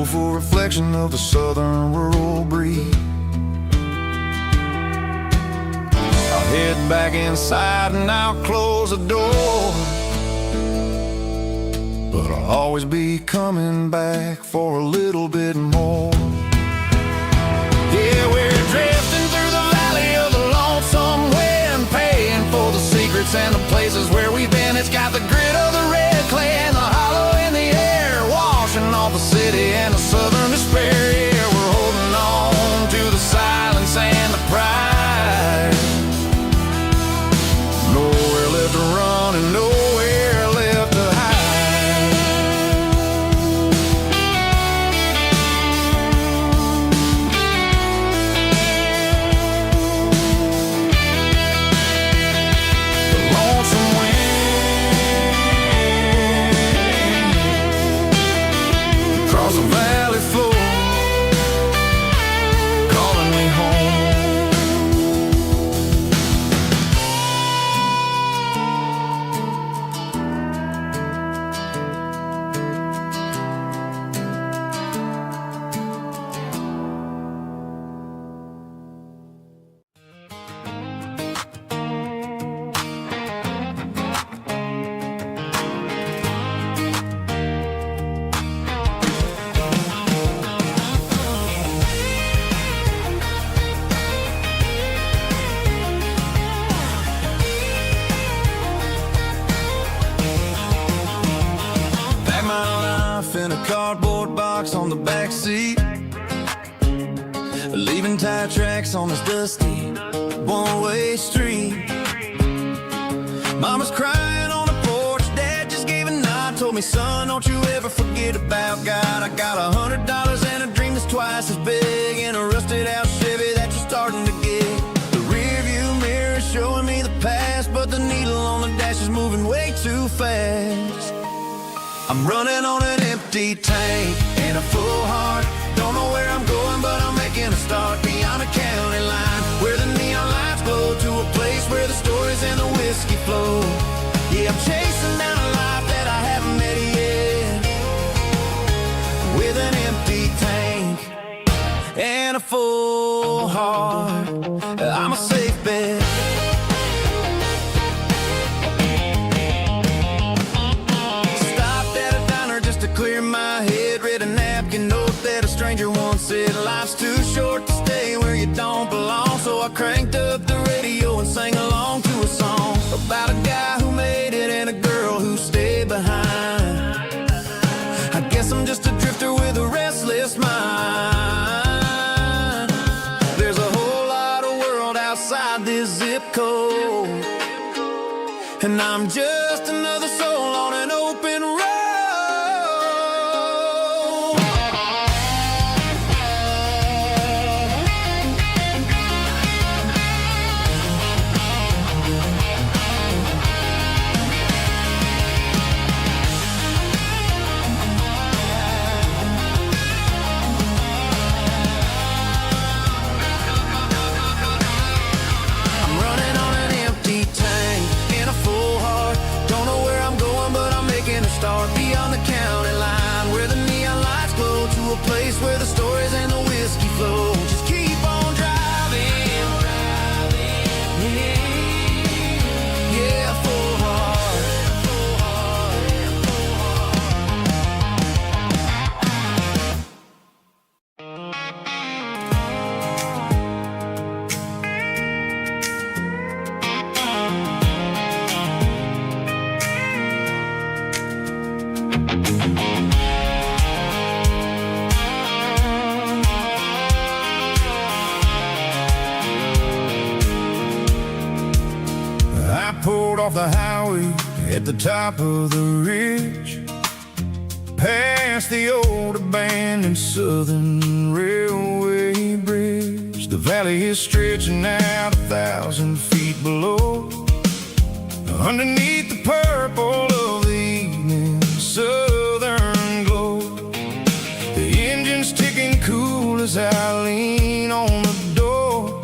beautiful reflection of the southern rural breeze. I'll head back inside and I'll close the door, but I'll always be coming back for a little bit more. Yeah, we're drifting through the valley of the lonesome wind, paying for the secrets and the places where we've been. It's got the grit of the red clay and the hollow in the air, washing off the city and the southern despair. Yeah, we're holding on to the silence and the pride. Nowhere left to run and nowhere left to hide. The lonesome wind across the valley floor, calling me home. Pack my life in a cardboard box on the back seat, leaving tire tracks on this dusty one-way street. Mama's crying on the porch, Dad just gave a nod, told me, son, don't you ever forget about God. I got $100 and a dream that's twice as big, in a rusted out Chevy that you're starting to get. The rear view mirror is showing me the past, but the needle on the dash is moving way too fast. I'm running on an empty tank and a full heart. Don't know where I'm going, but I'm making a start beyond a county line, where the neon lights glow, to a place where the stories and the whiskey flow. Yeah, I'm chasing down a life that I haven't met yet, with an empty tank and a full heart. I'm a safe bet. Clear my head, read a napkin note that a stranger once said, life's too short to stay where you don't belong. So I cranked up the radio and sang along to a song about a guy who made it and a girl who stayed behind. I guess I'm just a drifter with a restless mind. There's a whole lot of world outside this zip code, and I'm just another soul on an open road. Start beyond the county line, where the neon lights glow, to a place where the stories and the whiskey flow. Just keep on driving, yeah, full heart, full I pulled off the highway at the top of the ridge, past the old abandoned Southern Railway bridge. The valley is stretching out 1,000 feet below, underneath the purple of the evening southern glow. The engine's ticking cool as I lean on the door,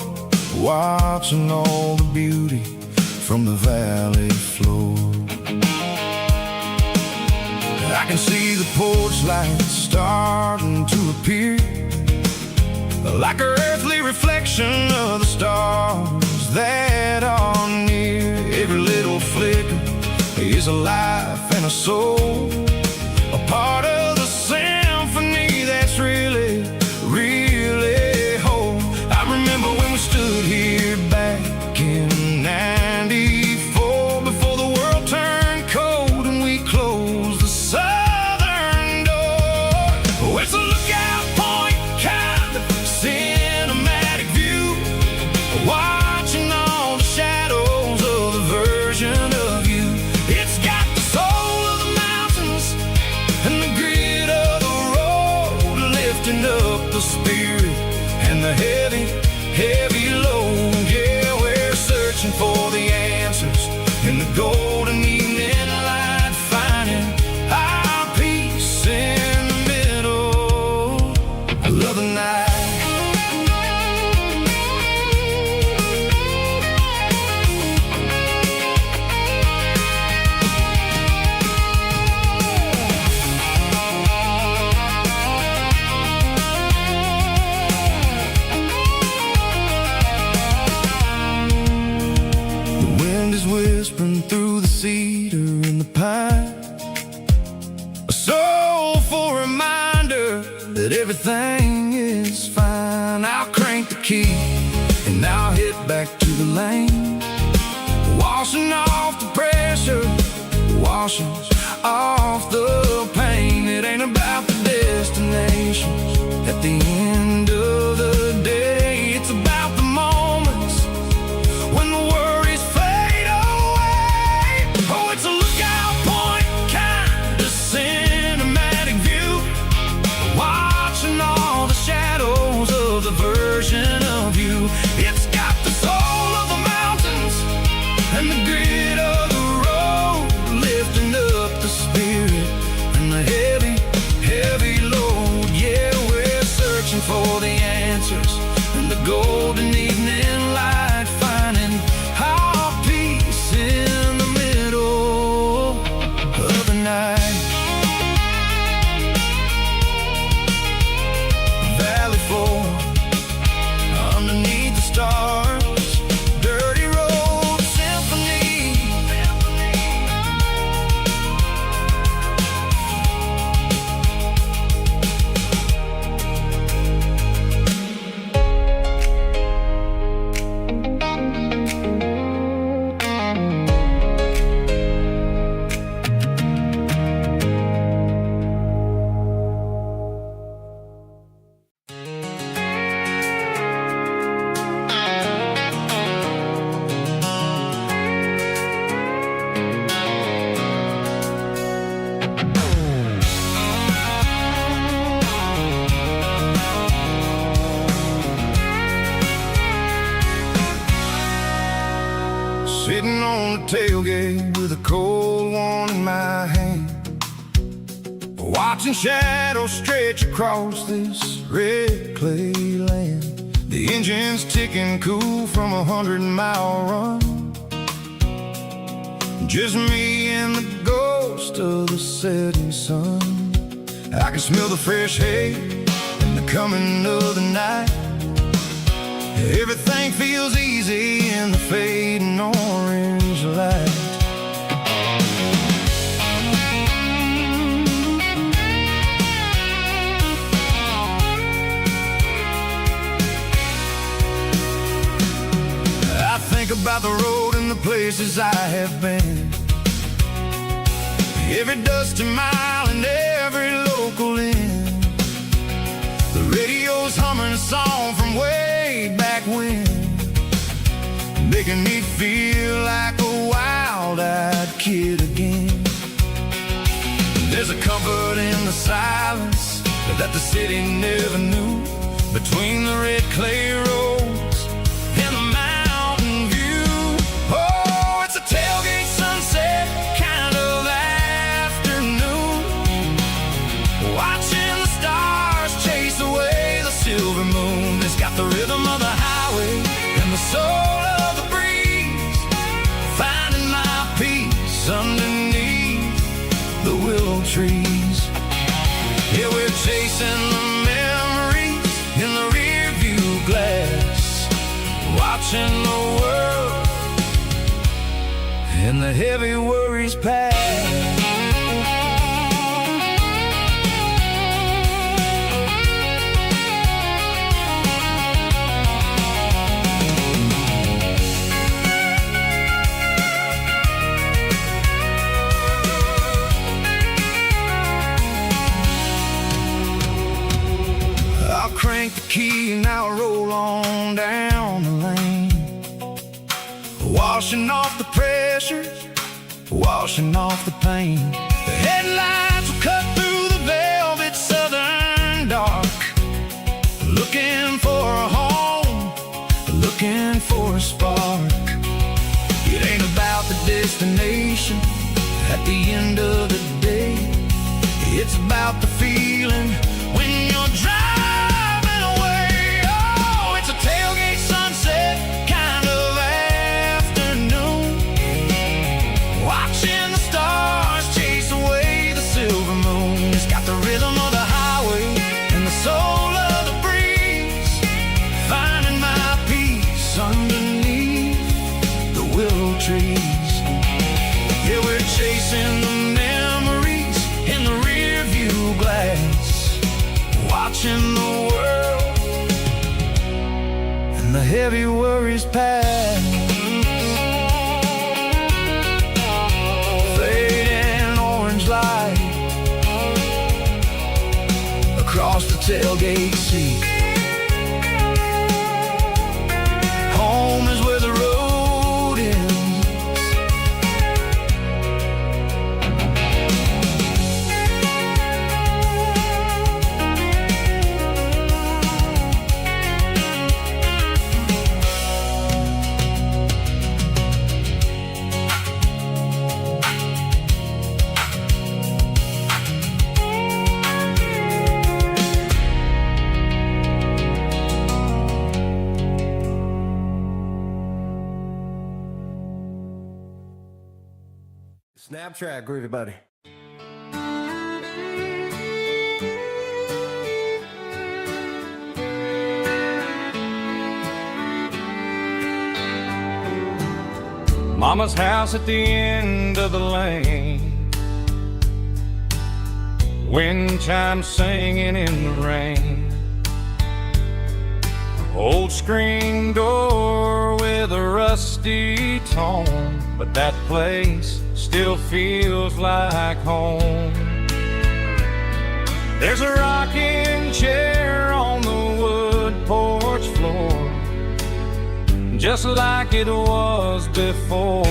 watching all the beauty from the valley floor. I I can see the porch lights starting to appear, like an earthly reflection of the stars that are near. Every little flicker is a life and a soul, a part of the symphony that's really, really whole. I remember when we stood here back in '94, before the world turned cold and we closed the southern door. Oh, it's a lookout point kind of cinematic view, watching all the shadows of the version of you. It's got the soul of the mountains and the grit of the road, lifting up the spirit and the heavy, heavy load. Yeah, we're searching for the answers in the golden evening light, finding our peace in the middle of the night. Whispering through the cedar and the pine, a soulful reminder that everything is fine. I'll crank the key and I'll hit back to the lane, washing off the pressure, washing off the pain. It ain't about the destinations at the end of the day, it's about the moments when the worries fade away. Oh, it's a lookout point kind of cinematic view, watching all the shadows of the version of you. It's got the soul of the mountains and the grit of the road, lifting up the spirit and the heavy, heavy load. Yeah, we're searching for the answers in the golden evening light, finding our peace in the middle of the night. Valley floor underneath the stars, dirty road symphony. Sitting on the tailgate with a cold one in my hand, watching shadows stretch across this red clay land. The engine's ticking cool from a 100-mile run, just me and the ghost of the setting sun. I can smell the fresh hay and the coming of the night. Everything feels easy in the fading orange light. I think about the road and the places I have been, every dusty mile and every local inn. The radio's humming a song from way back when, making me feel like a wild-eyed kid again. There's a comfort in the silence that the city never knew, between the red clay roads and the mountain view. Oh, it's a tailgate sunset kind of afternoon, watching the stars chase away the silver moon. It's got the rhythm of the highway and the soul of the breeze, finding my peace underneath the willow tree. and the heavy worries pass. Crank the key and now roll on down the lane, washing off the pressure, washing off the pain. The headlights will cut through the velvet southern dark, looking for a home, looking for a spark. It ain't about the destination at the end of the day, it's about the feeling when you're driving. Tailgate sunset kind of afternoon, watching the stars chase away the silver moon. It's got the rhythm of the highway and the soul of the breeze, finding my peace underneath the willow trees. Yeah, we're chasing the memories in the rear view glass, watching the world, the heavy worries pass. Fading orange light across the tailgate seat. Home is where the road ends. Snap track, groovy buddy. Mama's house at the end of the lane, wind chimes singing in the rain. Old screen door with a rusty tone, but that place still feels like home. There's a rocking chair on the wood porch floor, just like it was before.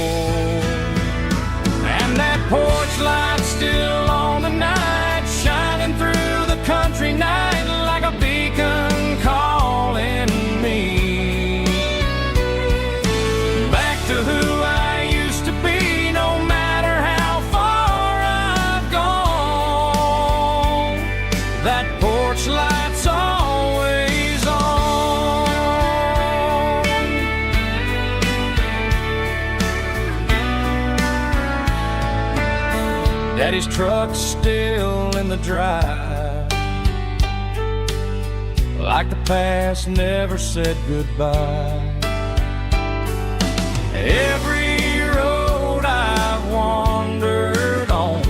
And that porch light's still on the night, shining through the country night like a beacon calling me back to who I used to be. No matter how far I've gone, that porch light's always on. Daddy's truck's still in the drive, like the past never said goodbye. Every road I've wandered on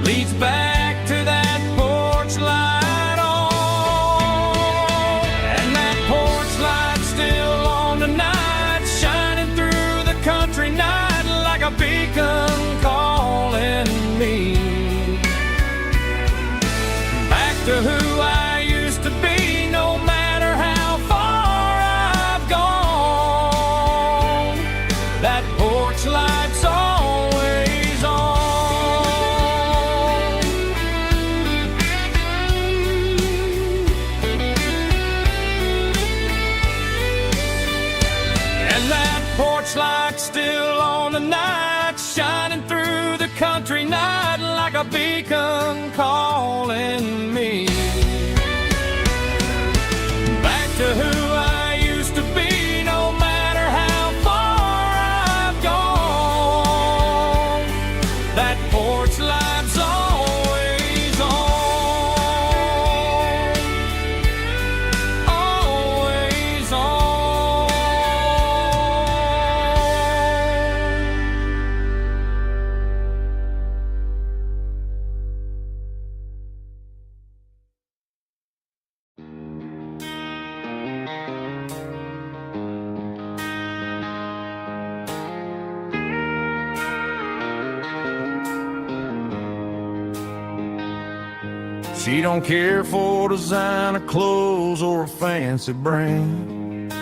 leads back to that porch light on. And that porch light's still on tonight, shining through the country night like a beacon calling me back to who I used to be. No matter how far I've gone, that porch light's always on. And that porch light's still on tonight, shining through the country night like a beacon calling me back to who I used to be. No matter how far I've gone, that porch light's always on, always on. She don't care for designer clothes or a fancy brand.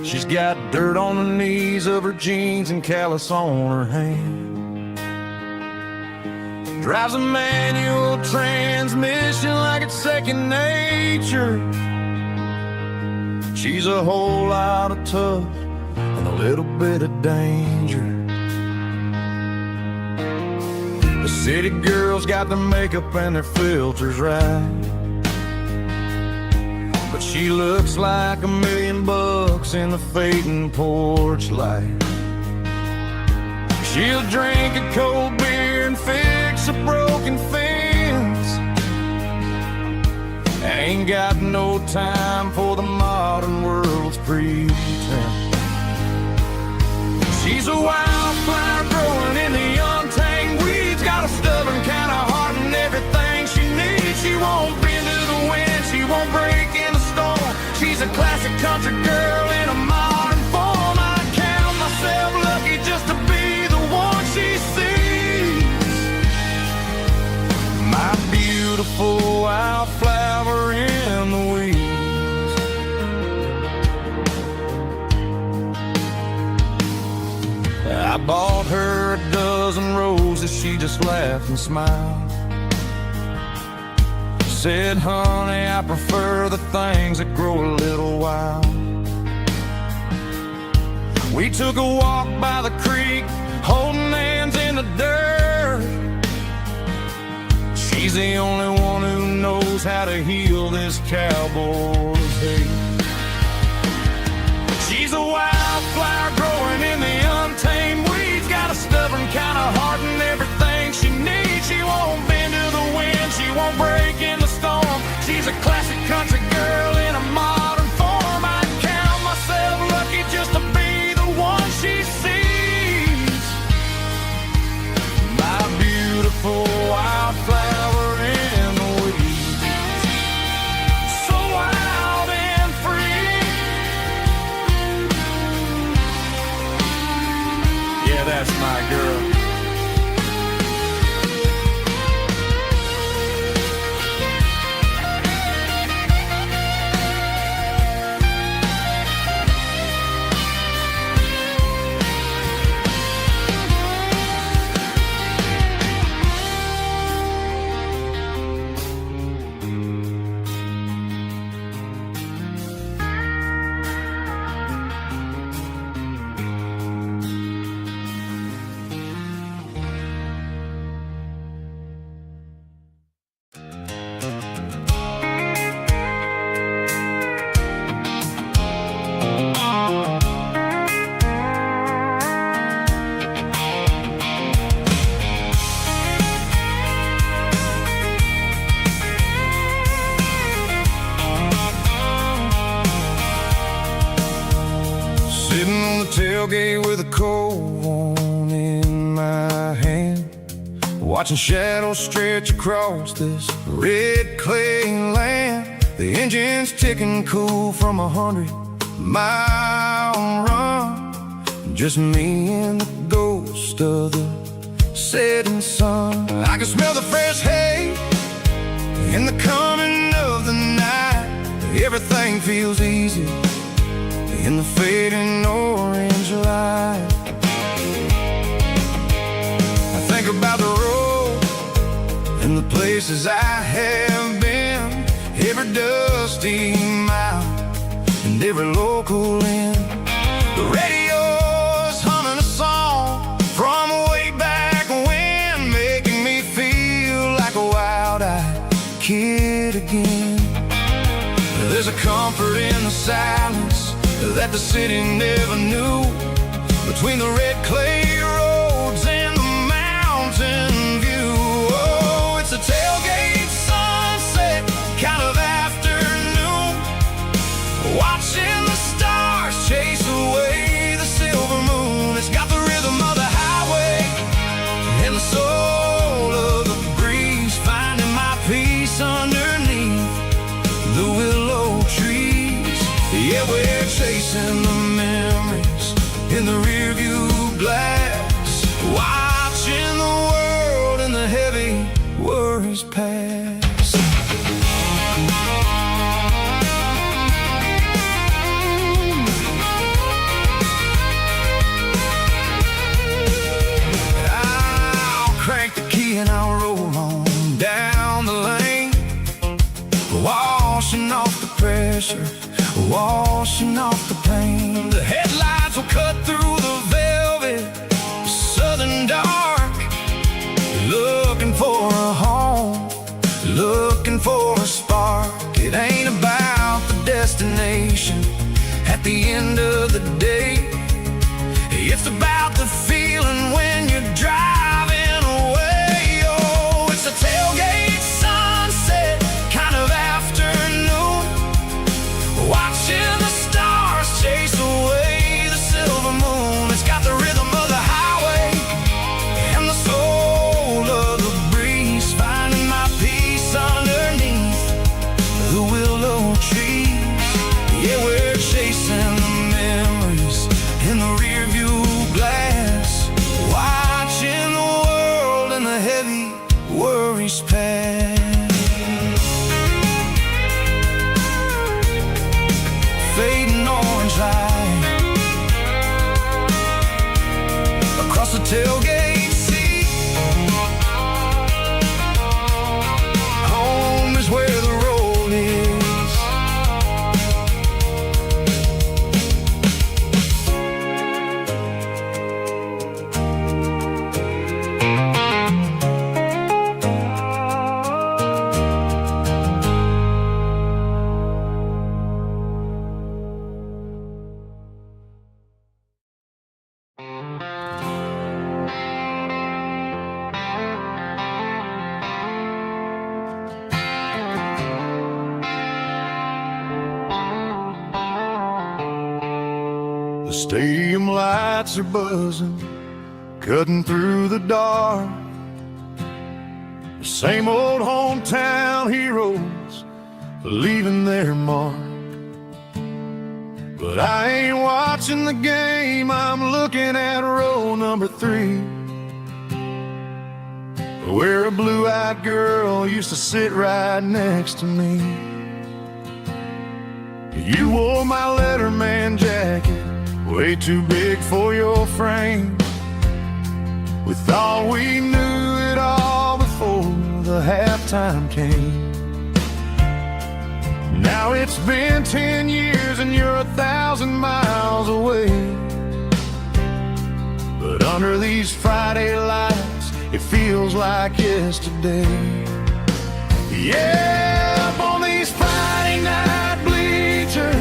She's got dirt on the knees of her jeans and callus on her hand. Drives a manual transmission like it's second nature. She's a whole lot of tough and a little bit of danger. The city girls got their makeup and their filters right, but she looks like $1,000,000 in the fading porch light. She'll drink a cold beer and fix a broken fence. Ain't got no time for the modern world's pretense. She's a wildflower growing in the untamed weeds. Got a stubborn kind of heart and everything she needs. She won't bend to the wind, she won't break in the storm. She's a classic country girl in a modern form. I count myself lucky just to be the one she sees. My beautiful wildflower in the weeds. I bought her a dozen roses, she just laughed and smiled. Said, honey, I prefer the things that grow a little wild. We took a walk by the creek, holding hands in the dirt. She's the only one who knows how to heal this cowboy's hate. She's a wildflower growing in the untamed weeds. Got a stubborn kind of heart and everything she needs. She won't bend to the wind, she won't break in the storm. She's a classic country girl in a modern form. I count myself lucky just to be the one she sees. My beautiful wildflower in the weeds. So wild and free. Yeah, that's my girl. Sitting on the tailgate with a cold one in my hand, watching shadows stretch across this red clay land. The engine's ticking cool from 100-mile run. Just me and the ghost of the setting sun. I can smell the fresh hay in the coming of the night. Everything feels easy in the fading orange light. I think about the road and the places I have been, every dusty mile and every local inn. The radio's humming a song from way back when, making me feel like a wild-eyed kid again. There's a comfort in the silence that the city never knew, between the red clay roads and the mountain view. Oh, it's a tailgate sunset kind of afternoon, watching the stars chase away the silver moon. It's got the rhythm of the highway and the soul of the breeze, finding my peace underneath the willow trees. Yeah, we're chasing the memories in the rearview glass, watching the world in the heavy world worries pass. I'll crank the key and I'll roll on down the lane, washing off the pressure, washing off the pain. The headlights will cut through the velvet southern dark, looking for a home, looking for a spark. It ain't about the destination at the end of the day, it's about the feeling when you're driving away. Oh, it's a tailgate sunset kind of afternoon, watching the stars chase away the silver moon. It's got the rhythm of the highway and the soul of the breeze, finding my peace underneath the willow trees. Yeah, we're chasing the memories in the rear view glass, watching the world and the heavy worries pass. Fading orange light across the tailgate seat. Home is where the road is. The stadium lights are buzzing, cutting through the dark. The same old hometown heroes leaving their mark. But I ain't watching the game, I'm looking at row number 3, where a blue-eyed girl used to sit right next to me. You wore my Letterman jacket, way too big for your frame. We thought we knew it all before the halftime came. Now it's been 10 years and you're 1,000 miles away, but under these Friday lights it feels like yesterday. Yeah, up on these Friday night bleachers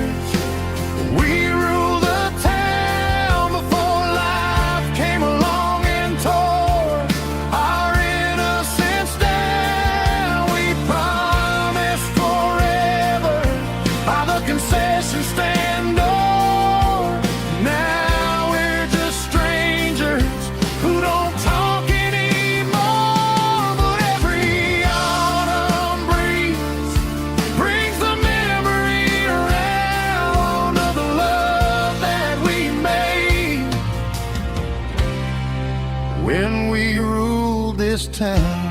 we rule the town before life came along and tore our innocence down. We promised forever by the concession stand door. Now we're just strangers who don't talk anymore. But every autumn breeze brings the memory around of the love that we made when we ruled this town.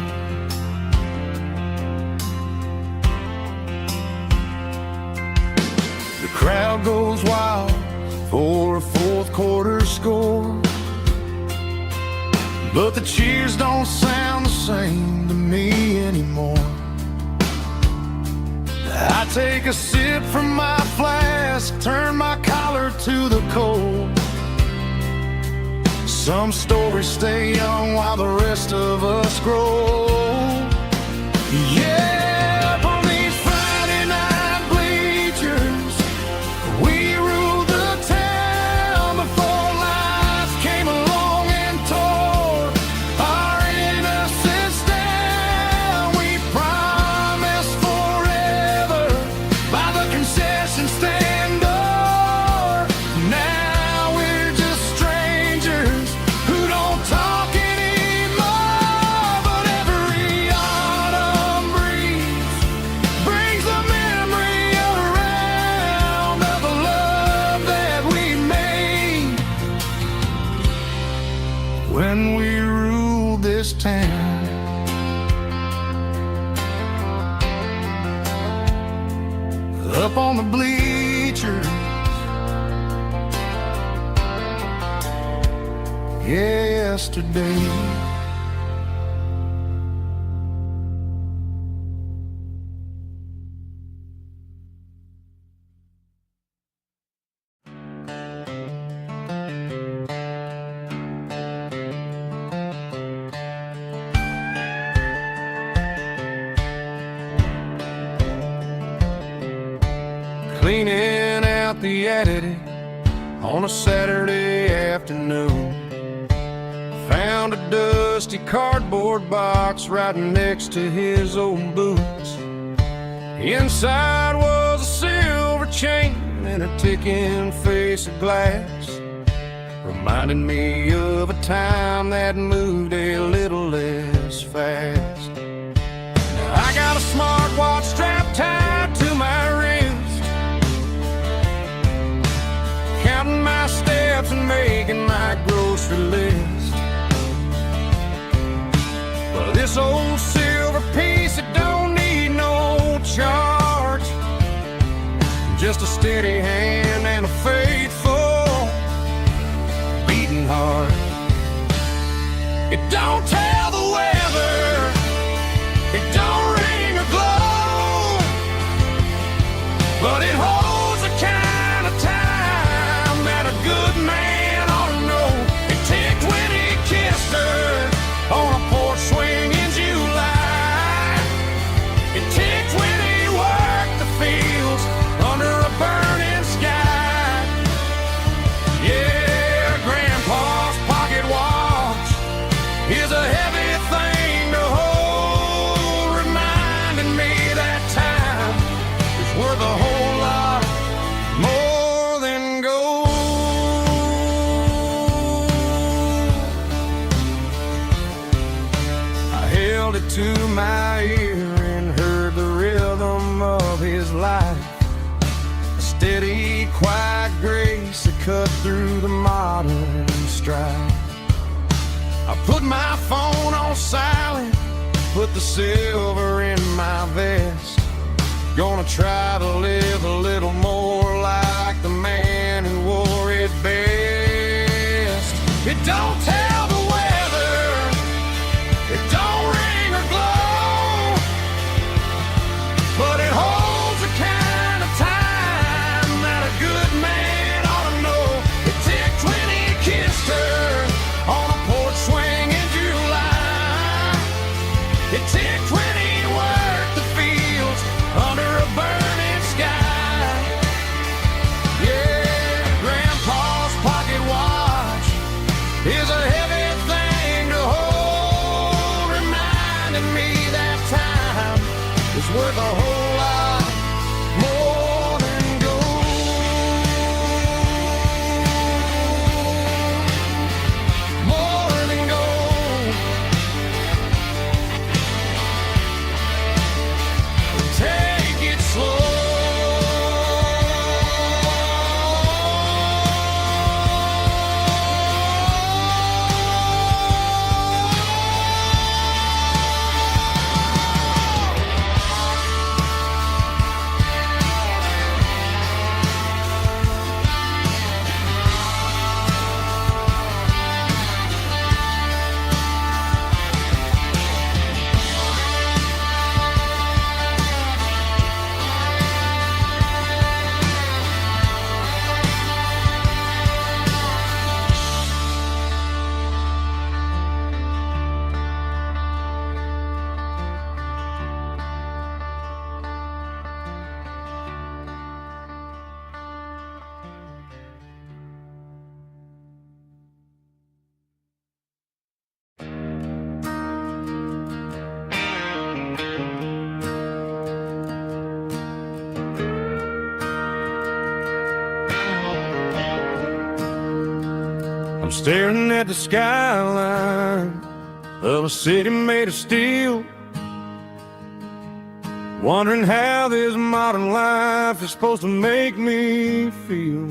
The crowd goes wild for a fourth quarter score, but the cheers don't sound the same to me anymore. I take a sip from my flask, turn my collar to the cold. Some stories stay young while the rest of us grow. Yeah, up on these Friday night bleachers we ruled the town before life came along and tore our innocence down. We promised forever by the concession stand door. Now we're just strangers who don't talk anymore. But every autumn up on the bleachers. Yesterday. Cleaning out the attic on a Saturday afternoon. Found a dusty cardboard box right next to his old boots. Inside was a silver chain and a ticking face of glass, reminding me of a time that moved a little less fast. Now I got a smartwatch strapped tied to my wrist, counting my steps and making my grocery list. Well, this old silver piece, it don't need no charge, just a steady hand and a faithful beating heart. It don't tell the weather, it don't ring or glow, but it holds the kind of time that a good man ought to know. It ticked when he kissed her on a porch swing in July. It ticked when he worked the fields under a burning sky. Yeah, Grandpa's pocket watch is a heavy thing to hold, reminding me that time is worth a whole lot more than gold. I held it to my ear and heard the rhythm of his life, a steady, quiet grace that cut through the modern strife. I put my phone on silent, put the silver in my vest. Gonna try to live a little more like the man who wore it best. It don't tell the weather, it don't ring or glow, but it holds the kind of time that a good man ought to know. It ticked when he kissed her on a porch swing in July. It ticked when he worked the fields under a burning sky. Yeah, Grandpa's pocket watch is a heavy thing to hold, reminding me that time is worth a whole lot more than gold. More than gold. Take it slow. I'm staring at the skyline of a city made of steel, wondering how this modern life is supposed to make me feel.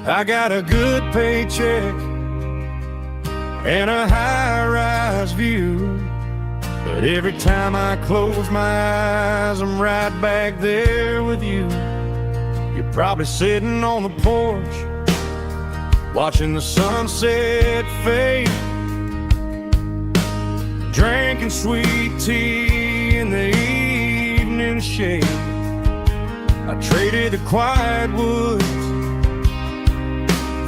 I got a good paycheck and a high-rise view, But every time I close my eyes, I'm right back there with you. You're probably sitting on the porch, watching the sunset fade, drinking sweet tea in the evening shade. I traded the quiet woods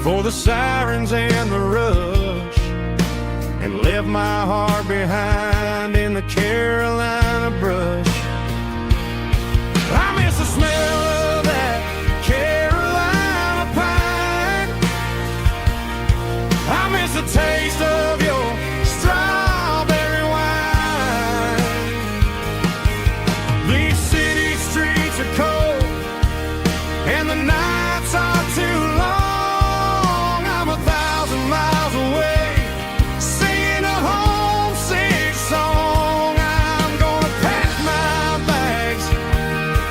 for the sirens and the rush, and left my heart behind in the Carolina brush. I miss the smell of that Carolina pine. I miss the taste of your strawberry wine. These city streets are cold and the nights are too long. I'm 1,000 miles away, singing a homesick song. I'm gonna pack my bags,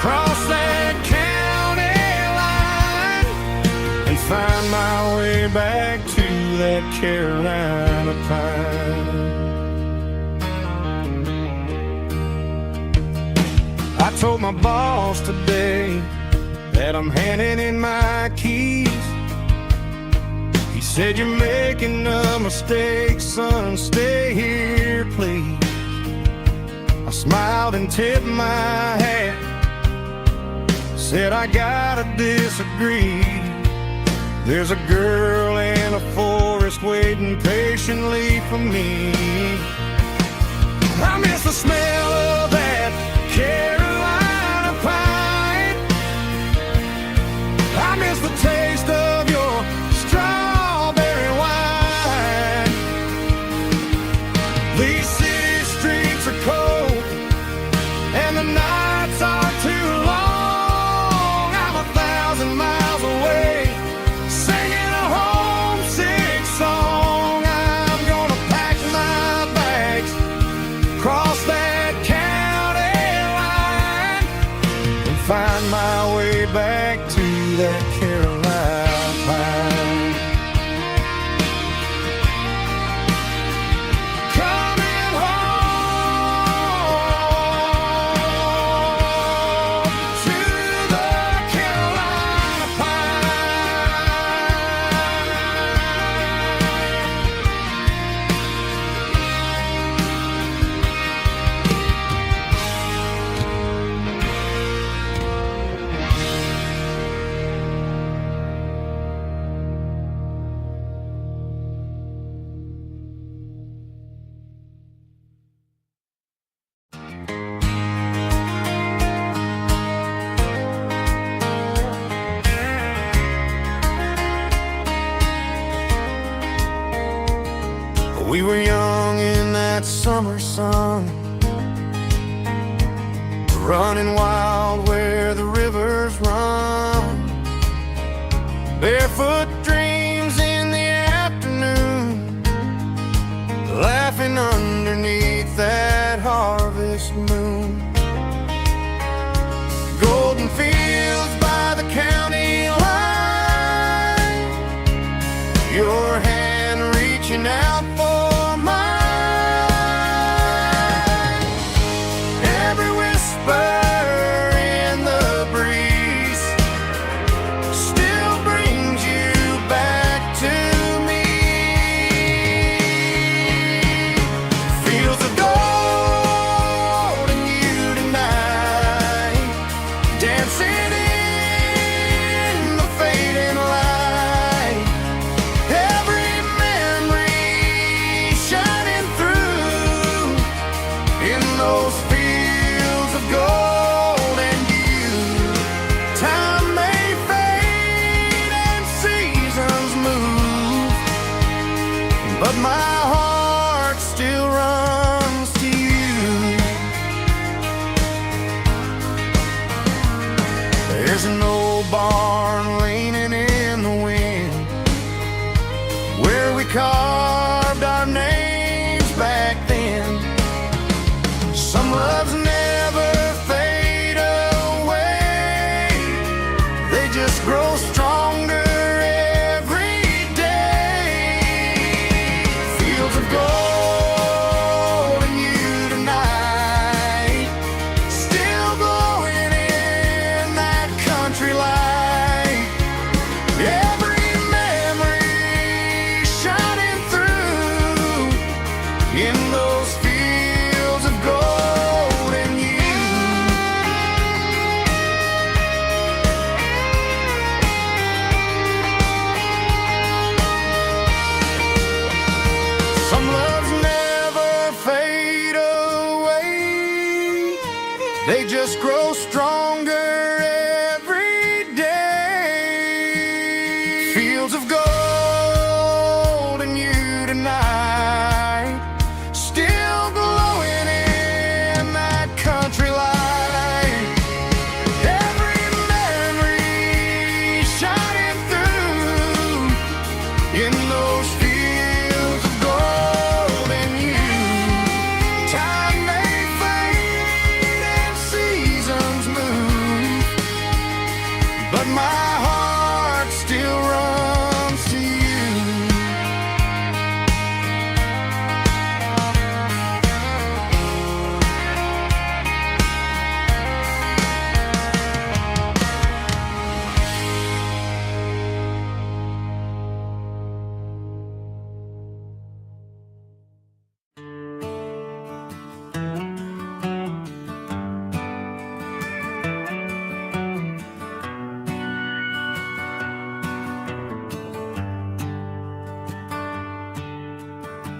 cross that county line, and find my way back to that Carolina pine. I told my boss today that I'm handing in my keys. He said, "You're making a mistake, son, stay here, please." I smiled and tipped my hat, said, "I gotta disagree. There's a girl in a forest waiting patiently for me." I miss the smell of that Carolina pine. I miss the taste of your strawberry wine. These city streets are cold and the nights are too long. I'm 1,000 miles away, singing a homesick song. I'm gonna pack my bags, cross that county line, and find my way back to that Carolina pine. Coming home to the Carolina We were young in that summer sun, running wild where the rivers run, barefoot dreams in the afternoon, laughing underneath that harvest moon. Golden fields by the county line, your hand reaching out for in the breeze still brings you back to me. Fields of gold and you tonight, dancing in the fading light. Every memory shining through in those fields of gold and you. Time may fade and seasons move, but my heart still runs to you. There's an old barn leaning in the wind where we carved our names back then. Some loves never fade. They just grow stronger every day. Fields of gold and you tonight, still glowing in that country light. Every memory shining through in those fields of gold and you. Time may fade and seasons move, but my heart still runs to you.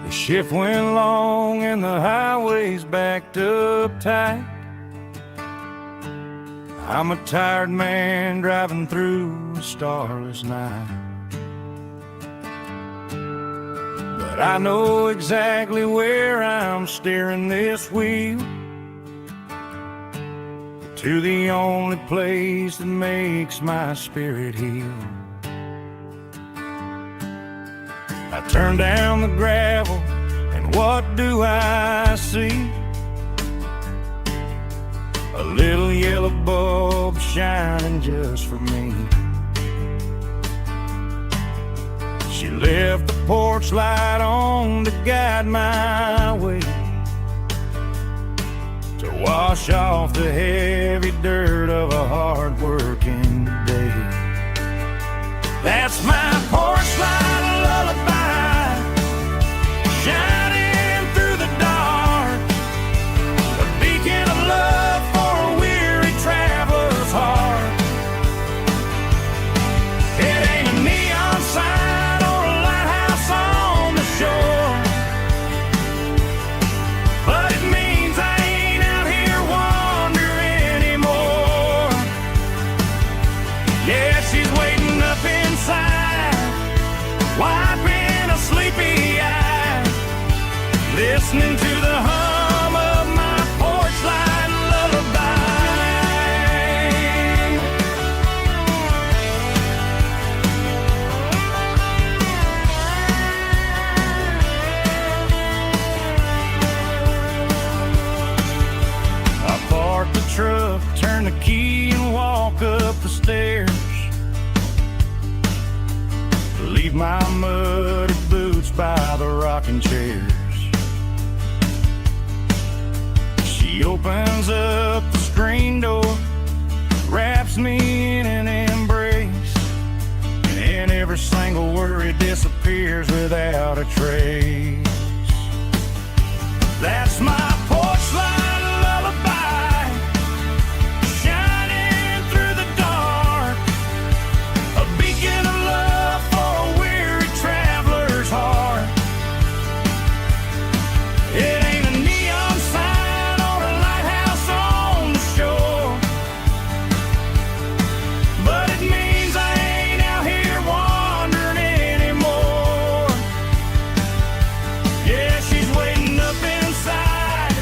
The shift went long and the highway's backed up tight. I'm a tired man driving through a starless night, but I know exactly where I'm steering this wheel, to the only place that makes my spirit heal. I turn down the gravel, and what do I see? A little yellow bulb shining just for me. She left the porch light on to guide my way, to wash off the heavy dirt of a hard-working day. That's my porch light lullaby, shining through the dark, a beacon of love for a weary traveler's heart. It ain't a neon sign or a lighthouse on the shore, but it means I ain't out here wandering anymore. Yeah, she's waiting up inside, wiping a sleepy eye, listening to the hum of my porch light lullaby. I park the truck, turn the key and walk up the stairs, leave my muddy boots by the rocking chairs. She opens up the screen door, wraps me in an embrace, and every single worry disappears without a trace. That's my porch light lullaby, shining through the dark, a beacon of love for a weary traveler's heart. It ain't a neon sign or a lighthouse on the shore, but it means I ain't out here wandering anymore. Yeah, she's waiting up inside,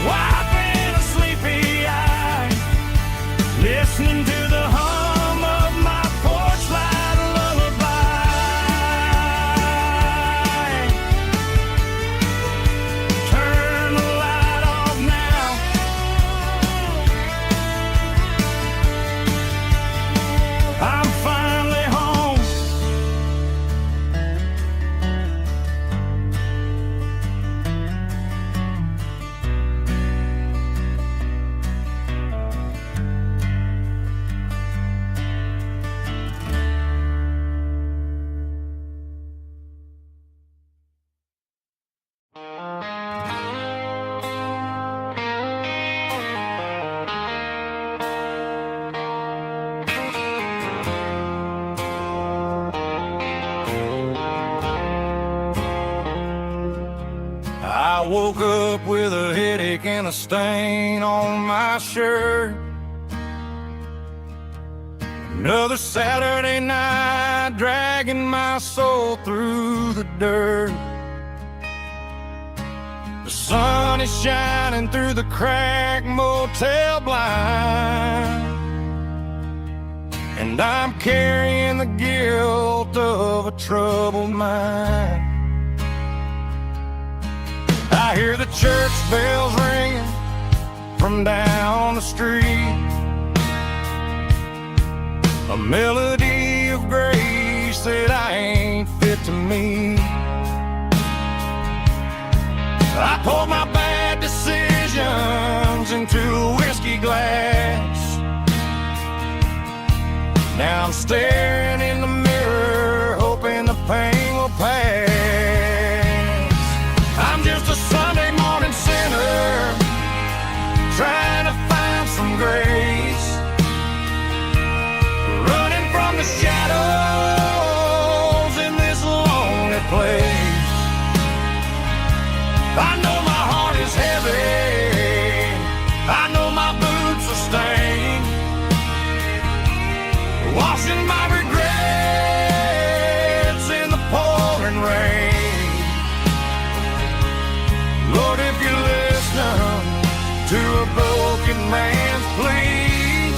wiping a sleepy eye, listening to the hum of my porch light lullaby. Turn the light off now, I'm finally home. I woke up with a headache making a stain on my shirt. Another Saturday night, dragging my soul through the dirt. The sun is shining through the cracked motel blind, and I'm carrying the guilt of a troubled mind. I hear the church bells ringing from down the street, a melody of grace that I ain't fit to meet. I poured my bad decisions into a whiskey glass. Now I'm staring in the mirror, hoping the pain will pass. I'm just a Sunday morning sinner, trying to find some grace, running from the shadows in this lonely place. I know my heart is heavy, I know my boots are stained, washing my regrets in the pouring rain. Lord, if you listen to a broken man's plea,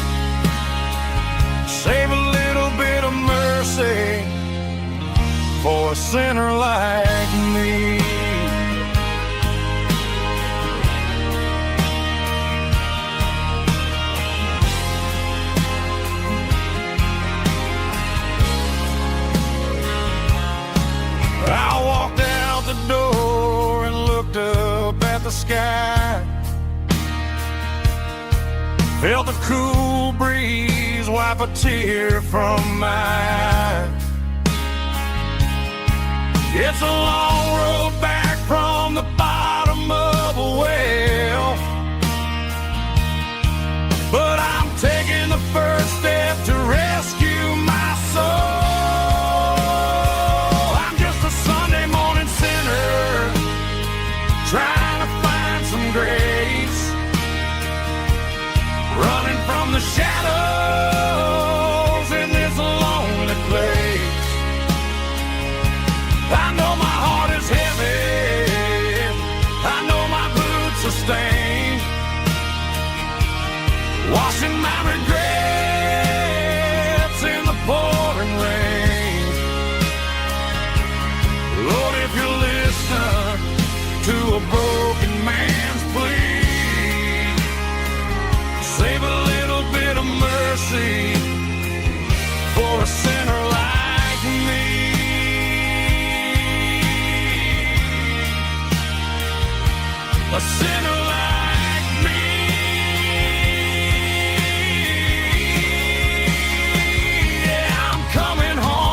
save a little bit of mercy for a sinner like me. I walked out the door and looked up at the sky, felt the cool breeze wipe a tear from my eye. It's a long road back from the bottom of a well, but I'm taking the first step to rescue my soul. Trying to find some grace, running from the shadows in this lonely place. I know my heart is heavy, I know my boots are stained, washing my regrets in the pouring rain. Lord, if you listen to a broken man's plea, save a little bit of mercy for a sinner like me. A sinner like me. Yeah, I'm coming home.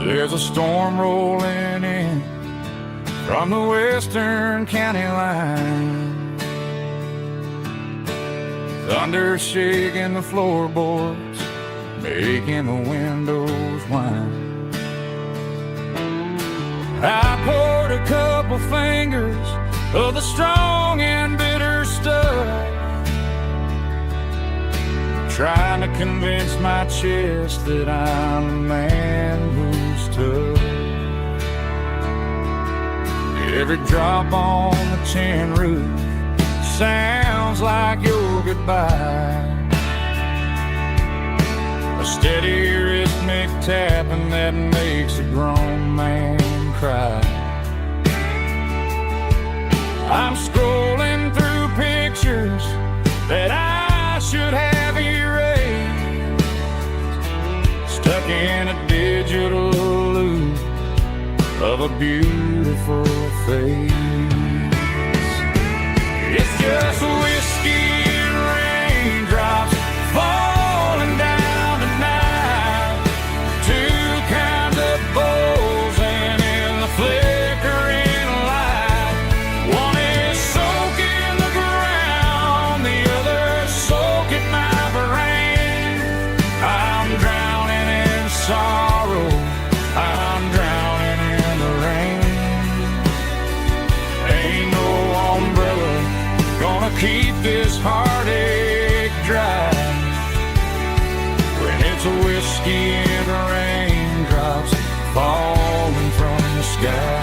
There's a storm rolling in from the western county line, thunder shaking the floorboards, making the windows whine. I poured a couple fingers of the strong and bitter stuff, trying to convince my chest that I'm a man who's tough. Every drop on the tin roof sounds like your goodbye, a steady rhythmic tapping that makes a grown man cry. I'm scrolling through pictures that I should have erased, stuck in a digital loop of a beautiful face. It's just whiskey and raindrops falling down tonight. Two kinds of bowls and in the flickering light. One is soaking the ground, the other soaking my brain. I'm drowning in sorrow, I'm drowning in the rain. Ain't no umbrella gonna keep this heartache dry when it's a whiskey and raindrops falling from the sky.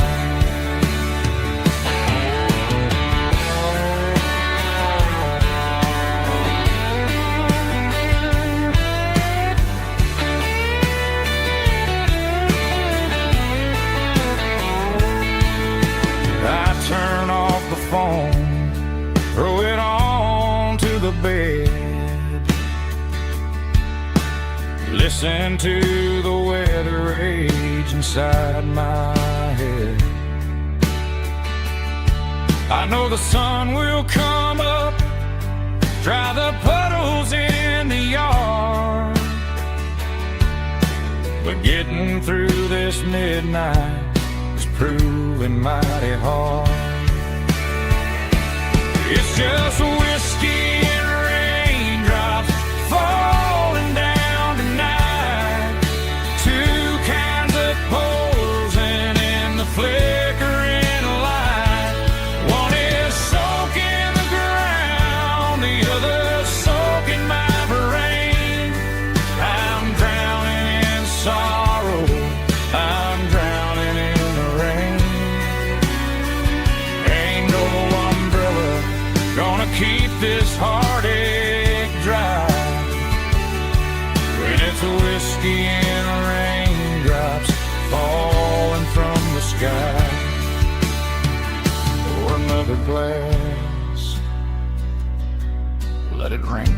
I turn off the phone, throw it on to the bed, listen to the weather rage inside my head. I know the sun will come up, dry the puddles in the yard, but getting through this midnight is proving mighty hard. It's just whiskey and raindrops falling down tonight. Two kinds of poles and in the flickering light. One is soaking the ground, the other soaking my brain. I'm drowning in sorrow, I'm drowning in the rain. Ain't no umbrella gonna keep this heartache dry when it's a whiskey and raindrops falling from the sky. Pour another glass, let it rain.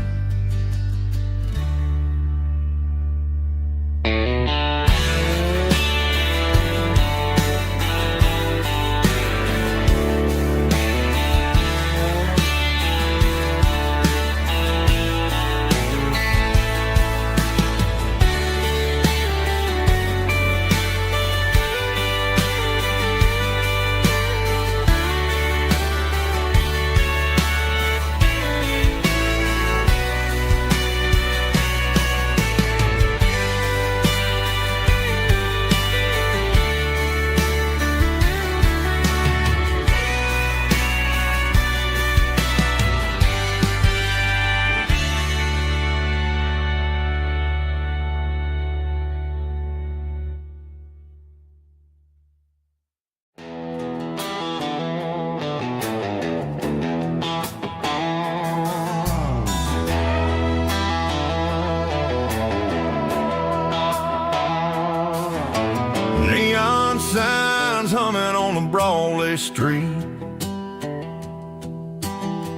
Signs humming on the Broadway street,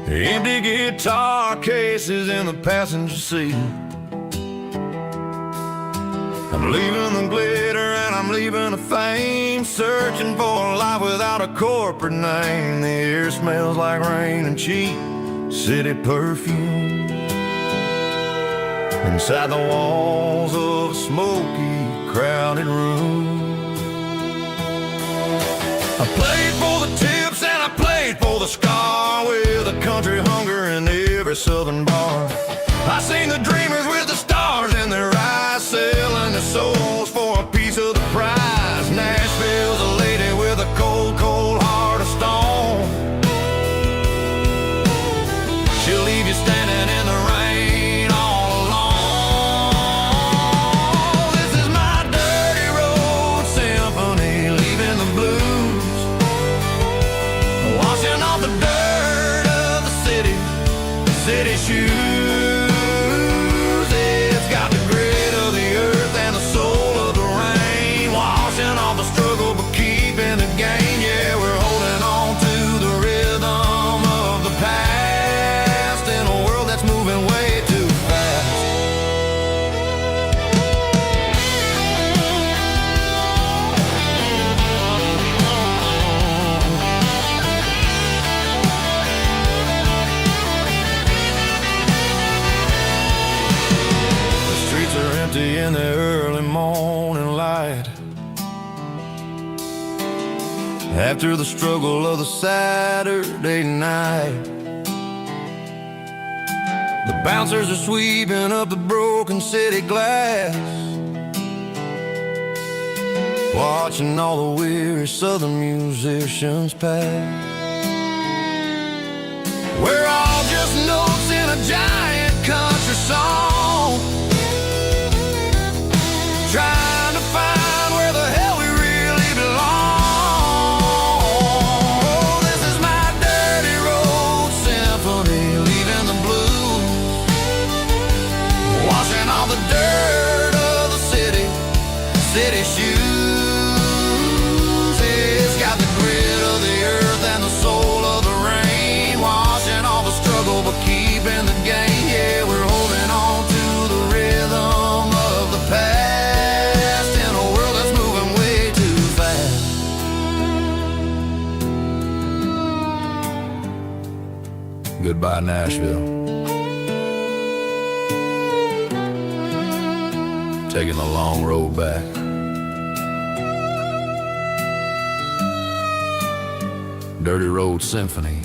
empty guitar cases in the passenger seat. I'm leaving the glitter and I'm leaving the fame, searching for a life without a corporate name. The air smells like rain and cheap city perfume inside the walls of a smoky, crowded room. I played for the tips and I played for the scar, with a country hunger in every southern bar. I seen the dreamers with the stars in their eyes, selling their souls for a piece of the prize. Nashville's a lady with a cold, cold heart of stone. She'll leave you standing in the rain all alone. This is my dirty road symphony, leaving the blues, washing off the dirt of the city shoes. after the struggle of the Saturday night. The bouncers are sweeping up the broken city glass, watching all the weary southern musicians pass. We're all just notes in a giant country song, trying to find where the hell we really belong. This is my dirty road symphony, leaving the blues, washing all the dirt of the city shoes. It's got the grit of the earth and the soul of the rain, washing all the struggle but keeping the game. Yeah, we're holding on to the rhythm of the past in a world that's moving way too fast. Goodbye, Nashville. Taking the long road back. Dirty Road Symphony.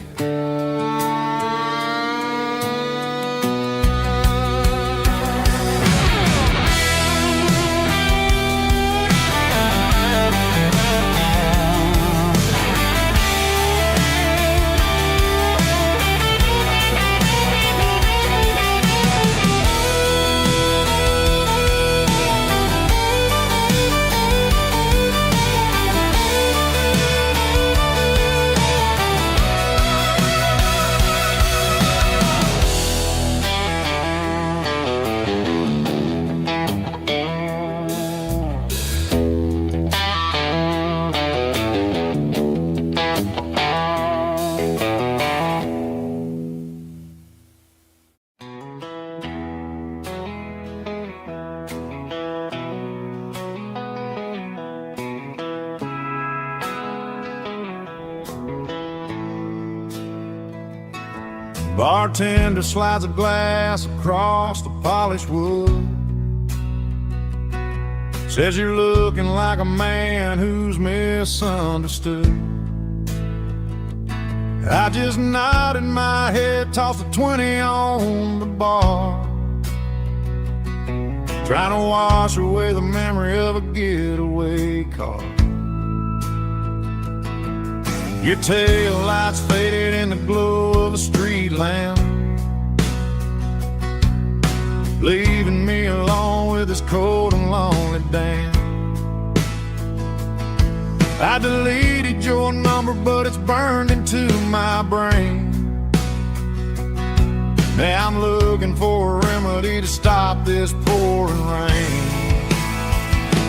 Bartender slides a glass across the polished wood, says you're looking like a man who's misunderstood. I just nodded my head, tossed a 20 on the bar, trying to wash away the memory of a getaway car. Your tail lights faded in the glow of a street lamp, leaving me alone with this cold and lonely damn. I deleted your number, but it's burned into my brain. Now I'm looking for a remedy to stop this pouring rain.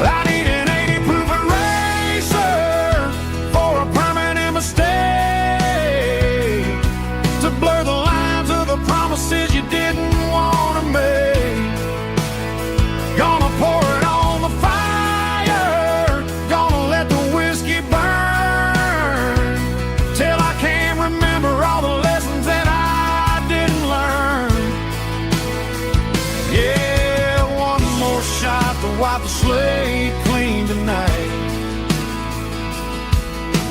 I need an 80 proof eraser for a permanent mistake, to blur the lines of the promises you didn't want to make. Gonna pour it on the fire, gonna let the whiskey burn, till I can't remember all the lessons that I didn't learn. Yeah, one more shot to wipe the slate clean tonight.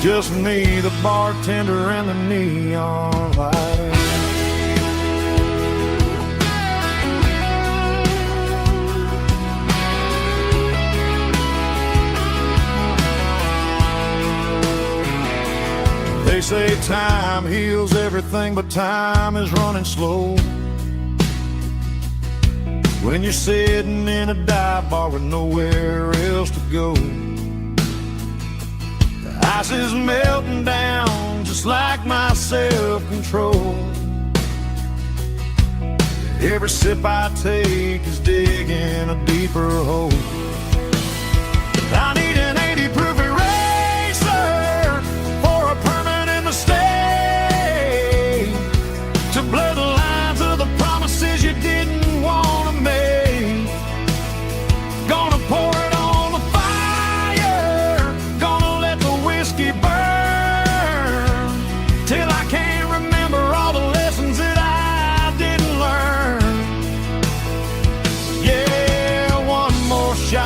Just me, the bartender, and the neon light. They say time heals everything, but time is running slow when you're sitting in a dive bar with nowhere else to go. The ice is melting down just like my self-control. Every sip I take is digging a deeper hole. I need an 80 proof eraser for a permanent mistake, to blur the lines of the promises you didn't want to make. Gonna pour it on the fire, gonna let the whiskey burn, till I can't remember all the lessons that I didn't learn. Yeah, one more shot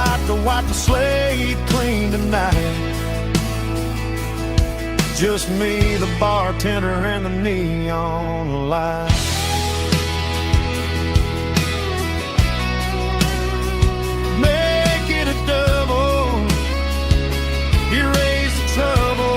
just me, the bartender, and the neon light. Make it a double, erase the trouble.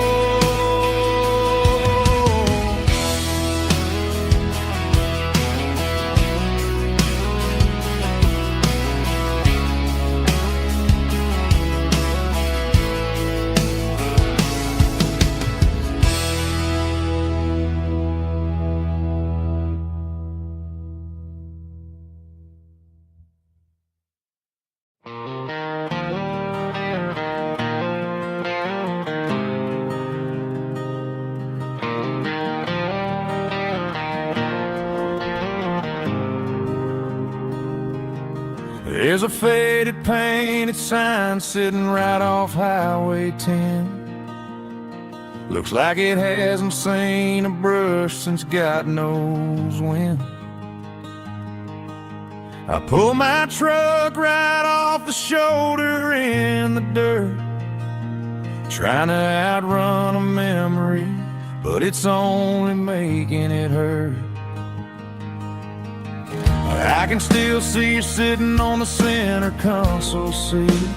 There's a faded painted sign sitting right off Highway 10. Looks like it hasn't seen a brush since God knows when. I pull my truck right off the shoulder in the dirt, trying to outrun a memory, but it's only making it hurt. I can still see you sitting on the center console seat,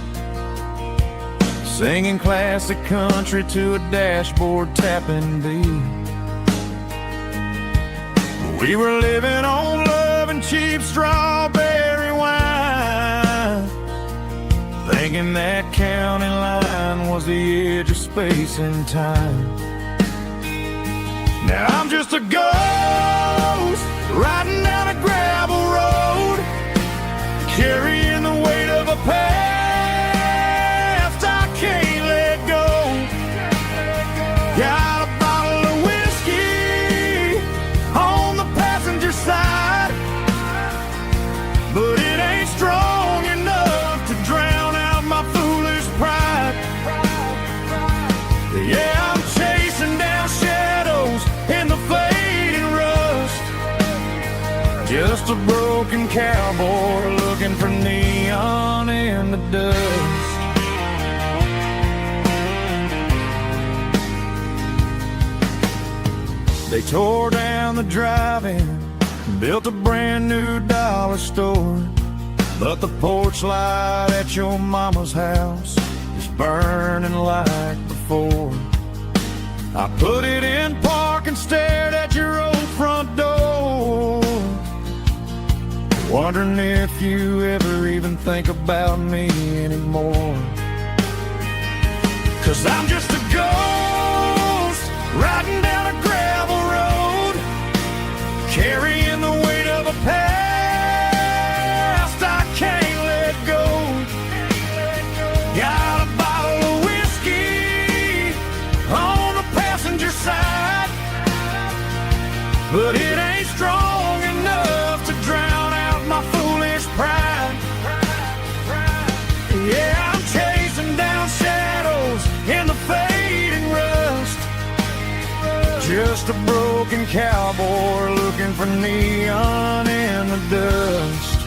singing classic country to a dashboard tapping beat. We were living on love and cheap strawberry wine, thinking that county line was the edge of space and time. Now I'm just a ghost riding down a gravel road, carrying the weight of a past I can't let go. Got a bottle of whiskey on the passenger side, but it ain't strong enough to drown out my foolish pride. Yeah, I'm chasing down shadows in the fading rust, just a broken cowboy looking for neon in the dust. They tore down the drive-in, built a brand new dollar store, but the porch light at your mama's house is burning like before. I put it in park and stared at your old front door, wondering if you ever even think about me anymore. 'Cause I'm just a ghost riding down a gravel road, carrying the weight of a past I can't let go. Got a bottle of whiskey on the passenger side, but it ain't strong enough to drown out my foolish pride. Yeah, I'm chasing down shadows in the fading rust, just a broken cowboy looking for neon in the dust.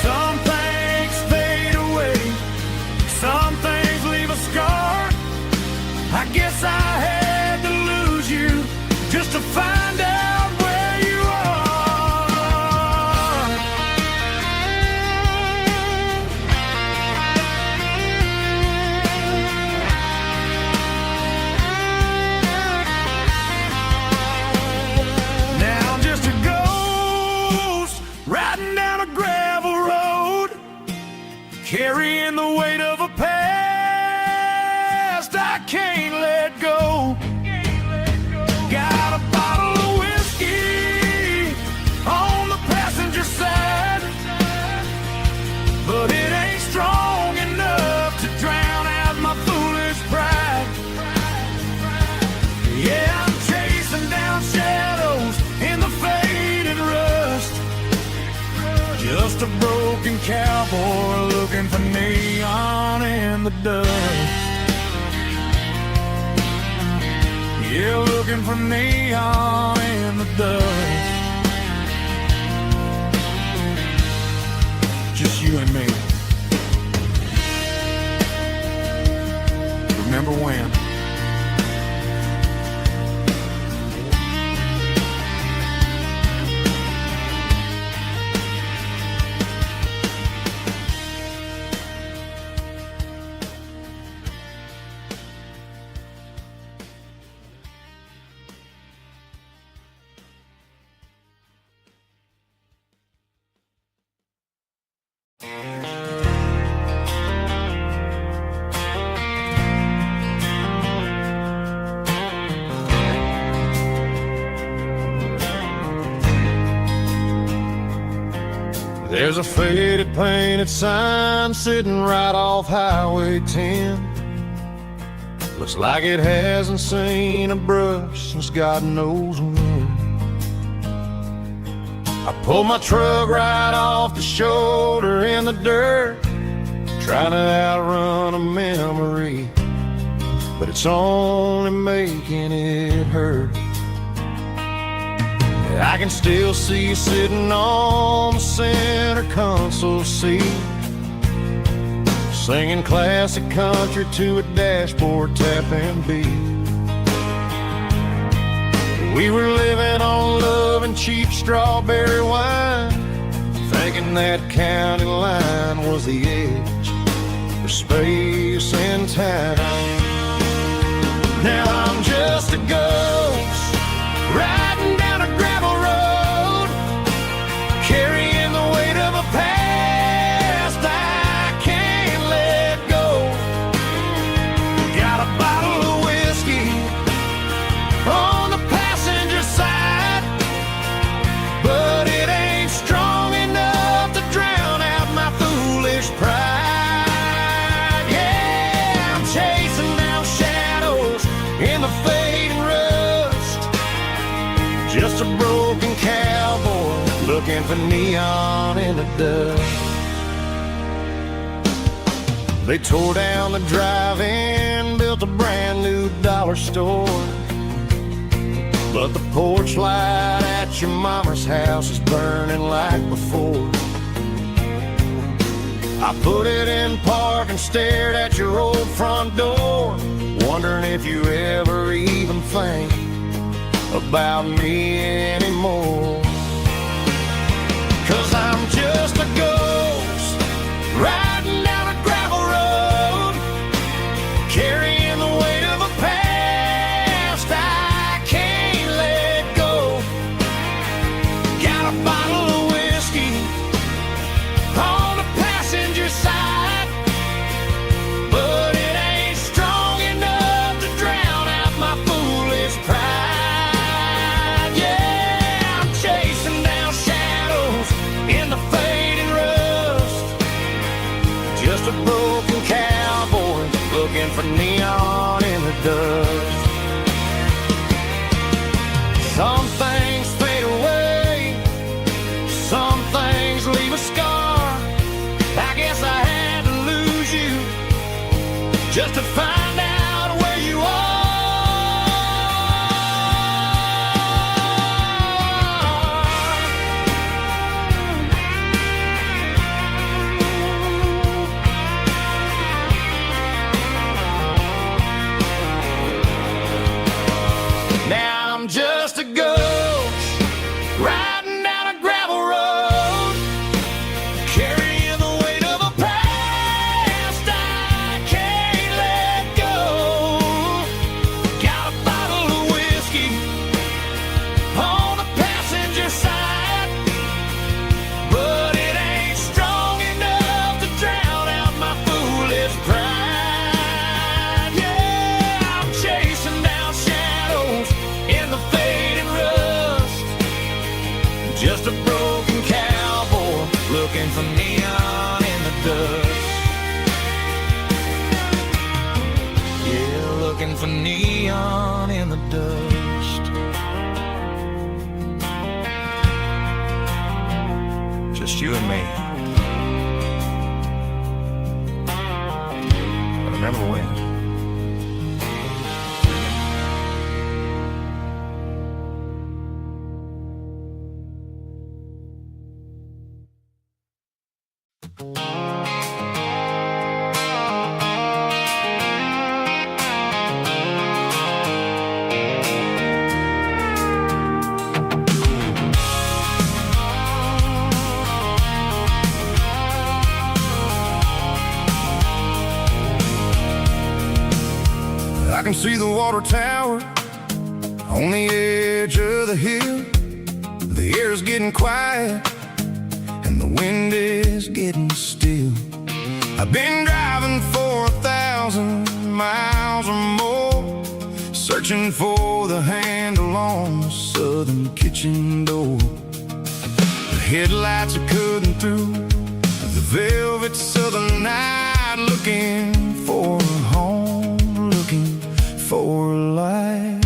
Some things fade away, some things leave a scar. I guess I had to lose you just to find out where you are. Now I'm just a ghost riding down a gravel road, carrying the weight of a past I can't let go. Got a bottle of whiskey on the passenger side, but it ain't strong enough to drown out my foolish pride. Yeah, I'm chasing down shadows in the fading rust, just a broken cowboy looking for neon in the dust. Yeah, looking for neon in the dust. Just you and me. remember when. There's a faded painted sign sitting right off Highway 10. Looks like it hasn't seen a brush since God knows when. I pulled my truck right off the shoulder in the dirt, trying to outrun a memory, but it's only making it hurt. I can still see you sitting on the center console seat, singing classic country to a dashboard tapping beat. We were living on love and cheap strawberry wine, thinking that county line was the edge for space and time. Now I'm just a ghost riding down a gravel road, carrying the weight of a past I can't let go. Got a bottle of whiskey on the passenger side, but it ain't strong enough to drown out my foolish pride. Yeah, I'm chasing down shadows in the fading rust, just a broken cowboy looking for neon in the dust. They tore down the drive-in, built a brand new dollar store, but the porch light at your mama's house is burning like before. I put it in park and stared at your old front door, wondering if you ever even think about me anymore. 'Cause I'm just a ghost riding down a gravel road, carrying the weight of a past I can't let go. Got a bottle of whiskey on the passenger side, but it ain't strong enough to drown out my foolish pride. Yeah, I'm chasing down shadows in the fading rust, just a broken cowboy looking for neon in the dust. Some things fade away, some things leave a scar. I guess I had to lose you just to find out where you are. Now I'm just a ghost riding down a gravel road, carrying the weight of a past I can't let go. Got a bottle of whiskey on the passenger side, but it ain't strong enough to drown out my foolish pride. Yeah, I'm chasing down shadows in the fading rust, just a broken cowboy looking for neon in the dust. Yeah, looking for neon in the dust. Just you and me. I remember when. I can see the water tower on the edge of the hill. The air's getting quiet and the wind is getting still. I've been driving for 1,000 miles or more, searching for the handle on the southern kitchen door. The headlights are cutting through the velvet southern night, looking for a home, looking for a life.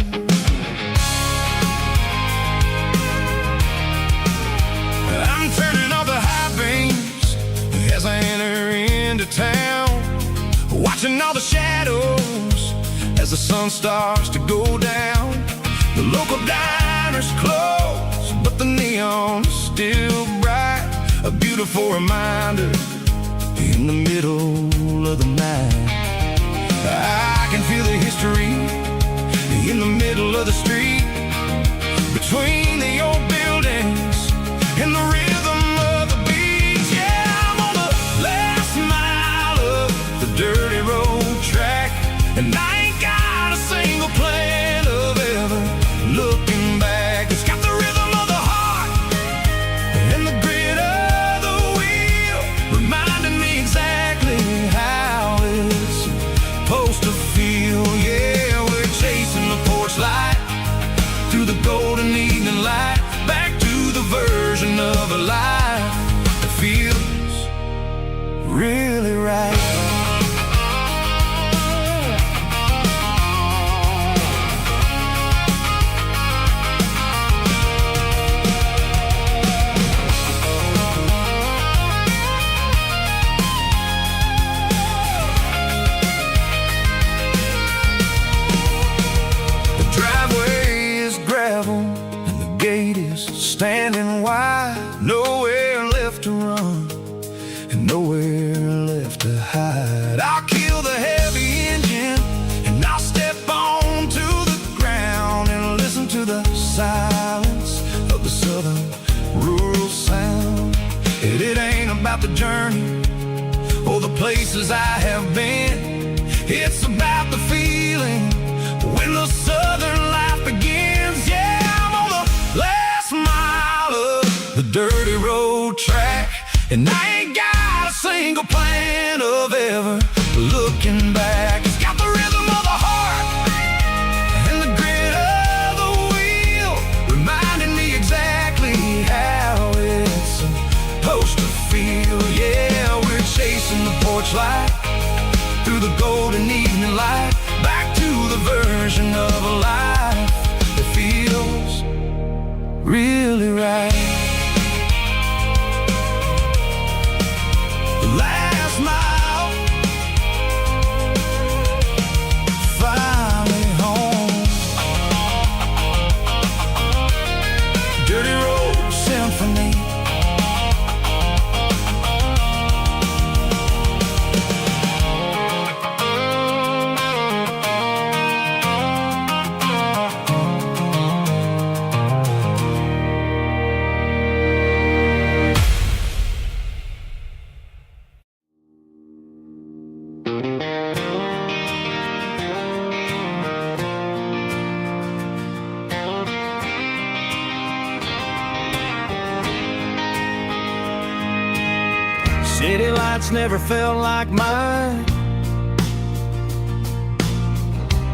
I'm turning off the high beams as I enter into town, watching all the shadows as the sun starts to go down. The local diner's closed, but the neon's still bright, a beautiful reminder in the middle of the night. I can feel the history in the middle of the street, between the old buildings and the rhythm of the beats. Yeah, I'm on the last mile of the dirty road track, and I ain't got a single plan of ever looking back. It's got the rhythm of the heart and the grit of the wheel, reminding me exactly how it's supposed to feel. Yeah, we're chasing the porch light through the golden evening light, back to the version of a life that feels really right. The driveway is gravel and the gate is standing wide. Nowhere left to run and nowhere left to hide. I'll kill the heavy engine and I'll step onto the ground and listen to the silence of the southern rural sound. It ain't about the journey or the places I have been, it's about the feeling when the southern life begins. Yeah, I'm on the last mile of the dirty road track, and I ain't got a single plan of ever looking back. It's got the rhythm of the heart and the grit of the wheel, reminding me exactly how it's supposed to feel. Yeah, we're chasing the porch light through the golden evening light, back to the version of a life that feels really right. The last mile, finally home. Dirty road symphony. City lights never felt like mine.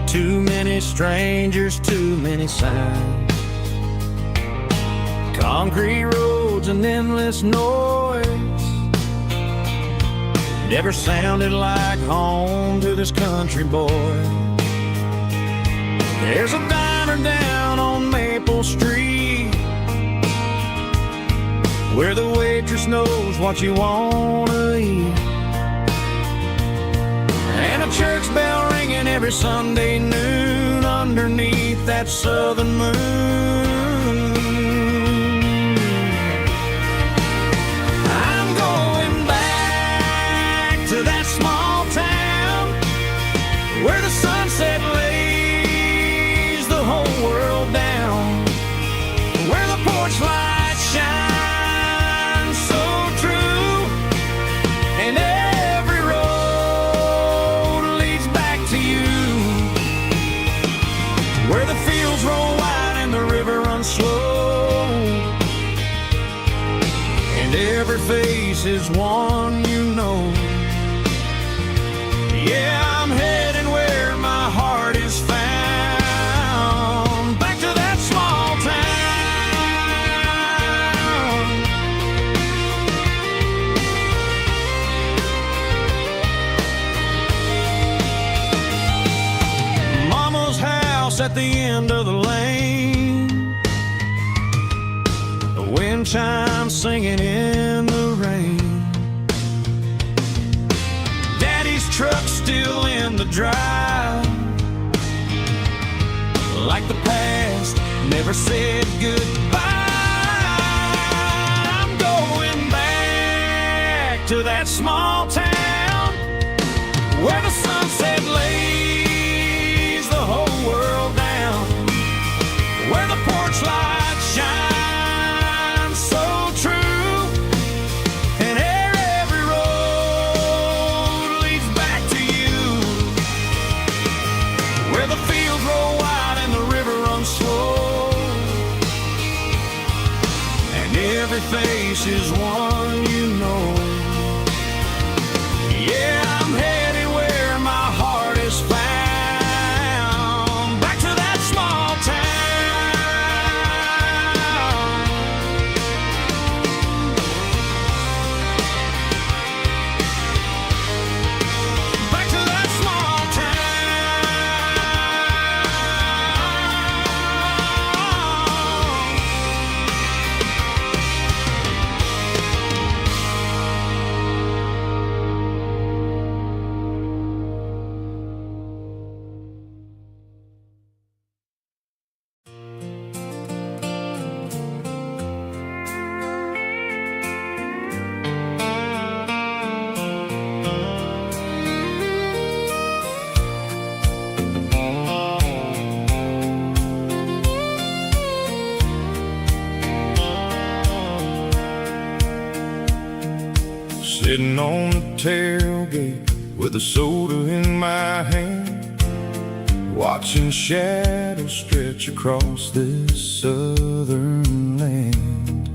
Too many strangers, too many signs. Concrete roads and endless noise never sounded like home to this country boy. There's a diner down on Maple Street where the waitress knows what you wanna eat, and a church bell ringing every Sunday noon underneath that southern moon. I'm going back to that small town where the sunset lays the whole world down, where the porch lights shine face is one you know. Yeah, I'm heading where my heart is found, back to that small town. Mama's house at the end of the lane, the wind chimes singing in the rain. Daddy's truck still in the drive, like the past never said goodbye. I'm going back to that small town where the sunset lays the whole world down, where the porch lights shine so true, and every road leads back to you, where the fields roll wide and the river runs slow, and every face is one you know. Yeah, I'm headed where my heart is found, back to that small town. Back to that small Sitting on the tailgate with a soda in my hand, watching shadows stretch across this southern land.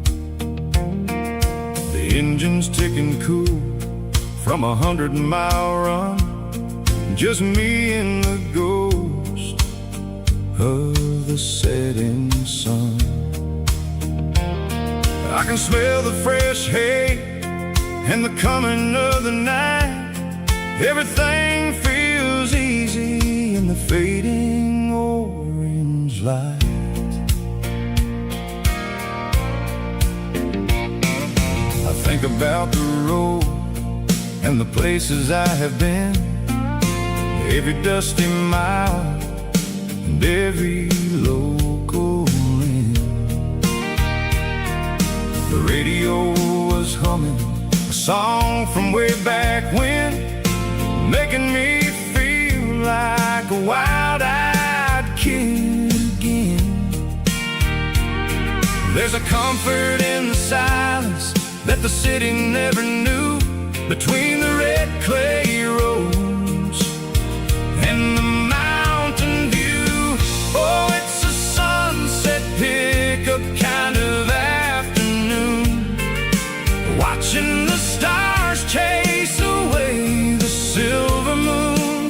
The engine's ticking cool from 100-mile run, just me and the ghost of the setting sun. I can smell the fresh hay and the coming of the night. Everything feels easy in the fading orange light. I think about the road and the places I have been, every dusty mile and every local inn. The radio was humming a song from way back when, making me feel like a wild-eyed kid again. There's a comfort in the silence that the city never knew, between the red clay roads and the mountain view. Oh, it's a sunset pickup kind of afternoon, watching the stars chase away the silver moon.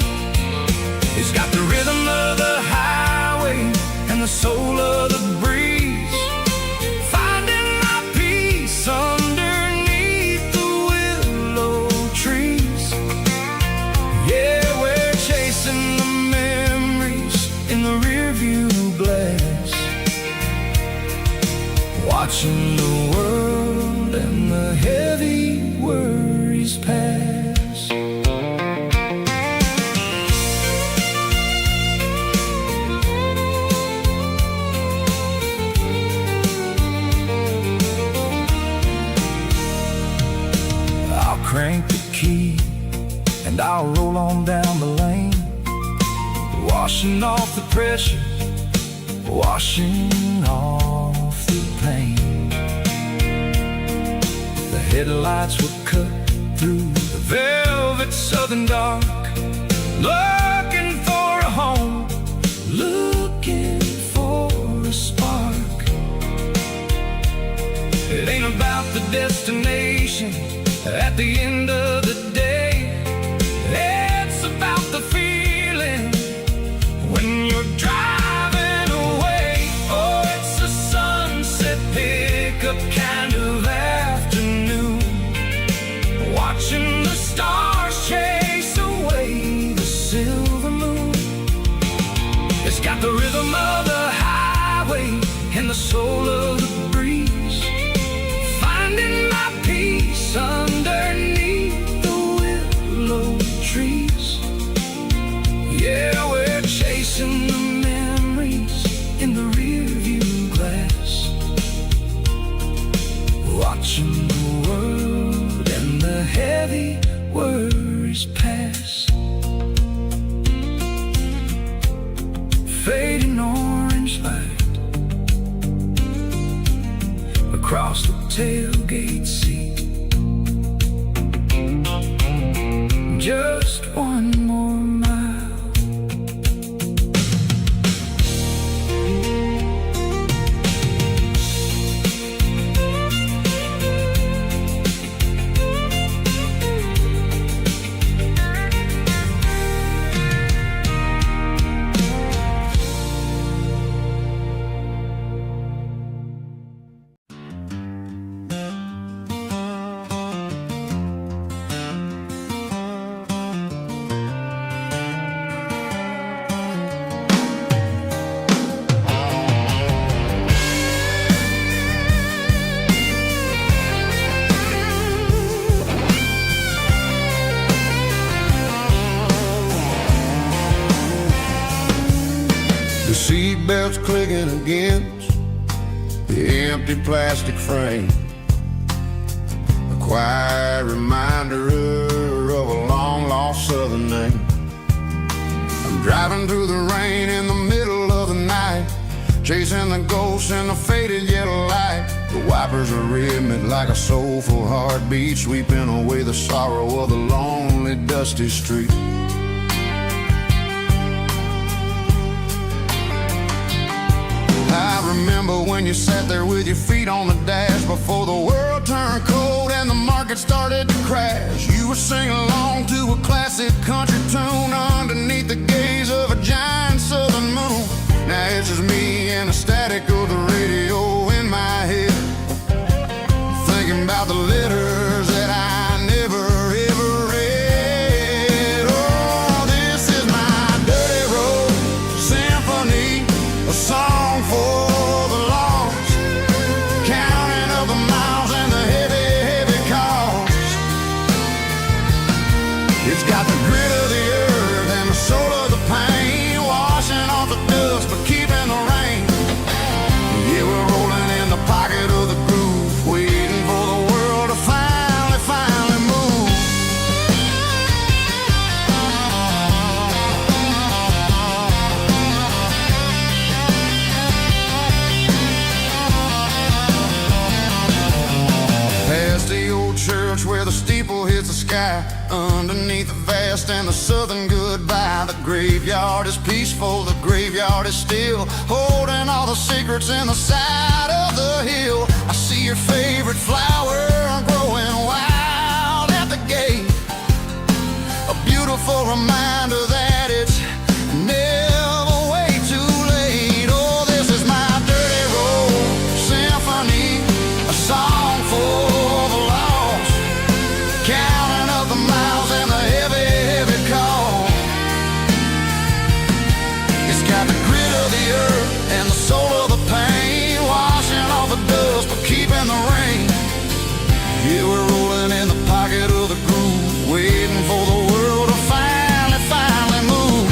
It's got the rhythm of the highway and the soul of the breeze, finding my peace underneath the willow trees. Yeah, we're chasing the memories in the rearview glass, watching the world and the heavy worries pass. I'll crank the key and I'll roll on down the lane, washing off the pressure, washing off the pain. The headlights will cut through the velvet southern dark, looking for a home, looking for a spark. It ain't about the destination, At the end of the day, it's about the feeling when you're driving away. Oh, it's a sunset pickup kind of afternoon, watching the stars chase away the silver moon. It's got the rhythm of the highway and the soul of the breeze, finding my peace underneath the willow trees. Yeah, we're chasing the memories in the rearview glass, watching the world and the heavy worries pass. Fading orange light across the tailgate seat. Just one more mile. The seatbelt's clicking against the empty plastic frame, a quiet reminder of a long-lost southern name. I'm driving through the rain in the middle of the night, chasing the ghosts in the faded yellow light. The wipers are rhythmic like a soulful heartbeat, sweeping away the sorrow of the lonely, dusty street. I remember when you sat there with your feet on the dash before the world turned cold and the market started to crash. You were singing along to a classic country tune underneath the gaze of a giant southern moon. Now it's just me and the static of the radio in my head, thinking about the letters that I never ever read. Oh, this is my dirty road symphony, a song for the lost, counting up the miles and the heavy, heavy cost. It's got the grit of the earth and the soul of the pain, washing off the dust but keeping the rain. Yeah, we're rolling in the pocket of the groove, waiting for the world to finally move. Past the old church where the steeple hits the sky, underneath the vast and the southern goodbye. The graveyard is peaceful, the graveyard is still, holding all the secrets in the side of the hill. I see your favorite flower growing wild at the gate, a beautiful reminder that it's never way too late. Oh, this is my dirty road symphony, a song for the lost, counting up the miles and the heavy, heavy call. It's got the grit of the earth and the soul of the pain, washing off the dust but keeping the rain. Yeah, we're rolling in the pocket of the groove, waiting for the world to finally move.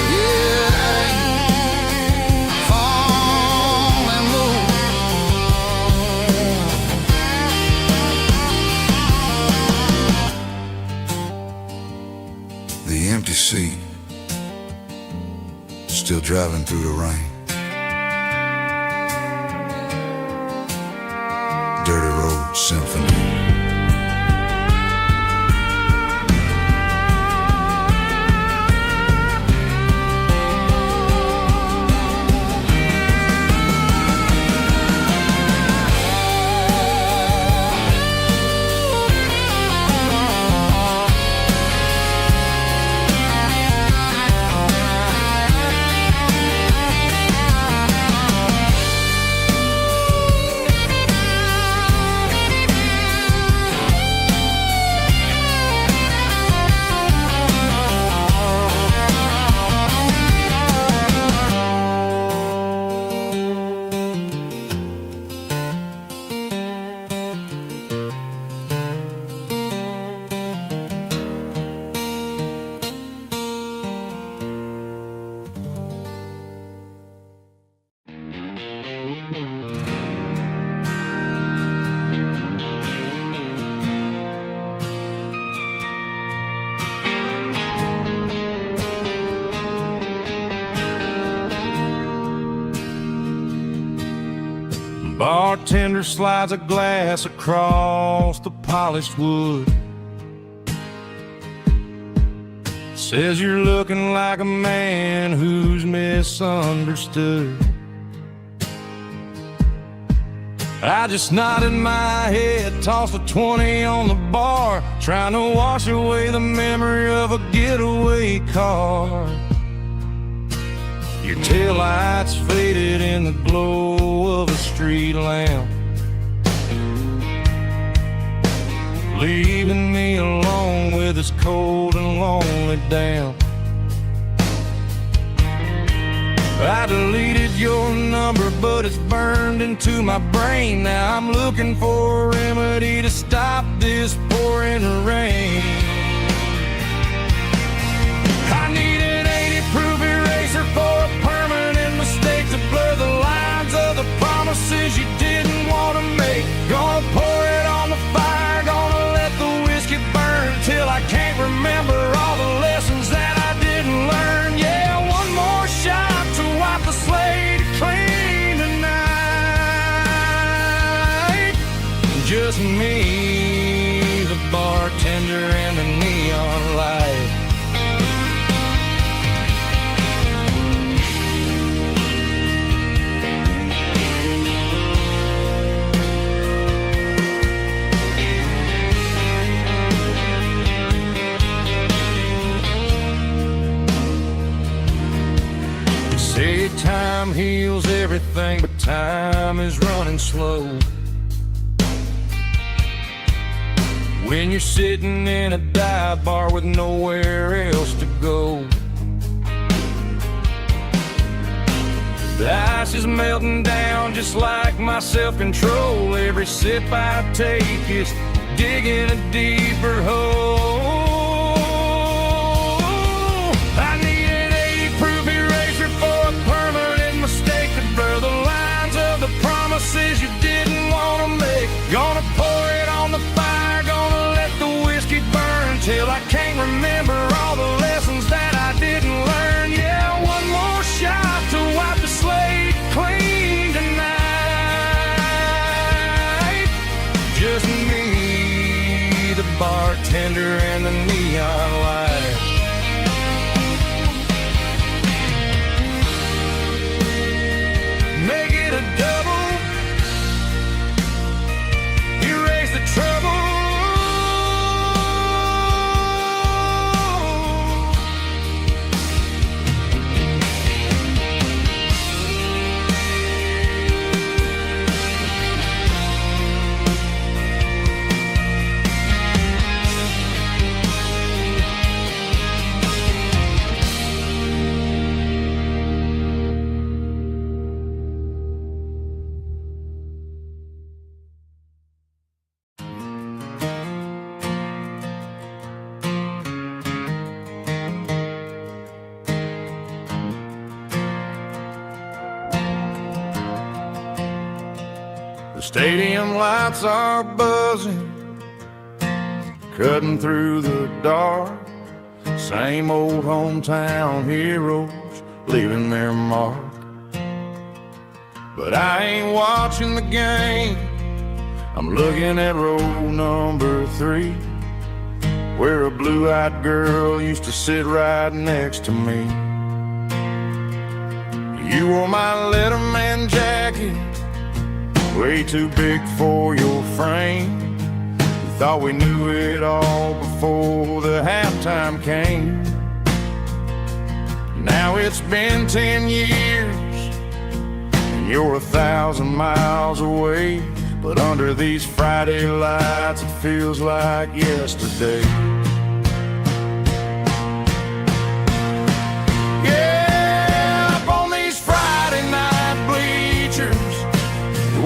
Yeah, finally move. The empty seat, still driving through the rain. Dirty Road Symphony. bartender slides a glass across the polished wood. Says you're looking like a man who's misunderstood. I just nodded my head, tossed a 20 on the bar, trying to wash away the memory of a getaway car. Your taillights faded in the glow of a street lamp, leaving me alone with this cold and lonely damp. I deleted your number, but it's burned into my brain. Now I'm looking for a remedy to stop this pouring rain. I need an 80-proof eraser for a permanent mistake, to blur the lines of the promises you didn't want to make. Gonna pour it on the fire, gonna let the whiskey burn till I can't remember all the lessons that I didn't learn. Yeah, one more shot to wipe the slate clean tonight. Just me, the bartender, and the neon light. Say time heals everything, but time is running slow. When you're sitting in a dive bar with nowhere else to go, the ice is melting down just like my self-control. Every sip I take is digging a deeper hole. I need an 80-proof eraser for a permanent mistake, to blur the lines of the promises you didn't want to make. Gonna pour it on the fire, gonna let the whiskey burn till I can't remember all the lessons that I didn't learn. Yeah, one more shot to wipe the slate clean tonight. Just me, the bartender, and the neon light. Make it a double, erase the trouble. The stadium lights are buzzing, cutting through the dark. Same old hometown heroes leaving their mark. But I ain't watching the game, I'm looking at row number 3, where a blue-eyed girl used to sit right next to me. You wore my Letterman jacket, way too big for your frame. We thought we knew it all before the halftime came. Now it's been 10 years, and you're 1,000 miles away. But under these Friday lights, it feels like yesterday. Yeah, up on these Friday night bleachers,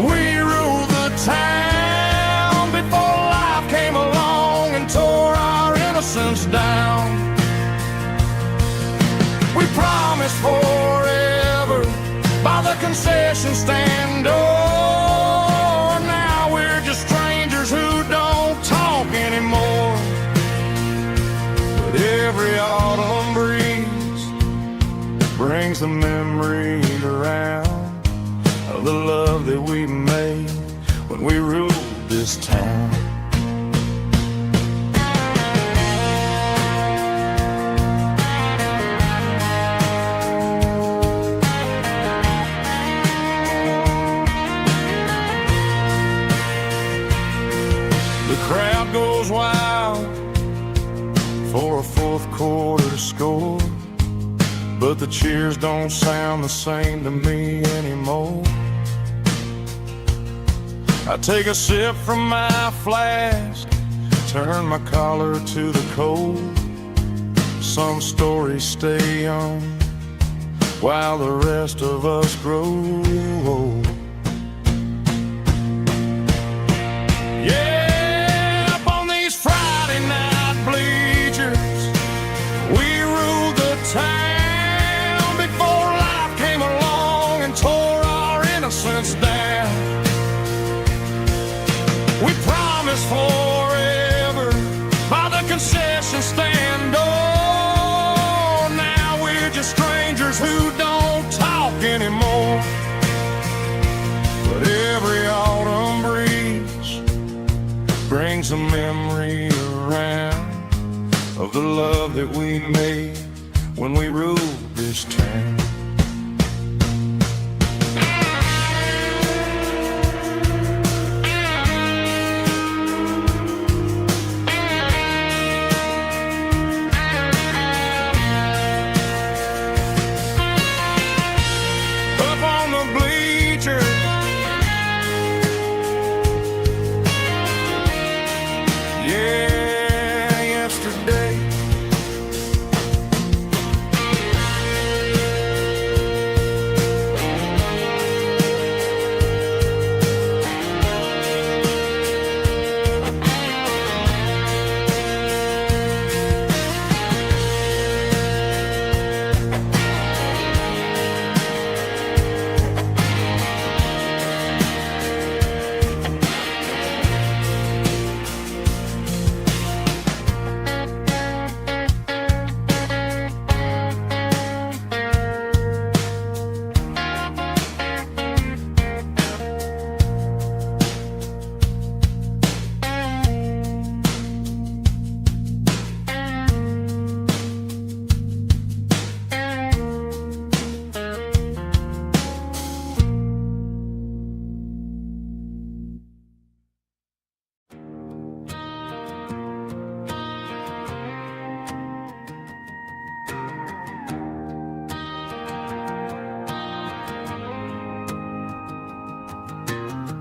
we rule the town before life came along and tore our innocence down. We promised forever by the concession stand door. Now we're just strangers who don't talk anymore. But every autumn breeze brings the memories around of the love that we made this town. The crowd goes wild for a fourth quarter score, but the cheers don't sound the same to me anymore. I take a sip from my flask, turn my collar to the cold. Some stories stay young while the rest of us grow old. Yeah, up on these Friday night bleachers, we ruled the town before life came along and tore our innocence down. We promised forever by the concession stand door. Now we're just strangers who don't talk anymore. But every autumn breeze brings a memory around of the love that we made when we ruled this town.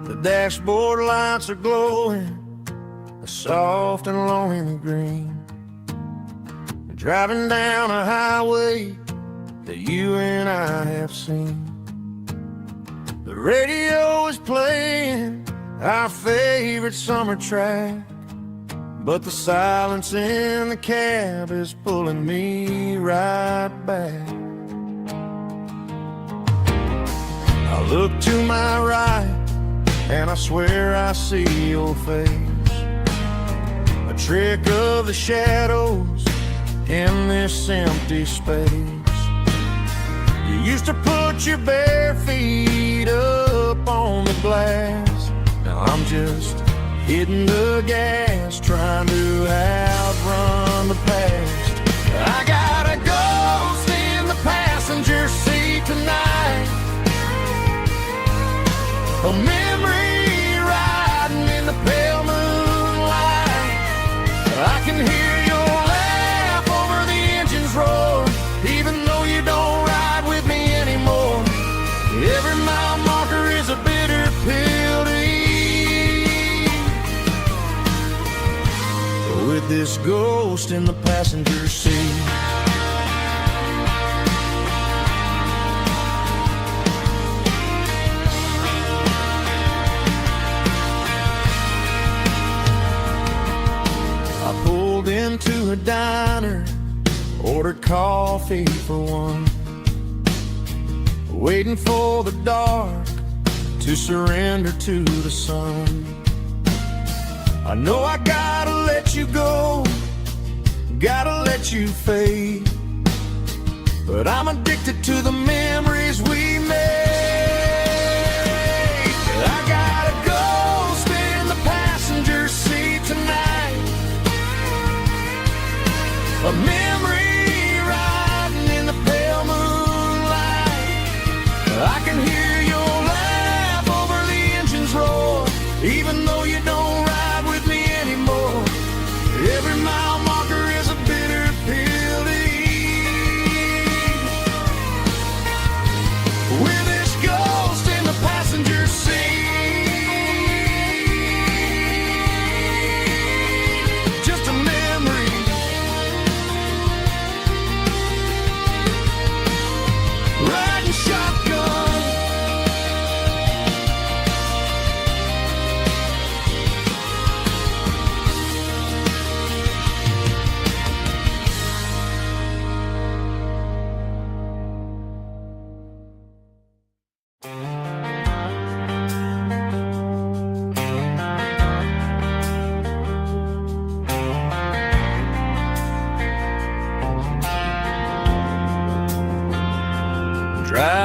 The dashboard lights are glowing, a soft and lonely green. Driving down a highway that you and I have seen. The radio is playing our favorite summer track, but the silence in the cab is pulling me right back. I look to my right and I swear I see your face, a trick of the shadows in this empty space. You used to put your bare feet up on the glass. Now I'm just hitting the gas, trying to outrun the past. I got a ghost in the passenger seat tonight, a memory riding in the pale moonlight. I can hear your laugh over the engine's roar, even though you don't ride with me anymore. Every mile marker is a bitter pill to eat, with this ghost in the passenger seat. I pulled into a diner, ordered coffee for one, waiting for the dark to surrender to the sun. I know I gotta let you go, gotta let you fade, but I'm addicted to the memories we made. I got a ghost in the past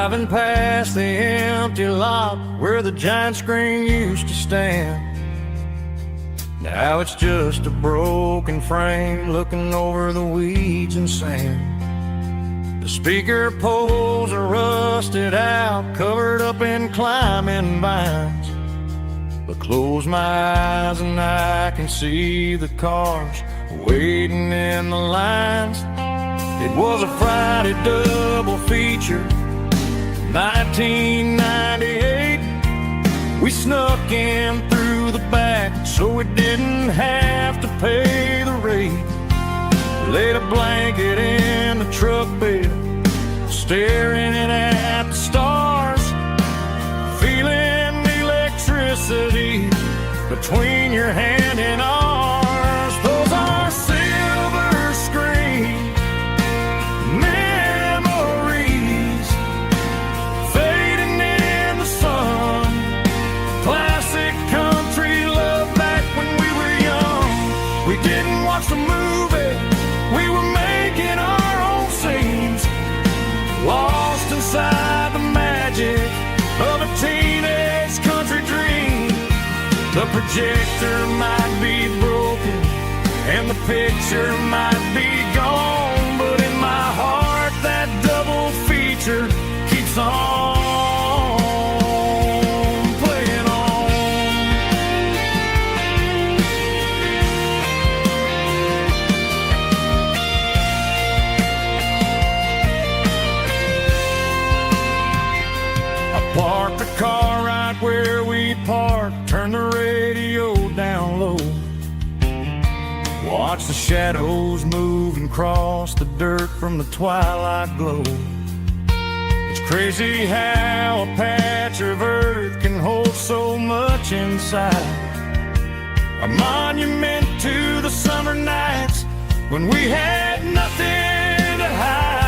Driving past the empty lot where the giant screen used to stand. Now it's just a broken frame looking over the weeds and sand. The speaker poles are rusted out, covered up in climbing vines. But close my eyes and I can see the cars waiting in the lines. It was a Friday double feature, 1998. We snuck in through the back so we didn't have to pay the rate. Laid a blanket in the truck bed, staring at the stars, feeling the electricity between your hand and ours. Those are silver screen memories fading in the sun. Classic country love back when we were young. We didn't watch the movie, we were making our own scenes, lost inside the magic of a teenage country dream. The projector might be broken and the picture might be gone, but in my heart that double feature keeps on playing on. I parked the car right where we parked, turned the radio down low, watch the shadows move and cross the dirt from the twilight glow. It's crazy how a patch of earth can hold so much inside. A monument to the summer nights when we had nothing to hide.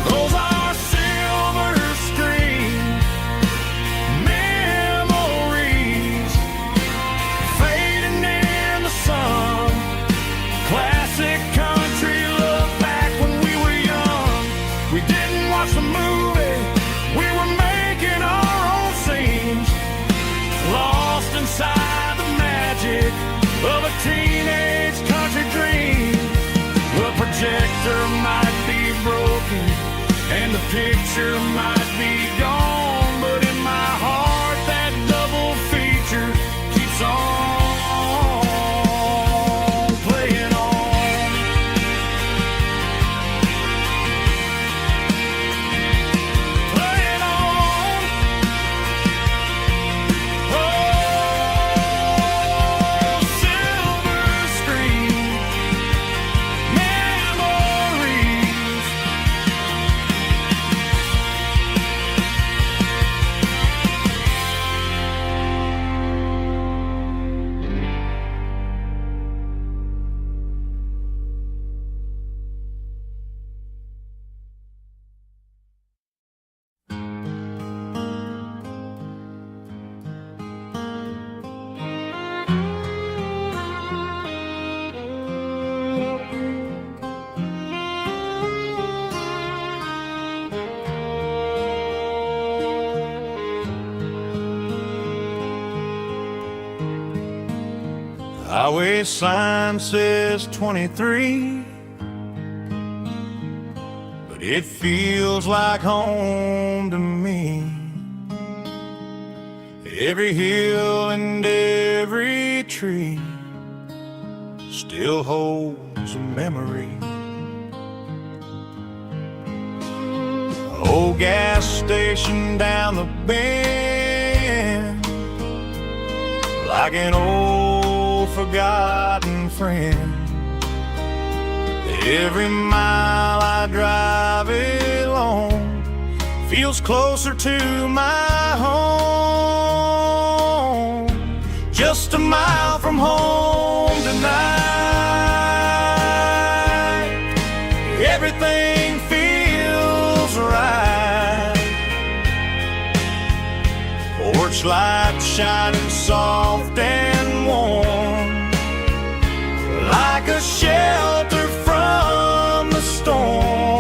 Those are silver screen memories fading in the sun. Classic country love back when we were young. We didn't watch the movie, we were making our own scenes, lost inside the magic of a teenage country dream. The projector might be broken and the picture might be gone, but in my heart that double feature keeps on playing on. Playing on. Oh, silver screen memories. Highway sign says 23, but it feels like home to me. Every hill and every tree still holds a memory. Old gas station down the bend, like an old forgotten friend. Every mile I drive it along feels closer to my home. Just a mile from home tonight, everything feels right. Porch light shining soft and warm, like a shelter from the storm.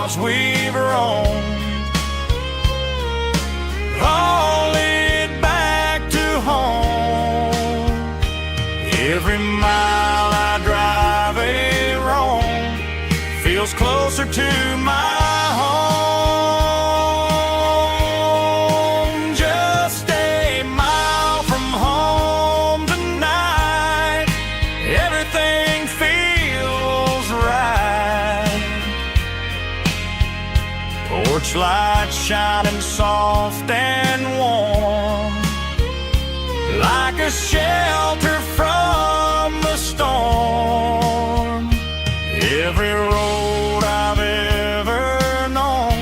miles we've roamed, hauled back to home. Every mile I drive a roam feels closer to my home. Just a mile from home tonight, everything feels right. Porch light shining soft and warm, like a shelter from the storm. Every road I've ever known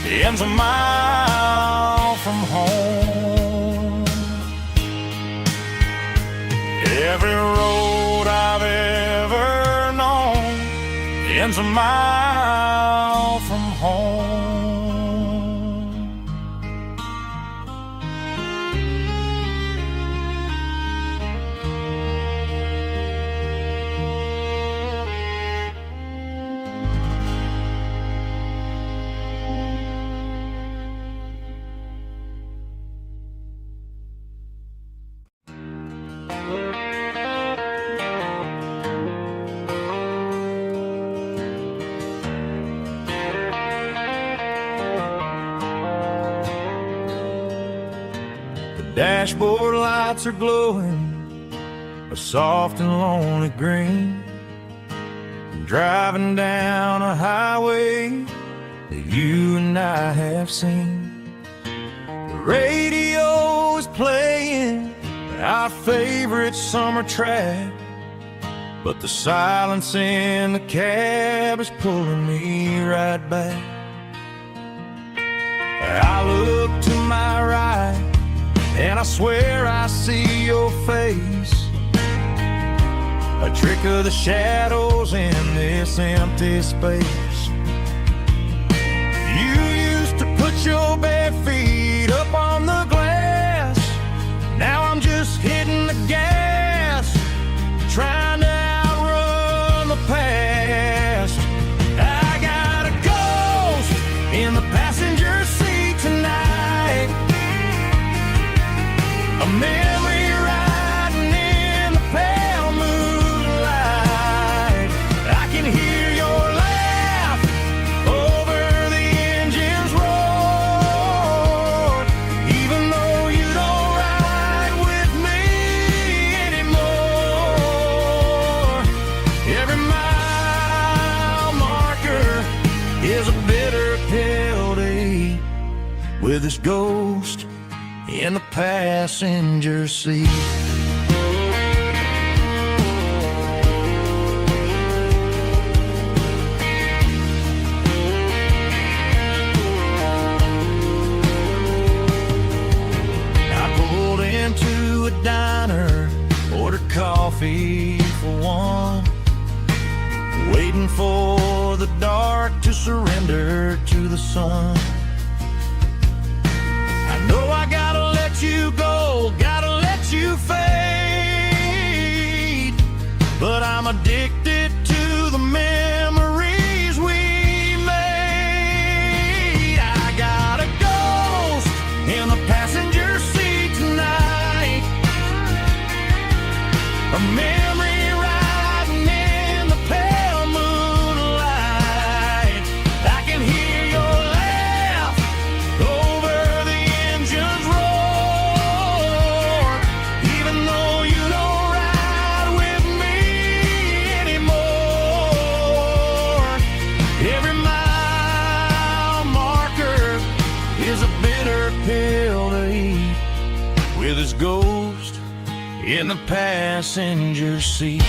ends a mile from home. Every road I've ever known ends a mile from home. Dashboard lights are glowing a soft and lonely green. I'm driving down a highway that you and I have seen. The radio is playing our favorite summer track, but the silence in the cab is pulling me right back. I look to my right and I swear I see your face, a trick of the shadows in this empty space. You used to put your bare feet up on the glass. Now I'm just hitting the gas, trying to outrun the past. I got a ghost in the passenger seat tonight, a memory riding in the pale moonlight. I can hear your laugh over the engine's roar, even though you don't ride with me anymore. Every mile marker is a bitter pill to eat, with this ghost in the passenger seat. I pulled into a diner, ordered coffee for one, waiting for the dark to surrender to the sun. I know I gotta let you go, gotta let you fade, but I'm addicted to the memories we made. I got a ghost in the passenger seat tonight, a memory riding in the pale moonlight. I can hear your laugh over the engine's roar, even though you don't ride with me anymore. Every mile marker is a bitter pill to eat, with his ghost in the passenger seat.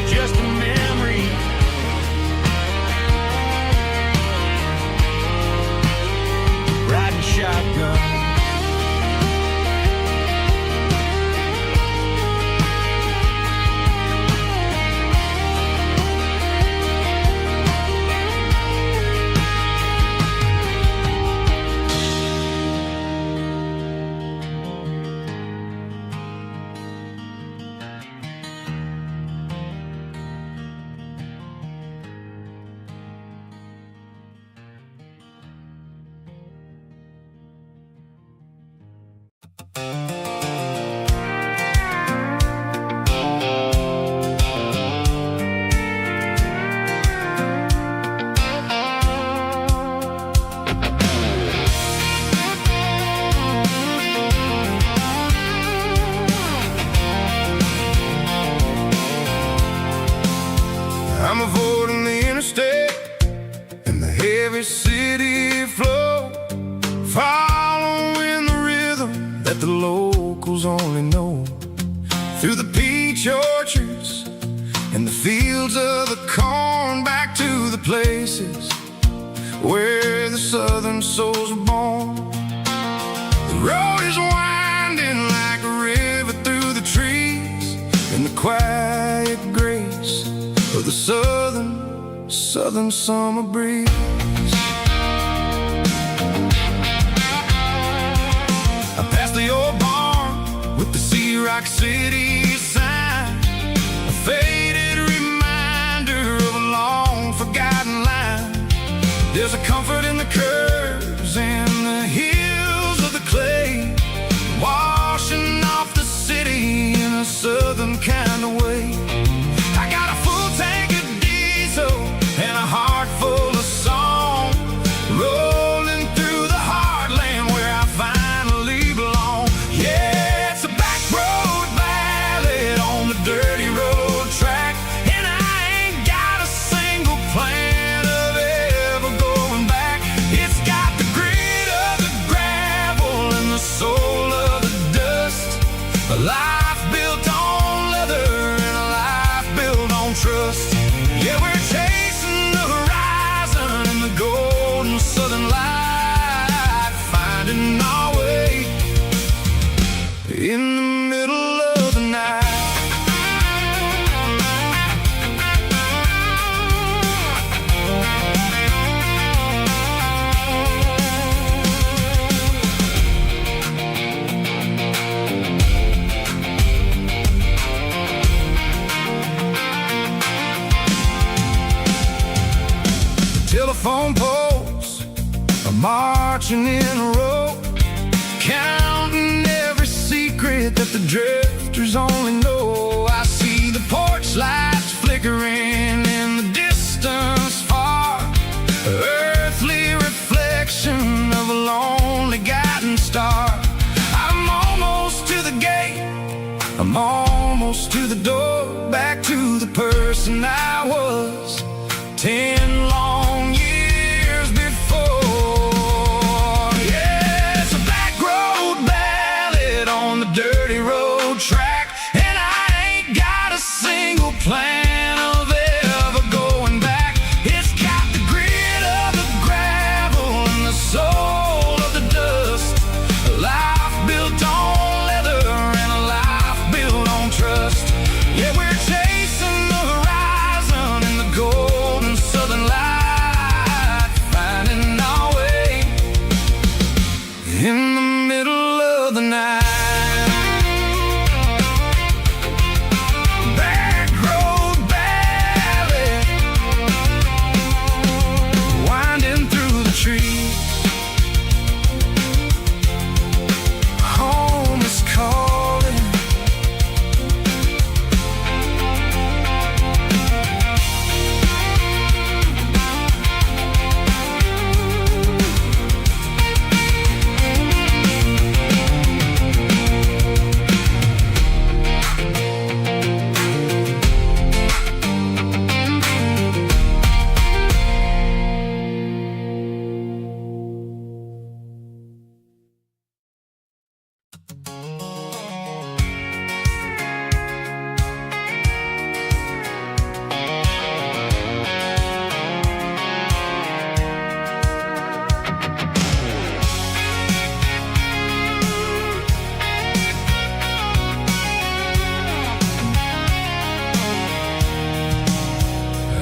Just a memory, riding shotgun. that the locals only know. Through the peach orchards and the fields of the corn, back to the places where the southern souls were born. The road is winding like a river through the trees, in the quiet grace of the southern summer breeze. I passed the old barn with the Sea Rock City sign, a faded reminder of a long forgotten line. There's a comfort in the curves and the hills of the clay, washing off the city in a southern kind of way. I got a full tank of diesel and a heart full of song, rolling through the heartland where I finally belong. Yeah, it's a back road ballad on the dirty road track, and I ain't got a single plan of ever going back. It's got the grit of the gravel and the soul of the dust, a life built on leather and a life built on trust. Yeah, we're chasing the horizon in the golden southern light, finding our way in the middle of the night. Telephone poles are marching in a row, counting every secret that the drifters only know. I see the porch lights flickering in the distance far, earthly reflection of a lonely guiding star. I'm almost to the gate, I'm almost to the door, back to the person I was 10 long years before. Yeah, it's a back road ballad on the dirty road track, and I ain't got a single plan of ever going back. It's got the grit of the gravel and the soul of the dust, a life built on leather and a life built on trust. Yeah, we're chasing the horizon in the golden southern light, finding our way in the middle of the night. Back road ballad, winding through the trees. Home is calling.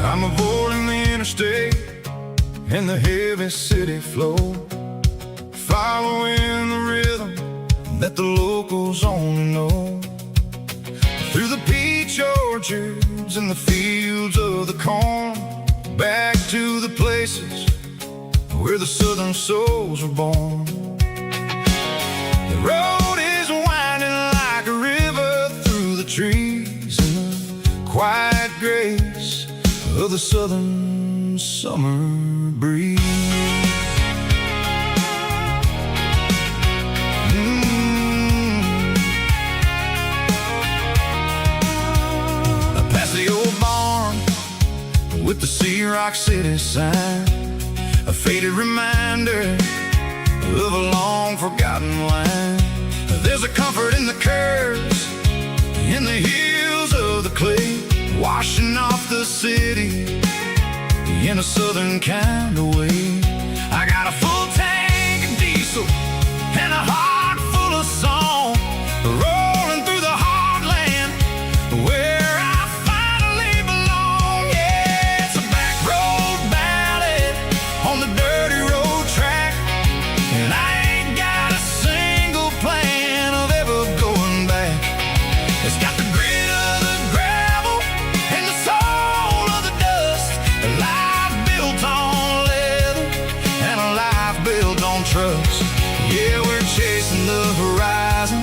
I'm avoiding the interstate and the heavy city flow, following the rhythm that the locals only know. Through the peach orchards and the fields of the corn, back to the places where the southern souls were born. The road is winding like a river through the trees in the quiet grace of the southern summer breeze. I passed the old barn with the Sea Rock City sign, a faded reminder of a long forgotten line. in the curves, in the hills of the clay, washing off the city in a southern kind of way. I got a full tank of diesel and a heart full of song, rolling through the heartland where I finally belong. Yeah, it's a back road ballad on the dirty road track, and I ain't got a single plan of ever going back. It's got the grit of the gravel and the soul of the dust, a life built on leather and a life built on trust. Yeah, we're chasing the horizon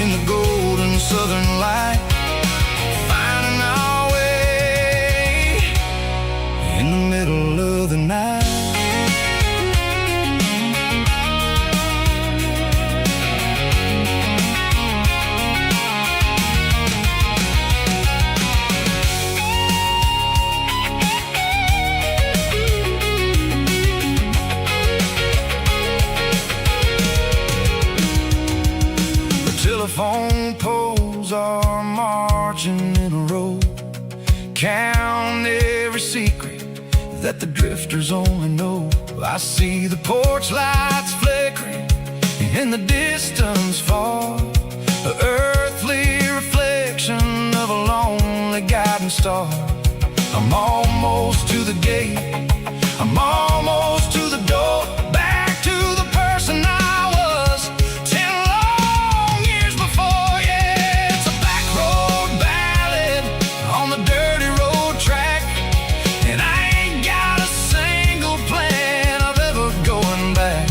in the golden southern light, finding our way in the middle of the night. Telephone poles are marching in a row, count every secret that the drifters only know. I see the porch lights flickering in the distance far, the earthly reflection of a lonely guiding star. I'm almost to the gate, I'm almost to the door, back to the person I was 10 long years before. Yeah, it's a back road ballad on the dirty road track, and I ain't got a single plan of ever going back.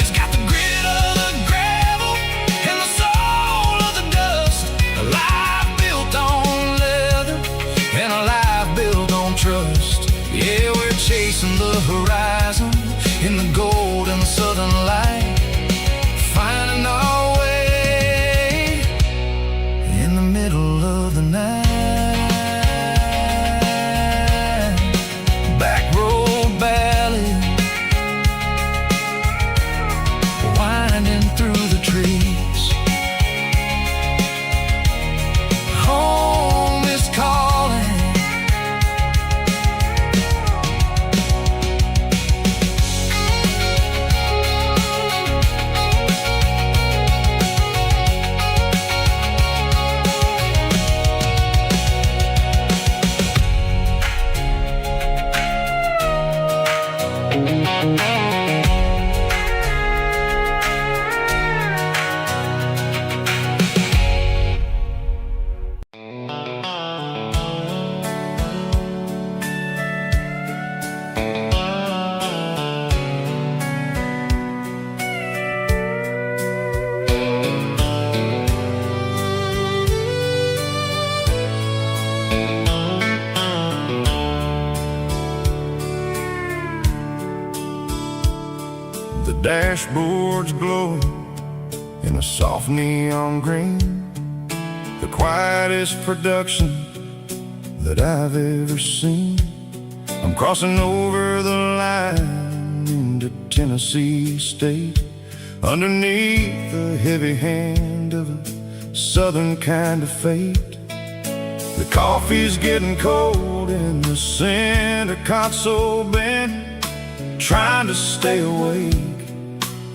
It's got the grit of the gravel and the soul of the dust, a life built on leather and a life built on trust. Yeah, we're chasing the horizon in the golden southern light, finding our way in the middle of the night. Back road ballad, winding through the trees. Home is calling. The dashboard's glowing in a soft neon green, the quietest production that I've ever seen. I'm crossing over the line into Tennessee State, underneath the heavy hand of a southern kind of fate. The coffee's getting cold in the center console bin, trying to stay awake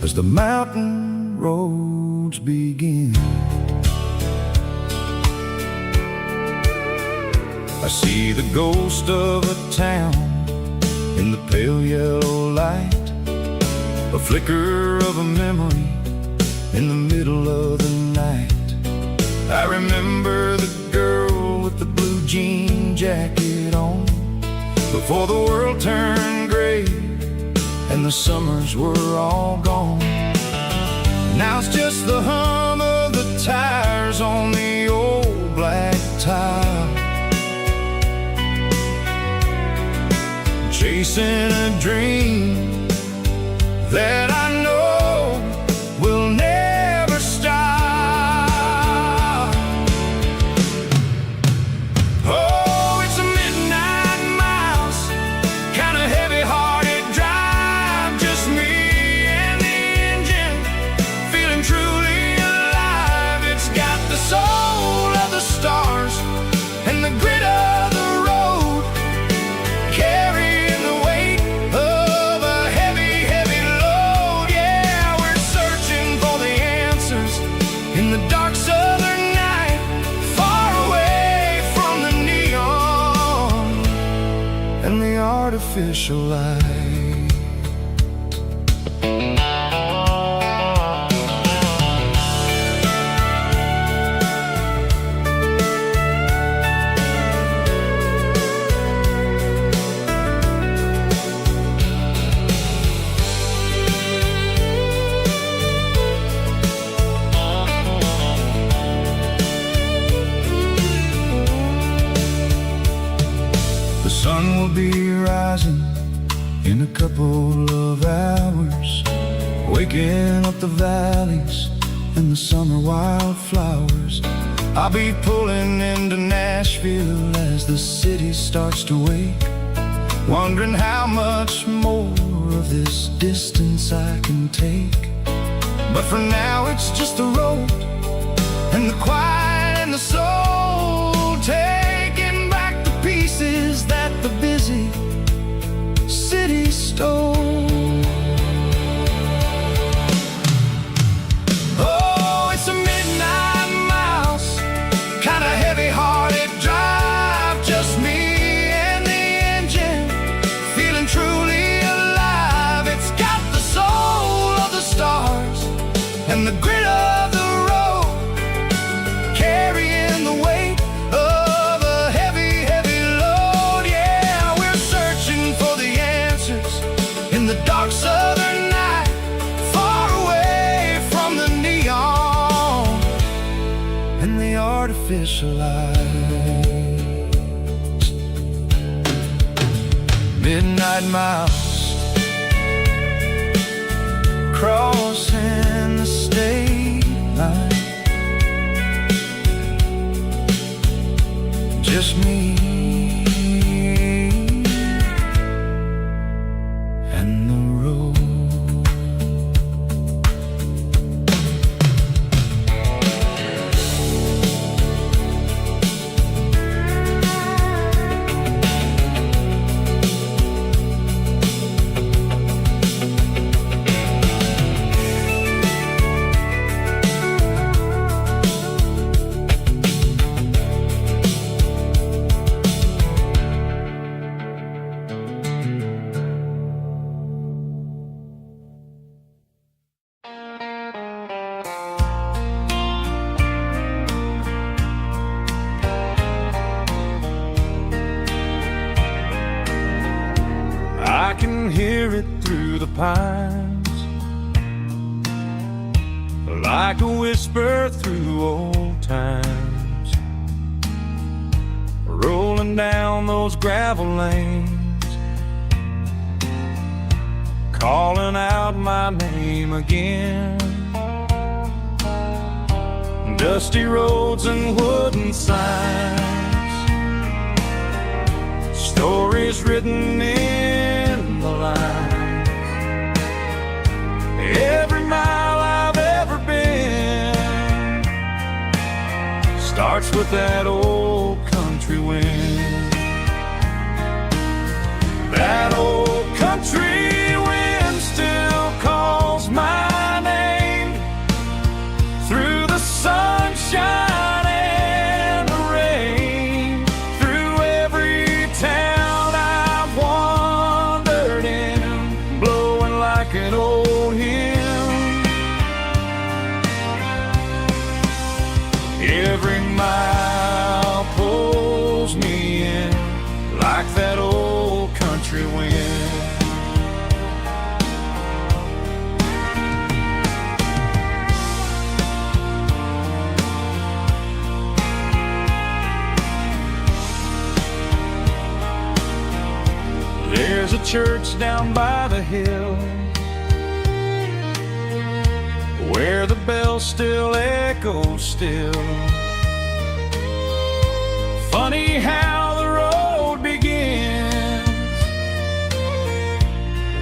as the mountain roads begin. I see the ghost of a town in the pale yellow light, a flicker of a memory in the middle of the night. I remember the girl with the blue jean jacket on, before the world turned gray and the summers were all gone. Now it's just the hum of the tires on the old black tile, chasing a dream that I know will never stop. Oh, it's a midnight miles, kind of heavy-hearted drive, just me and the engine, feeling truly alive. artificial light. The sun will be rising in a couple of hours, waking up the valleys and the summer wildflowers. I'll be pulling into Nashville as the city starts to wake, wondering how much more of this distance I can take. But for now it's just the road and the quiet and the soul, taking back the pieces that the busy city stole. Oh, it's a midnight mouse, kinda heavy-hearted drive, just me and the engine, feeling truly alive. It's got the soul of the stars and the grit of the road, carrying the weight of a heavy, heavy load. Yeah, we're searching for the answers in the dark southern night, far away from the neon and the artificial lights. Midnight mouse, crossing the state line, just me and the road. I can hear it through the pines, like a whisper through old times, rolling down those gravel lanes, calling out my name again. Dusty roads and wooden signs, stories written in the lines. Every mile I've ever been starts with that old country wind. That old country wind still calls my name through the sunshine and the rain, through every town I've wandered in, blowing like an old hymn. Every mile pulls me in like that old country wind. There's a church down by the hill where the bells still echo still. Funny how the road begins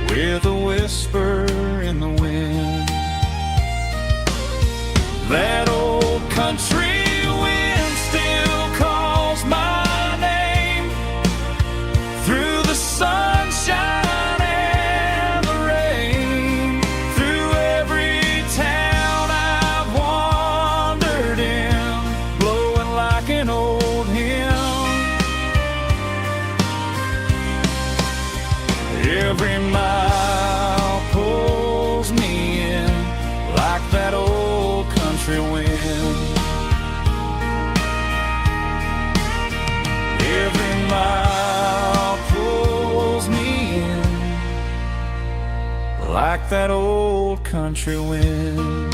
with a whisper in the wind. That old country wind still calls my name through the sunshine and the rain, through every town I've wandered in, blowing like an old hymn. country wind. Every mile pulls me in like that old country wind.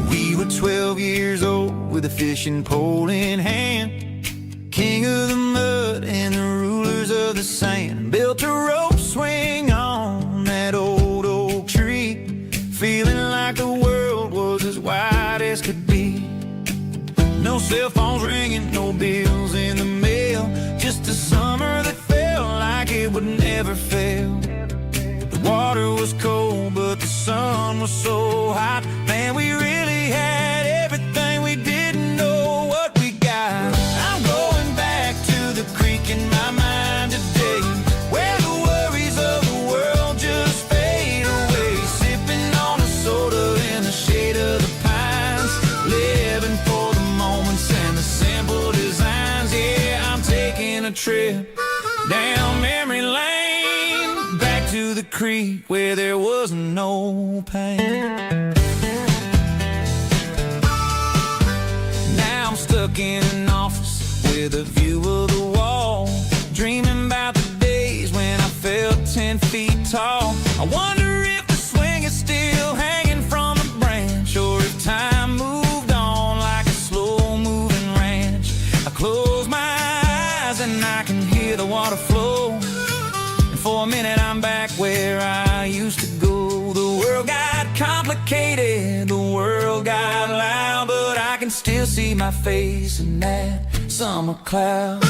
We were 12 years old with a fishing pole in hand, king of the mud and the rulers of the sand. Built a rope swing on that old oak tree, feeling like the world was as wide as could be. No cell phones ringing, no bills in the mail, just a summer that felt like it would never fail. The water was cold, but the sun was so hot. Man, we really had everything, we didn't know what we got. I'm going back to the creek in my mind today, where the worries of the world just fade away. Sipping on a soda in the shade of the pines, living for the moments and the simple designs. Yeah, I'm taking a trip down memory lane, back to the creek where there was no pain. Now I'm stuck in an office with a view of the wall, dreaming about the days when I felt 10 feet tall. I wonder if the swing is still hanging from a branch, or if time moved on like a slow-moving ranch. I close my eyes and I can hear the water flow, and for a minute I'm back where I used to go. The world got complicated, the world got loud, but I can still see my face in that summer cloud.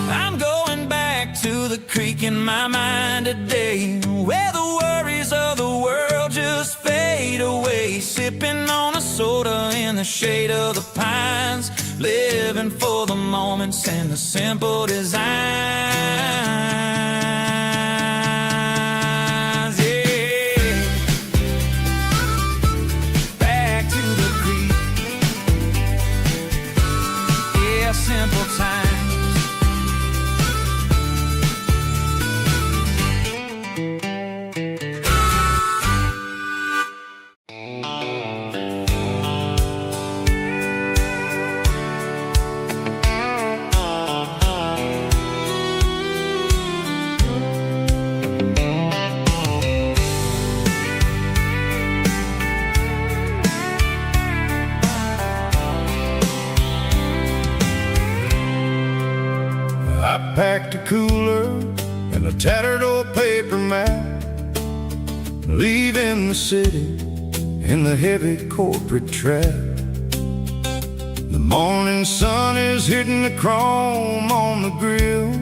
I'm going back to the creek in my mind today, where the worries of the world just fade away. Sipping on a soda in the shade of the pines, living for the moments and the simple designs. Yeah, back to the creek. Yeah, simple times. I packed a cooler and a tattered old paper map, leaving the city in the heavy corporate trap. The morning sun is hitting the chrome on the grill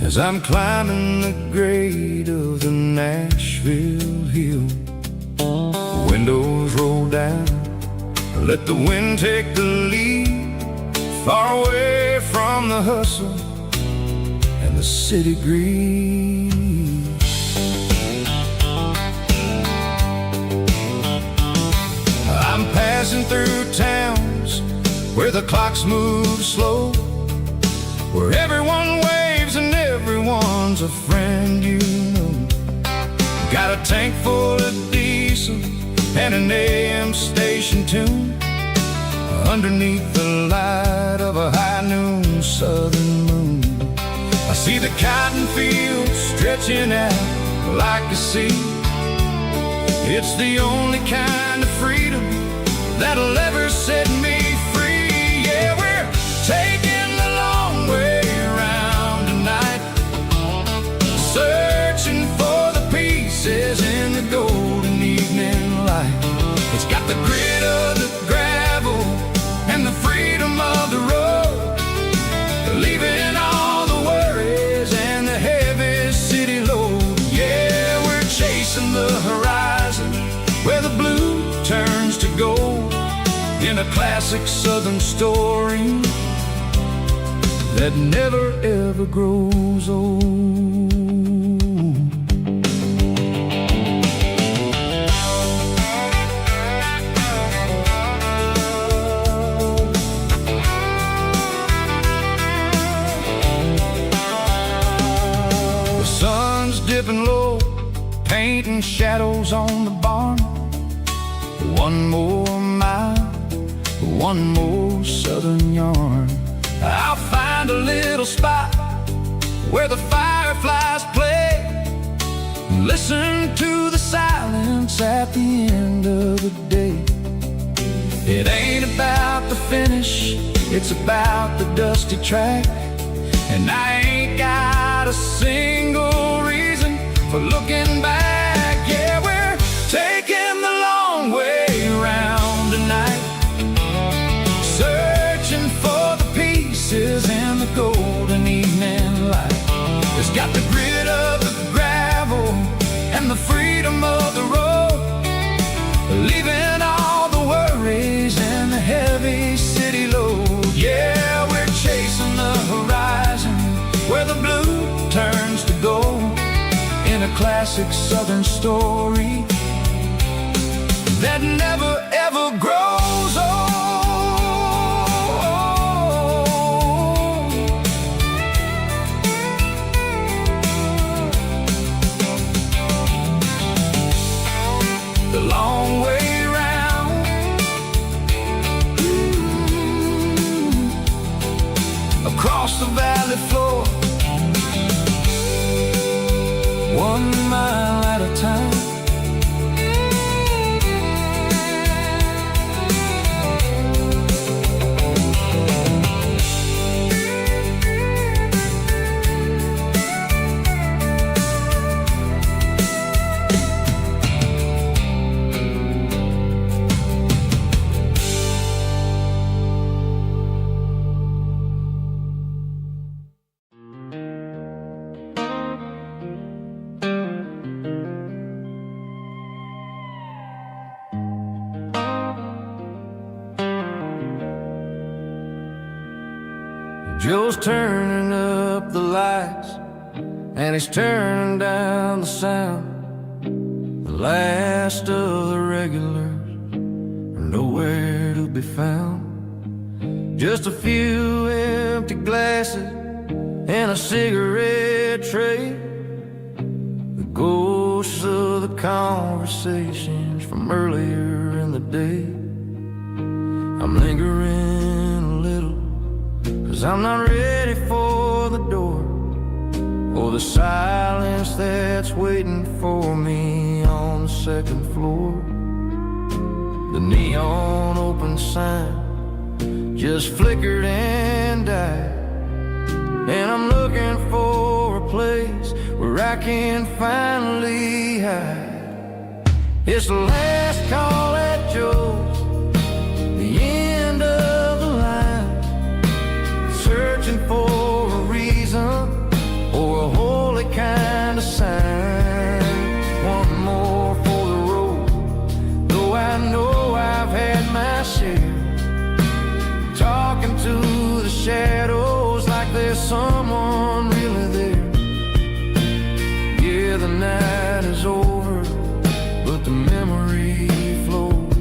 as I'm climbing the grade of the Nashville hill. Windows roll down, let the wind take the lead, far away from the hustle and the city greed. I'm passing through towns where the clocks move slow, where everyone waves and everyone's a friend you know. Got a tank full of diesel and an AM station tune, underneath the light of a high noon southern moon. I see the cotton fields stretching out like a sea. It's the only kind of freedom that'll ever set me free. Yeah, we're taking the long way around tonight, searching for the pieces in the golden evening light. It's got the grit of the gravel and the classic Southern story that never ever grows old. The sun's dipping low, painting shadows on the barn. One more mile, one more Southern yarn. I'll find a little spot where the fireflies play, listen to the silence at the end of the day. It ain't about the finish, it's about the dusty track. And I ain't got a single reason for looking back. Yeah, we're taking the long way around tonight, searching for the pieces in the golden evening light. It's got the grit of the gravel and the freedom of the road, leaving all the worries and the heavy city load. Yeah, we're chasing the horizon where the blue turns to gold, in a classic Southern story that never ever grows old. The long way round, across the valley floor, 1 mile at a time. Joe's turning up the lights, and he's turning down the sound. The last of the regulars are nowhere to be found. Just a few empty glasses and a cigarette tray, the ghosts of the conversations from earlier in the day. I'm lingering a little, 'cause I'm not ready for the door, or the silence that's waiting for me on the second floor. The neon open sign just flickered and died, and I'm looking for a place where I can finally hide. It's the last call at Joe's, the end of the line, searching for a reason or a holy kind of sign. One more for the road, though I know I've had my share, talking to the shadows like there's someone really there. Yeah, the night is over, but the memory flows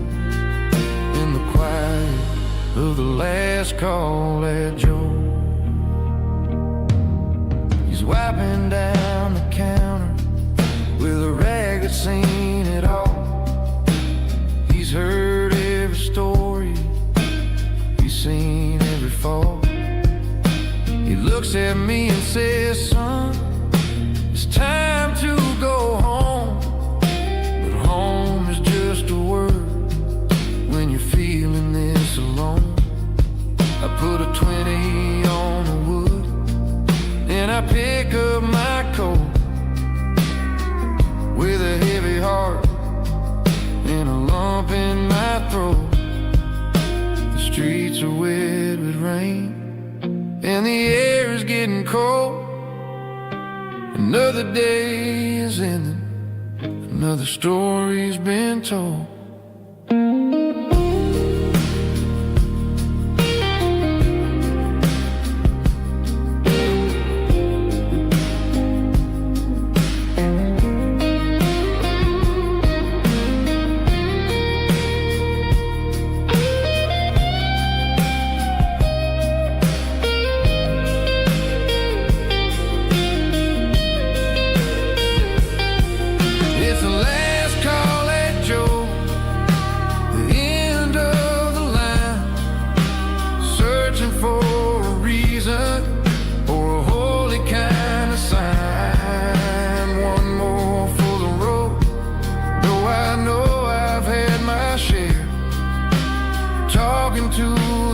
in the quiet of the last call at Joe. He's wiping down the counter with a rag that's seen it all. He's heard every story, he's seen every fall. He looks at me and says, "Son, it's time to go home." But home is just a word when you're feeling this alone. I put a 20 on the wood, and I pick up my coat with a heavy heart and a lump in my throat. The streets are wet with rain, and the air is getting cold. Another day is ending, another story's been told.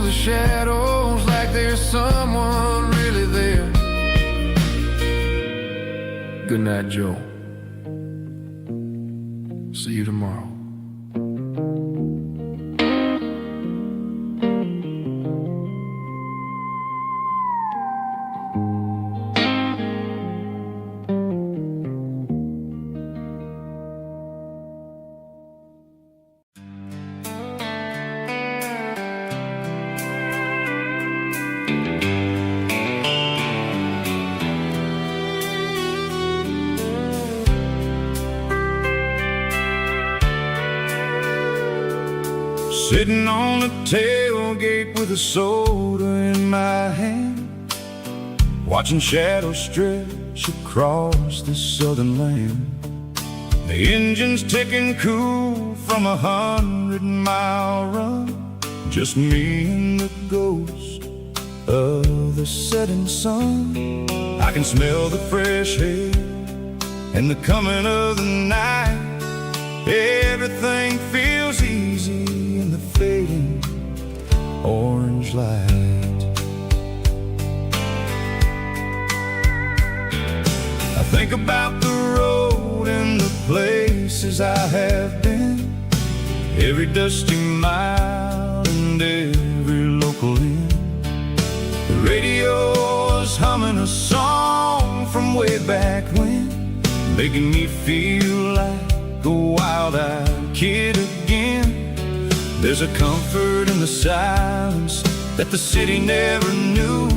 the shadows like there's someone really there. Good night, Joe. See you tomorrow. Sitting on the tailgate with a soda in my hand, watching shadows stretch across this southern land. The engine's ticking cool from 100-mile run, just me and the ghost of the setting sun. I can smell the fresh air and the coming of the night. Everything feels easy in the fading orange light. I think about the road and the places I have been, every dusty mile and every local inn. The radio is humming a song from way back when, making me feel like a wild-eyed kid again. There's a comfort in the silence that the city never knew,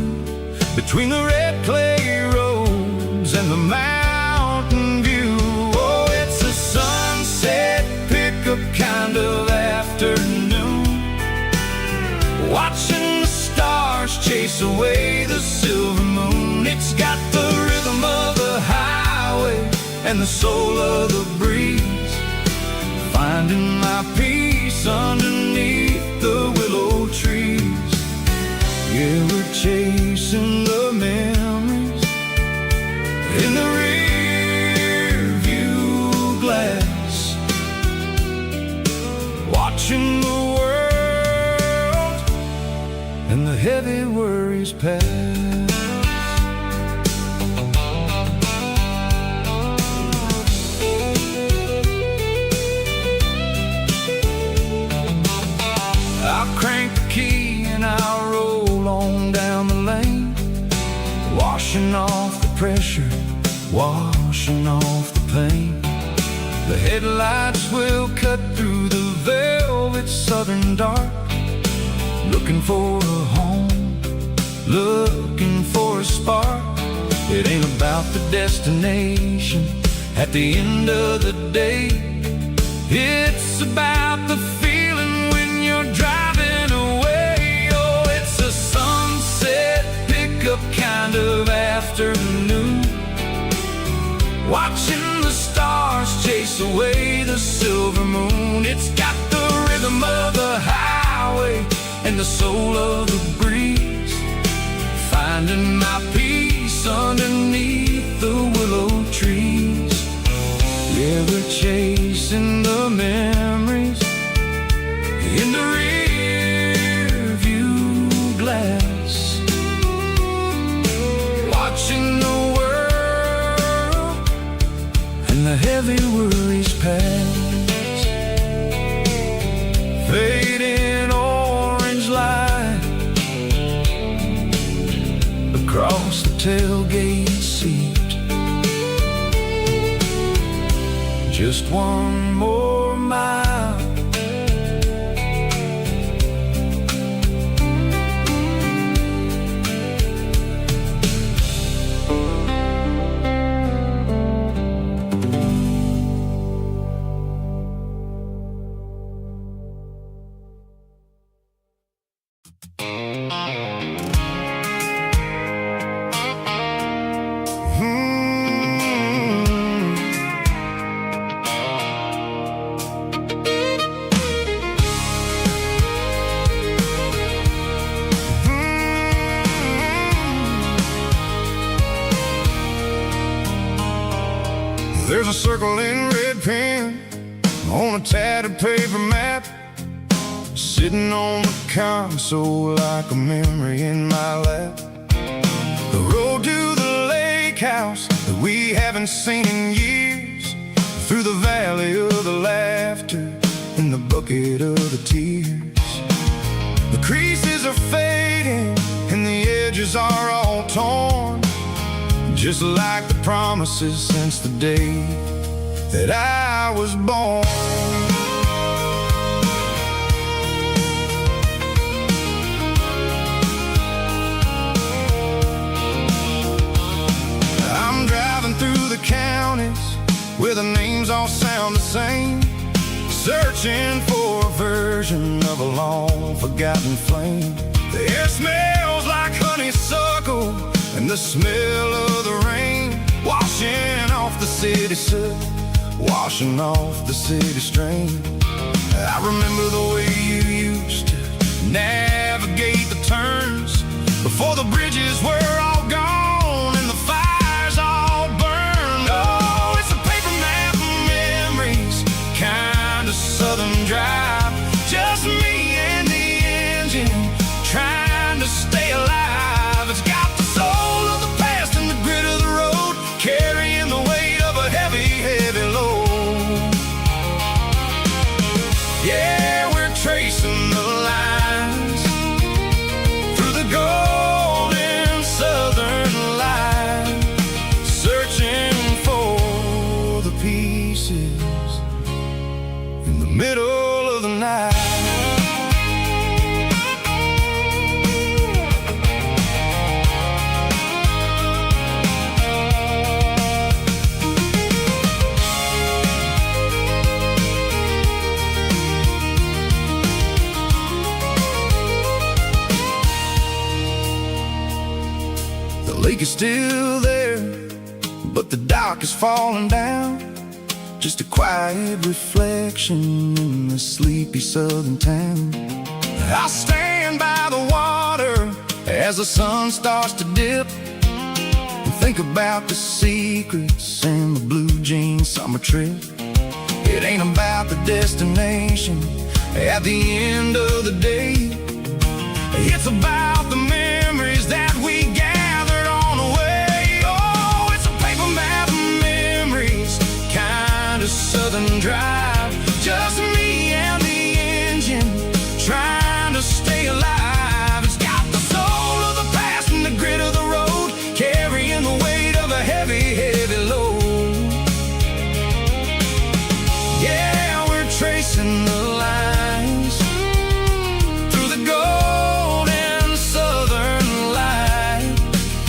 between the red clay roads and the mountain view. Oh, it's a sunset pickup kind of afternoon, watching the stars chase away the silver moon. It's got the rhythm of the highway and the soul of the breeze, finding my peace underneath the willow trees. Yeah, we're chasing the memories in the rear view glass, watching the world and the heavy worries pass. I'll crank the key and I'll roll on down the lane, washing off the pressure, washing off the pain. The headlights will cut through the velvet southern dark, looking for a home, looking for a spark. It ain't about the destination at the end of the day, it's about the feeling when you're driving away. Oh, it's a sunset pickup kind of afternoon, watching the stars chase away the silver moon. It's got the rhythm of the highway and the soul of the breeze, finding my peace underneath the willow trees. Yeah, we're chasing the memories in the rear view glass, watching the world and the heavy worries pass. Fading orange light across the tailgate seat, just one more mile. There's a circle in red pen on a tattered paper map, sitting on the console like a memory in my lap. The road to the lake house that we haven't seen in years, through the valley of the laughter and the bucket of the tears. The creases are fading and the edges are all torn, just like the promises since the day that I was born. I'm driving through the counties where the names all sound the same, searching for a version of a long forgotten flame. The air smells like honeysuckle and the smell of the rain, washing off the city soot, washing off the city strain. I remember the way you used to navigate the turns before the bridges were all gone and the fires all burned. Oh, it's a paper map of memories, kind of southern drive, just me and the engine trying to stay alive. It's got the soul of the past and the grit of the road, carrying the weight of a heavy, heavy load. Yeah, we're tracing the lines through the golden southern light, searching for the pieces in the middle of the night. The lake is still there, but the dock is falling down, just a quiet reflection in the sleepy southern town. I stand by the water as the sun starts to dip and think about the secrets and the blue jean summer trip. It ain't about the destination at the end of the day, it's about the memories that we gathered on the way. Oh, it's a paper map of memories, kind of southern drive, just me and the engine trying to stay alive. It's got the soul of the past and the grit of the road, carrying the weight of a heavy, heavy load. Yeah, we're tracing the lines through the golden southern light,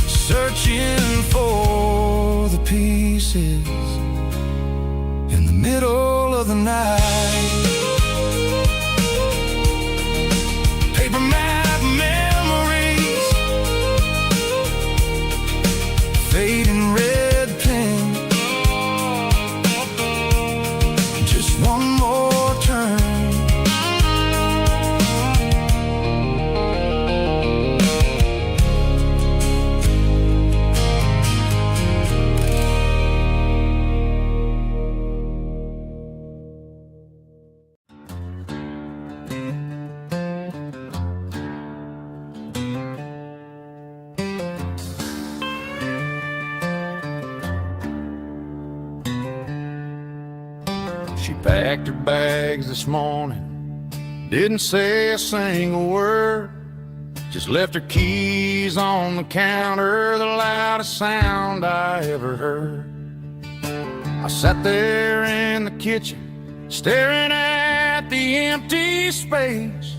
searching for the pieces in the middle of the night. Paper map memories, fading red pen, just one more turn. She packed her bags this morning, didn't say a single word, just left her keys on the counter, the loudest sound I ever heard. I sat there in the kitchen, staring at the empty space,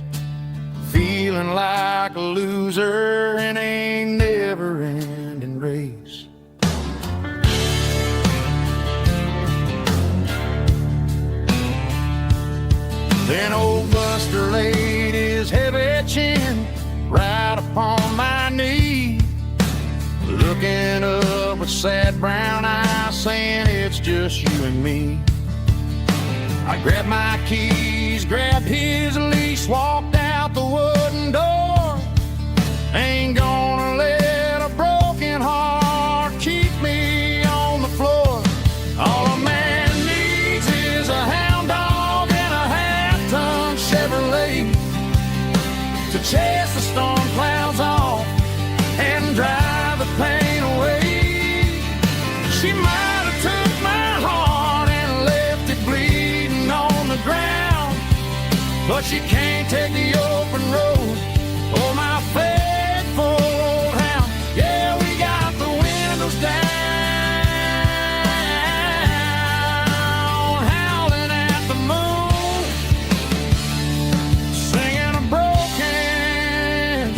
feeling like a loser in a never-ending race. Then old Buster laid his heavy chin right upon my knee, looking up with sad brown eyes, saying it's just you and me. I grabbed my keys, grabbed his leash, walked out the wooden door. Ain't gonna let a broken heart keep me on the floor. All a man needs is a hound dog and a half-ton Chevrolet. she can't take the open road. Oh, my faithful old hound. Yeah, we got the windows down, howling at the moon, singing a broken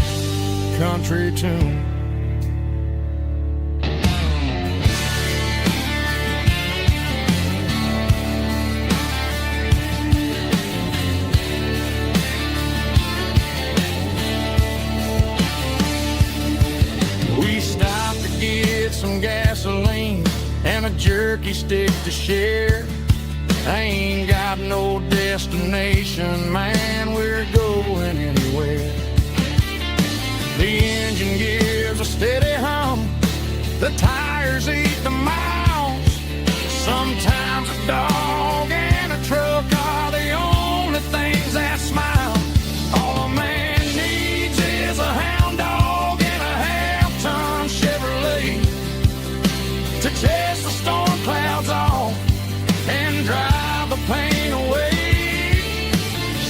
country tune. Some gasoline and a jerky stick to share. I ain't got no destination, man, we're going anywhere. The engine gives a steady hum, the tires eat the miles. Sometimes a dog and a truck are the only things that smile. All a man needs is a hound dog and a half-ton Chevrolet to chase the storm clouds off and drive the pain away.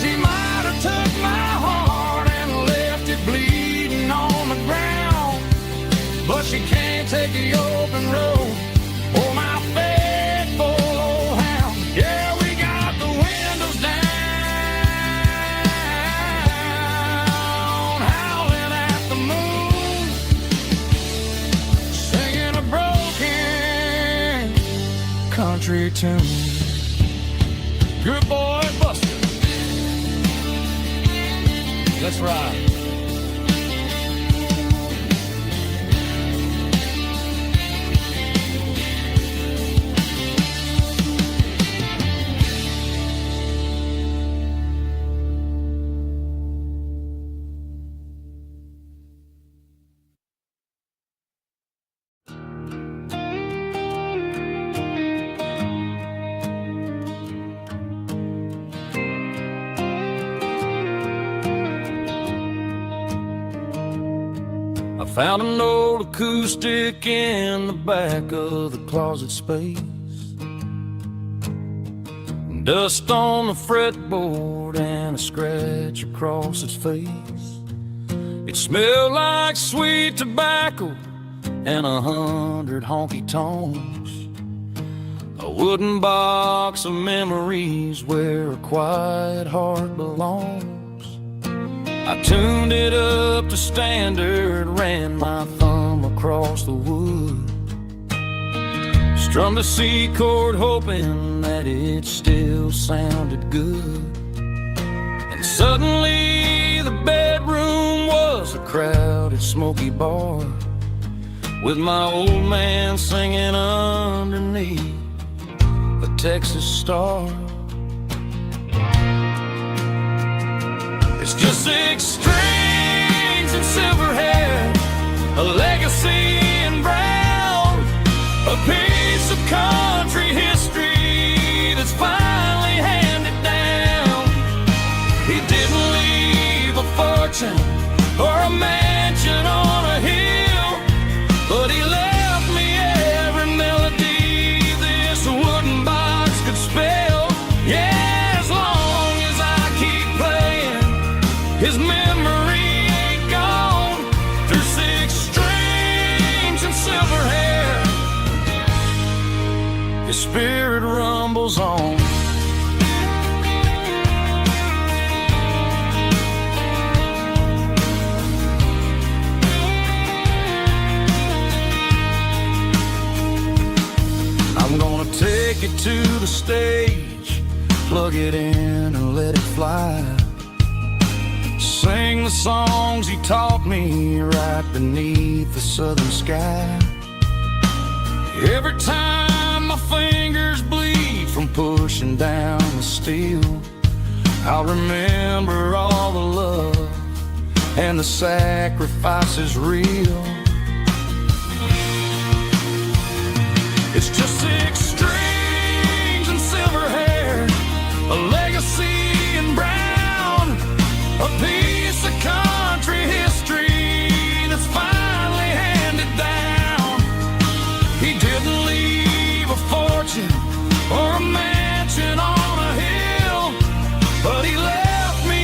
She might have took my heart and left it bleeding on the ground, but she can't take the open road. Oh, my faithful old hound. Yeah, we got the windows down, howling at the moon, singing a broken country tune. Good boy, Buster. Let's ride. I found an old acoustic in the back of the closet space. Dust on the fretboard and a scratch across its face. It smelled like sweet tobacco and 100 honky tonks. A wooden box of memories where a quiet heart belongs. I tuned it up to standard, ran my thumb across the wood, strummed a C chord hoping that it still sounded good. And suddenly the bedroom was a crowded, smoky bar, with my old man singing underneath a Texas star. It's just 6 strings and silver hair, a legacy in brown, a piece of country history that's finally handed down. He didn't leave a fortune or a mansion on a hill, but he left me every melody this wooden box could spell. Yeah, as long as I keep playing, his memory ain't gone. Through 6 strings and silver hair, his spirit rumbles on. I'm gonna take it to the stage, plug it in and let it fly. Sing the songs he taught me right beneath the southern sky. Every time my fingers bleed from pushing down the steel, I'll remember all the love and the sacrifices real. It's just 6 strings and silver hair, a legacy in brown, a piece of country history that's finally handed down. He didn't leave a fortune or a mansion on a hill, but he left me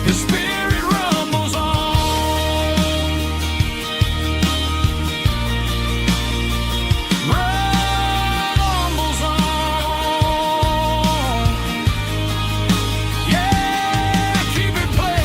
The spirit rumbles on, rumbles on. Yeah, keep it playing.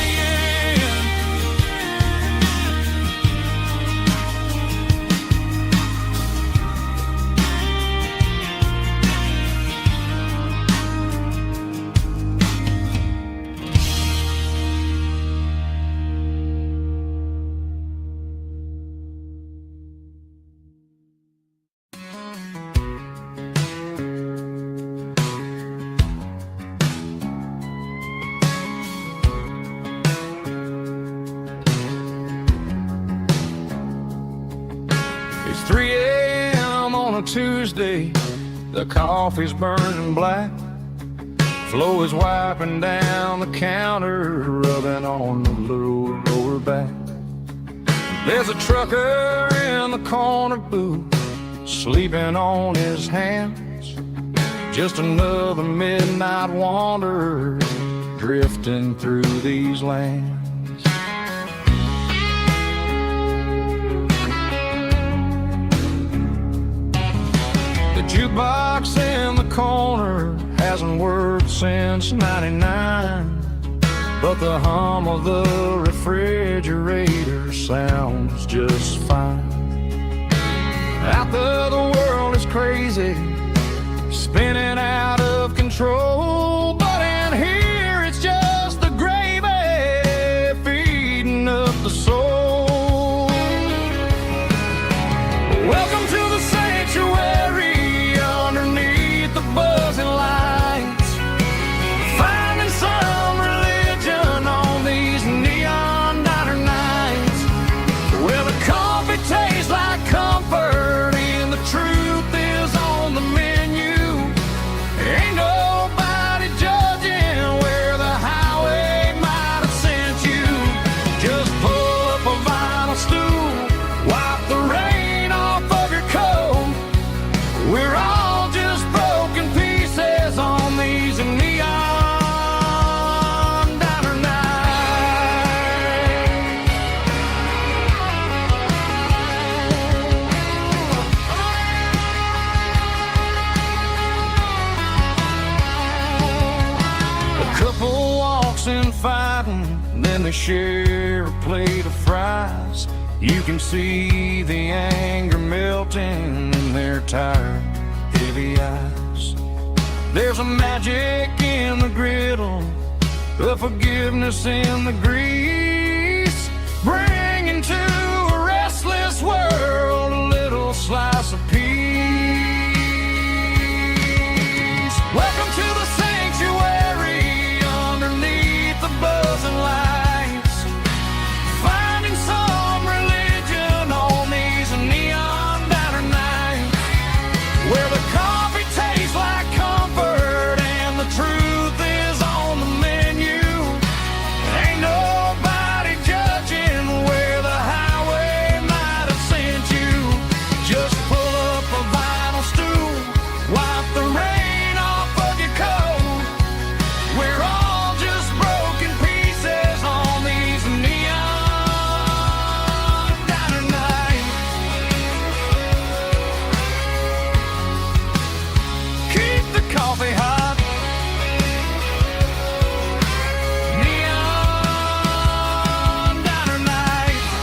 It's 3 a.m. on a Tuesday. The coffee's burning black. Flo is wiping down the counter, rubbing on the little lower back. There's a trucker in the corner booth, sleeping on his hands. Just another midnight wanderer, drifting through these lands. The jukebox in the corner hasn't worked since '99, but the hum of the refrigerator sounds just fine. Out there the world is crazy, spinning out of control, but in here it's just the gravy feeding up the soul. Welcome to the sanctuary underneath the buzzing lights, finding some religion on these neon diner nights, where the coffee tastes like comfort and the truth is on the menu. Ain't nobody judging where the highway might have sent you. Just pull up a vinyl stool, wipe the rain off of your coat. We're all just broken pieces on these neon diner nights. A couple walks in fighting, then they share a plate of fries. You can see the anger melting in their tired, heavy eyes. There's a magic in the griddle, a forgiveness in the grease, bringing to a restless world a little slice of peace. Welcome to the sanctuary underneath the buzzing lights, finding some religion on these neon diner nights, where the coffee tastes like comfort and the truth is on the menu. Ain't nobody judging where the highway might have sent you. Just pull up a vinyl stool, wipe the rain off of your coat. We're all just broken pieces on these neon diner nights. Keep the coffee hot. Neon diner nights.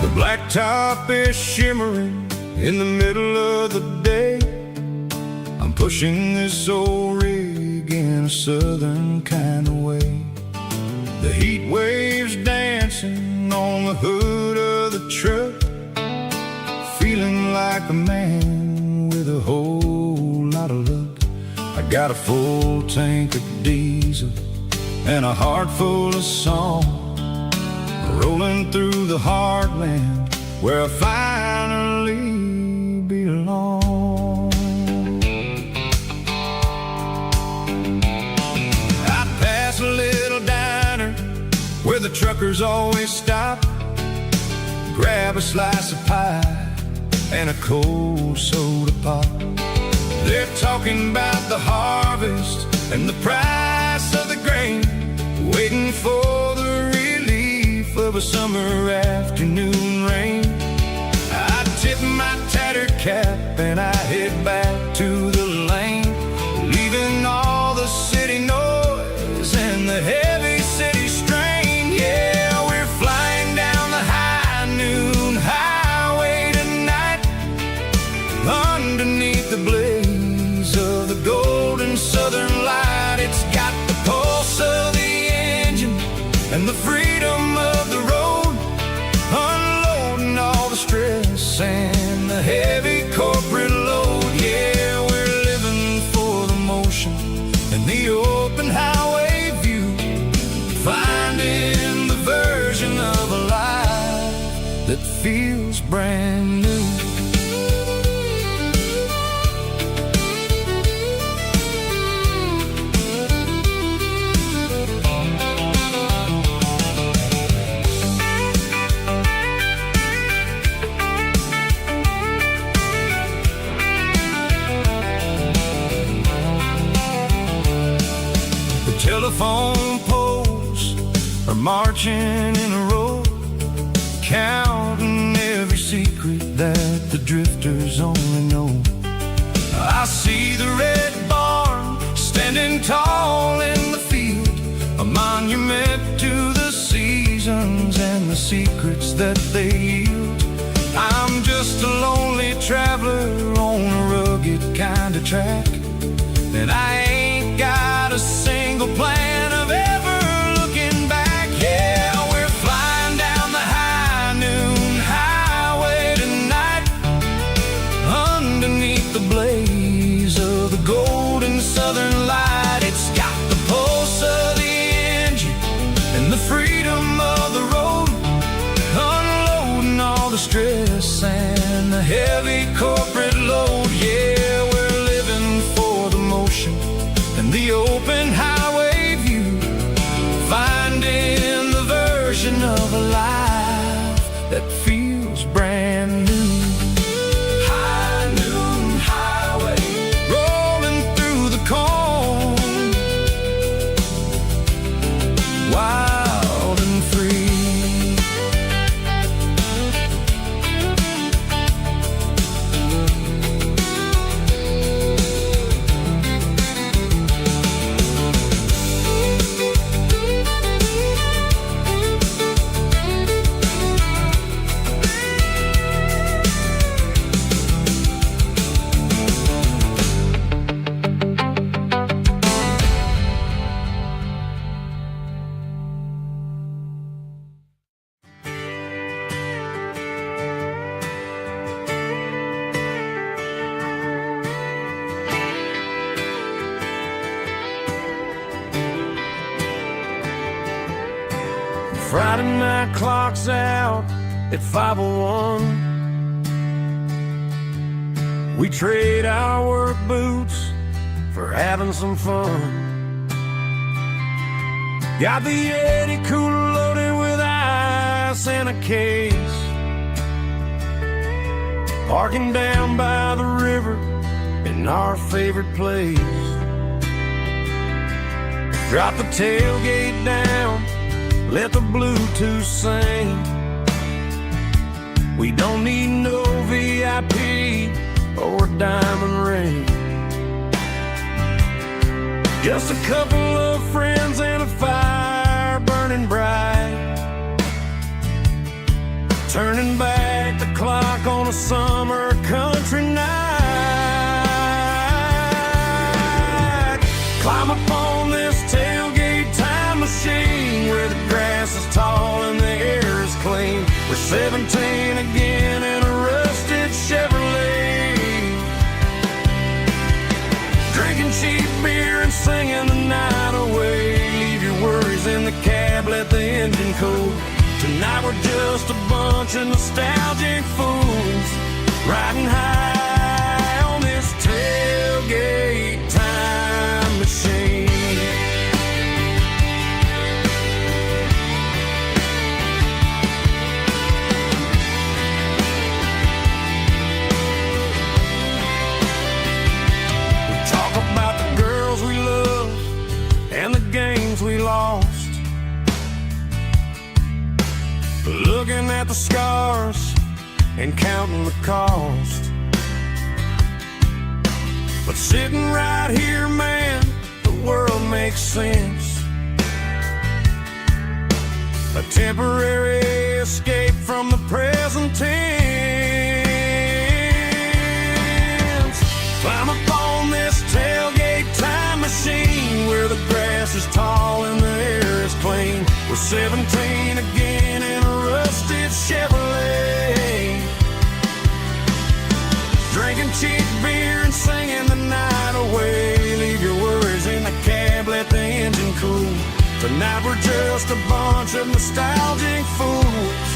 The blacktop is shimmering in the middle of the day. I'm pushing this old rig in a southern kind of way. The heat waves dancing on the hood truck, feeling like a man with a whole lot of luck. I got a full tank of diesel and a heart full of song, rolling through the heartland where I finally belong. I pass a little diner where the truckers always stop, grab a slice of pie and a cold soda pop. They're talking about the harvest and the price of the grain, waiting for the relief of a summer afternoon rain. I tip my tattered cap and I head back to the lane, leaving all the city noise and the heavy city strain. Yeah, we're flying down the high noon highway tonight, underneath the blaze of the golden southern light. It's got the pulse of the engine and the freedom of the road, unloading all the stress and the heavy corporate load. Yeah, we're living for the motion and the open highway view, finding the version of a life that feels brand new. Telephone poles are marching in a row, counting every secret that the drifters only know. I see the red barn standing tall in the field, a monument to the seasons and the secrets that they yield. I'm just a lonely traveler on a rugged kind of track, and I ain't got a single plan of ever looking back. Yeah, we're flying down the high noon highway tonight, underneath the blaze of the golden southern light. It's got the pulse of the engine and the freedom of the road, unloading all the stress and the heavy corporate load. Yeah, we're living for the motion and the open highway view, finding the version of a life that feels brand new. High noon highway, rolling through the corn, wild and free. Friday night clock's out at 5:01. We trade our work boots for having some fun. Got the Yeti cooler loaded with ice and a case, parking down by the river in our favorite place. Drop the tailgate down, let the Bluetooth sing. We don't need no VIP or a diamond ring, just a couple of friends and a fire burning bright, turning back the clock on a summer country night. Climb up on this tailgate time machine where the grass is tall and the air is clean. We're 17 again in a rusted Chevrolet, drinking cheap beer and singing the night away. Leave your worries in the cab, let the engine cool. Tonight we're just a bunch of nostalgic fools, riding high on this tailgate time machine. We talk about the girls we love and the games we lost, looking at the scars and counting the cost. But sitting right here, man, the world makes sense. A temporary escape from the present tense. Climb up on this tailgate time machine, where the grass is tall and the air is clean. We're 17 again in a rusted Chevrolet, drinking cheap beer and singing the night away. Leave your worries in the cab, let the engine cool. Tonight we're just a bunch of nostalgic fools,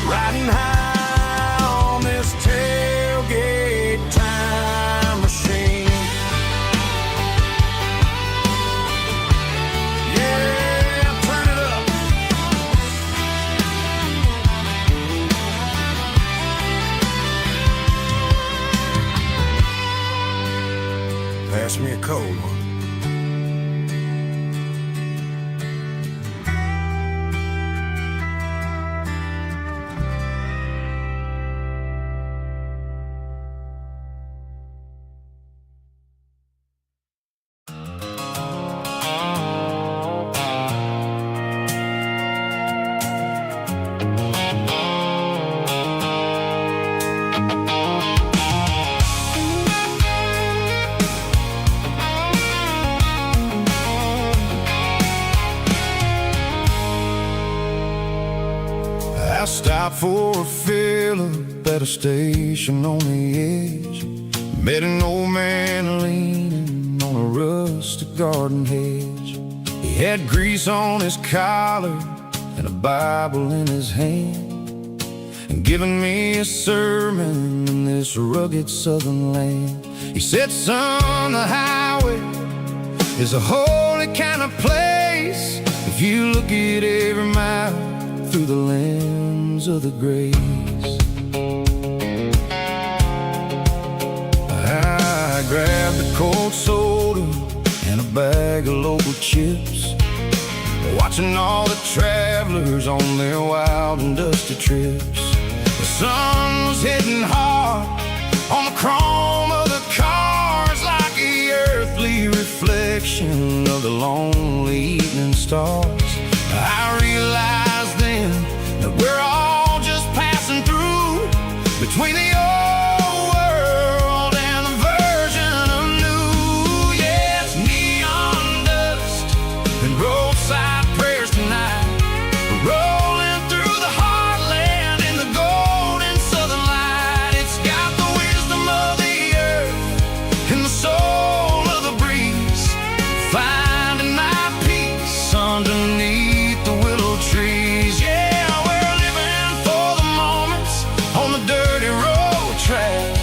riding high on this tailgate time machine. Yeah, turn it up. Pass me a cold one. I stopped for a fill-up at a station on the edge. Met an old man leaning on a rusted garden hedge. He had grease on his collar and a Bible in his hand, and giving me a sermon in this rugged southern land. He said, son, the highway is a holy kind of place if you look at every mile through the lens of the grace. I grabbed a cold soda and a bag of local chips, watching all the travelers on their wild and dusty trips. The sun was hitting hard on the chrome of the cars, like the earthly reflection of the lonely evening stars. I realized then that we're all just passing through between the old world and the version of new. Yeah, it's neon dust and roadside prayers tonight, rolling through the heartland in the golden southern light. It's got the wisdom of the earth and the soul of the breeze, finding my peace underneath the willow trees. Yeah, we're living for the moments on the dirty road track,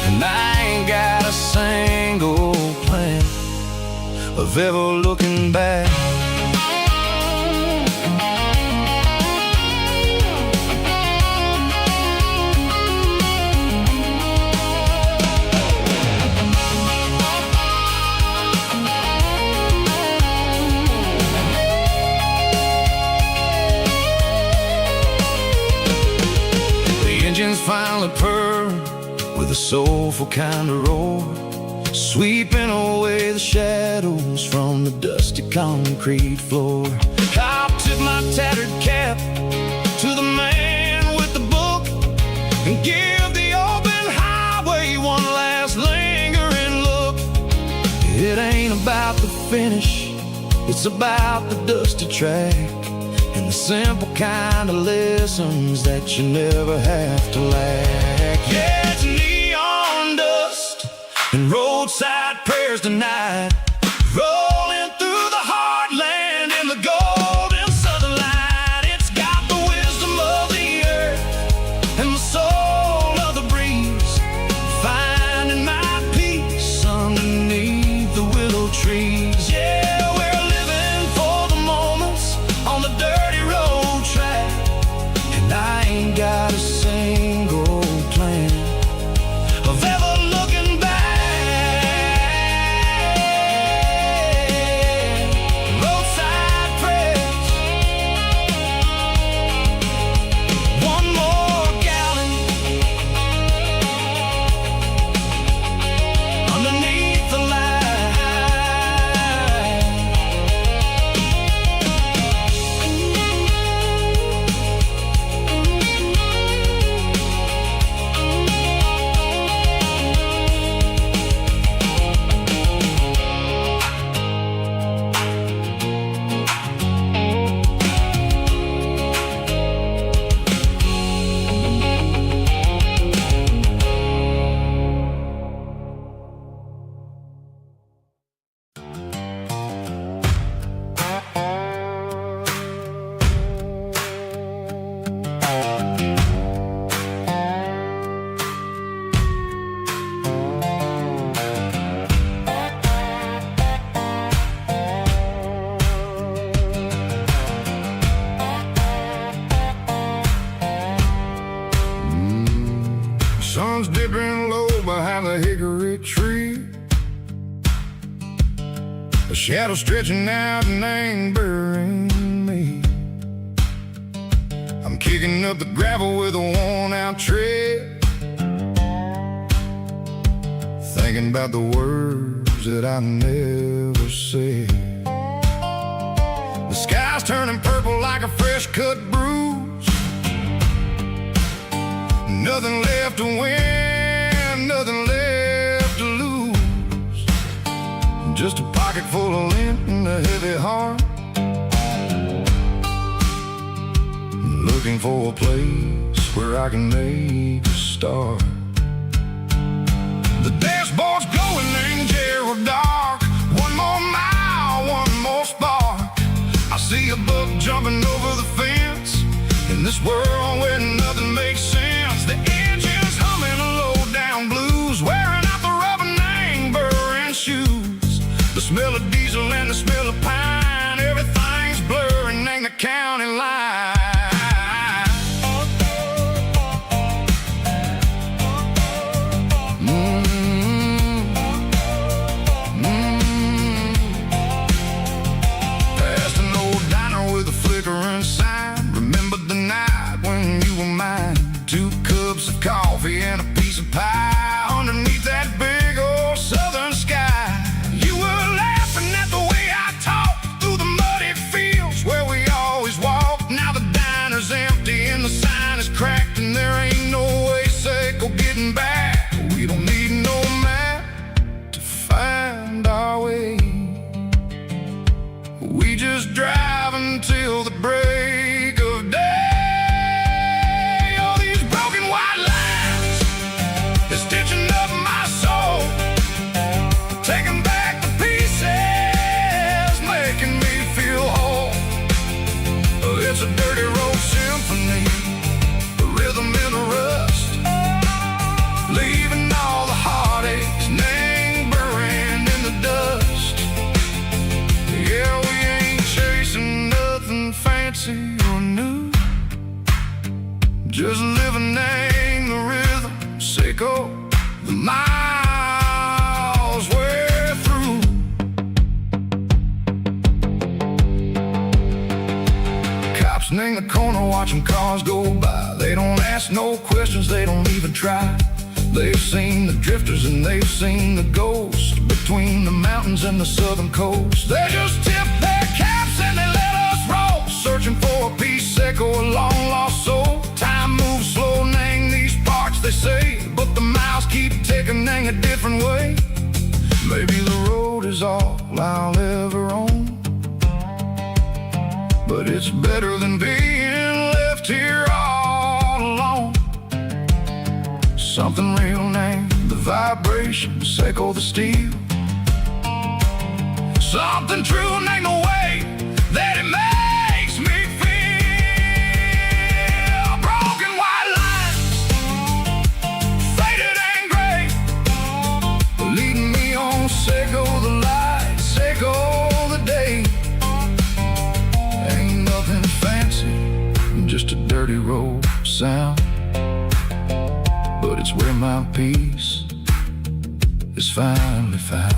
and I ain't got a single plan of ever looking back. Engines finally purr with a soulful kind of roar, sweeping away the shadows from the dusty concrete floor. I'll tip my tattered cap to the man with the book and give the open highway one last lingering look. It ain't about the finish, it's about the dusty track and the simple kind of lessons that you never have to lack. Yeah, it's neon dust and roadside prayers tonight, rolling through the heartland in the golden southern light. It's got the wisdom of the earth and the soul of the breeze, finding my peace underneath the willow trees. Yeah, we're living for the moments on the dirty road track, and I ain't got a single plan of ever looking back. Roadside prayers, one more gallon underneath the light. Sun's dipping low behind the hickory tree, a shadow stretching out and angering me. I'm kicking up the gravel with a worn-out tread, thinking about the words that I never said. The sky's turning purple like a fresh-cut bruise. Nothing left to win, nothing left to lose. Just a pocket full of lint and a heavy heart, looking for a place where I can make a start. The dashboard's glowing in Gerald dark. One more mile, one more spark. I see a buck jumping over the fence in this world where nothing makes sense. The engine's humming a low-down blues, wearing out the rubber name burring shoes. The smell of diesel and the smell of pine, everything's blurring in the county line. Past an old diner with a flickering sign, remember the night when you were mine. 2 cups of coffee and a piece of pie underneath that big old southern sky. You were laughing at the way I talked through the muddy fields where we always walked. Now the diner's empty and the sign is cracked, and there ain't no way safe or getting back. We don't need no map to find our way. We just drive until the break of day. Stitching up my soul, taking back the pieces, making me feel whole. It's a dirty road symphony, a rhythm in the rust, leaving all the heartaches lingering in the dust. Yeah, we ain't chasing nothing fancy or new, just living in the rhythm, sicko. The miles we're through. Cops in the corner watching cars go by. They don't ask no questions, they don't even try. They've seen the drifters and they've seen the ghosts between the mountains and the southern coast. They just tip their caps and they let us roll, searching for a piece second or a long lost soul. Time moves slow in these parts, they say, but the miles keep ticking in a different way. Maybe the road is all I'll ever own, but it's better than being left here all alone. Something real named the vibrations echo the steel. Something true named the way that it makes me feel. Broken white lines, faded and gray, leading me on. Say go the light, say go the day. Ain't nothing fancy, just a dirty road sound, but it's where my peace is finally found.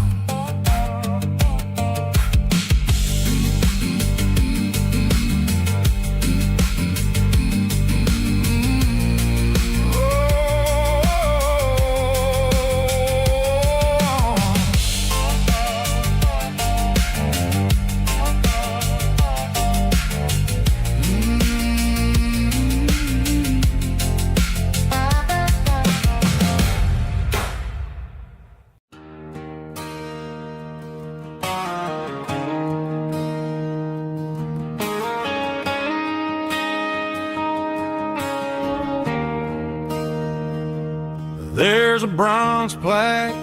There's a bronze plaque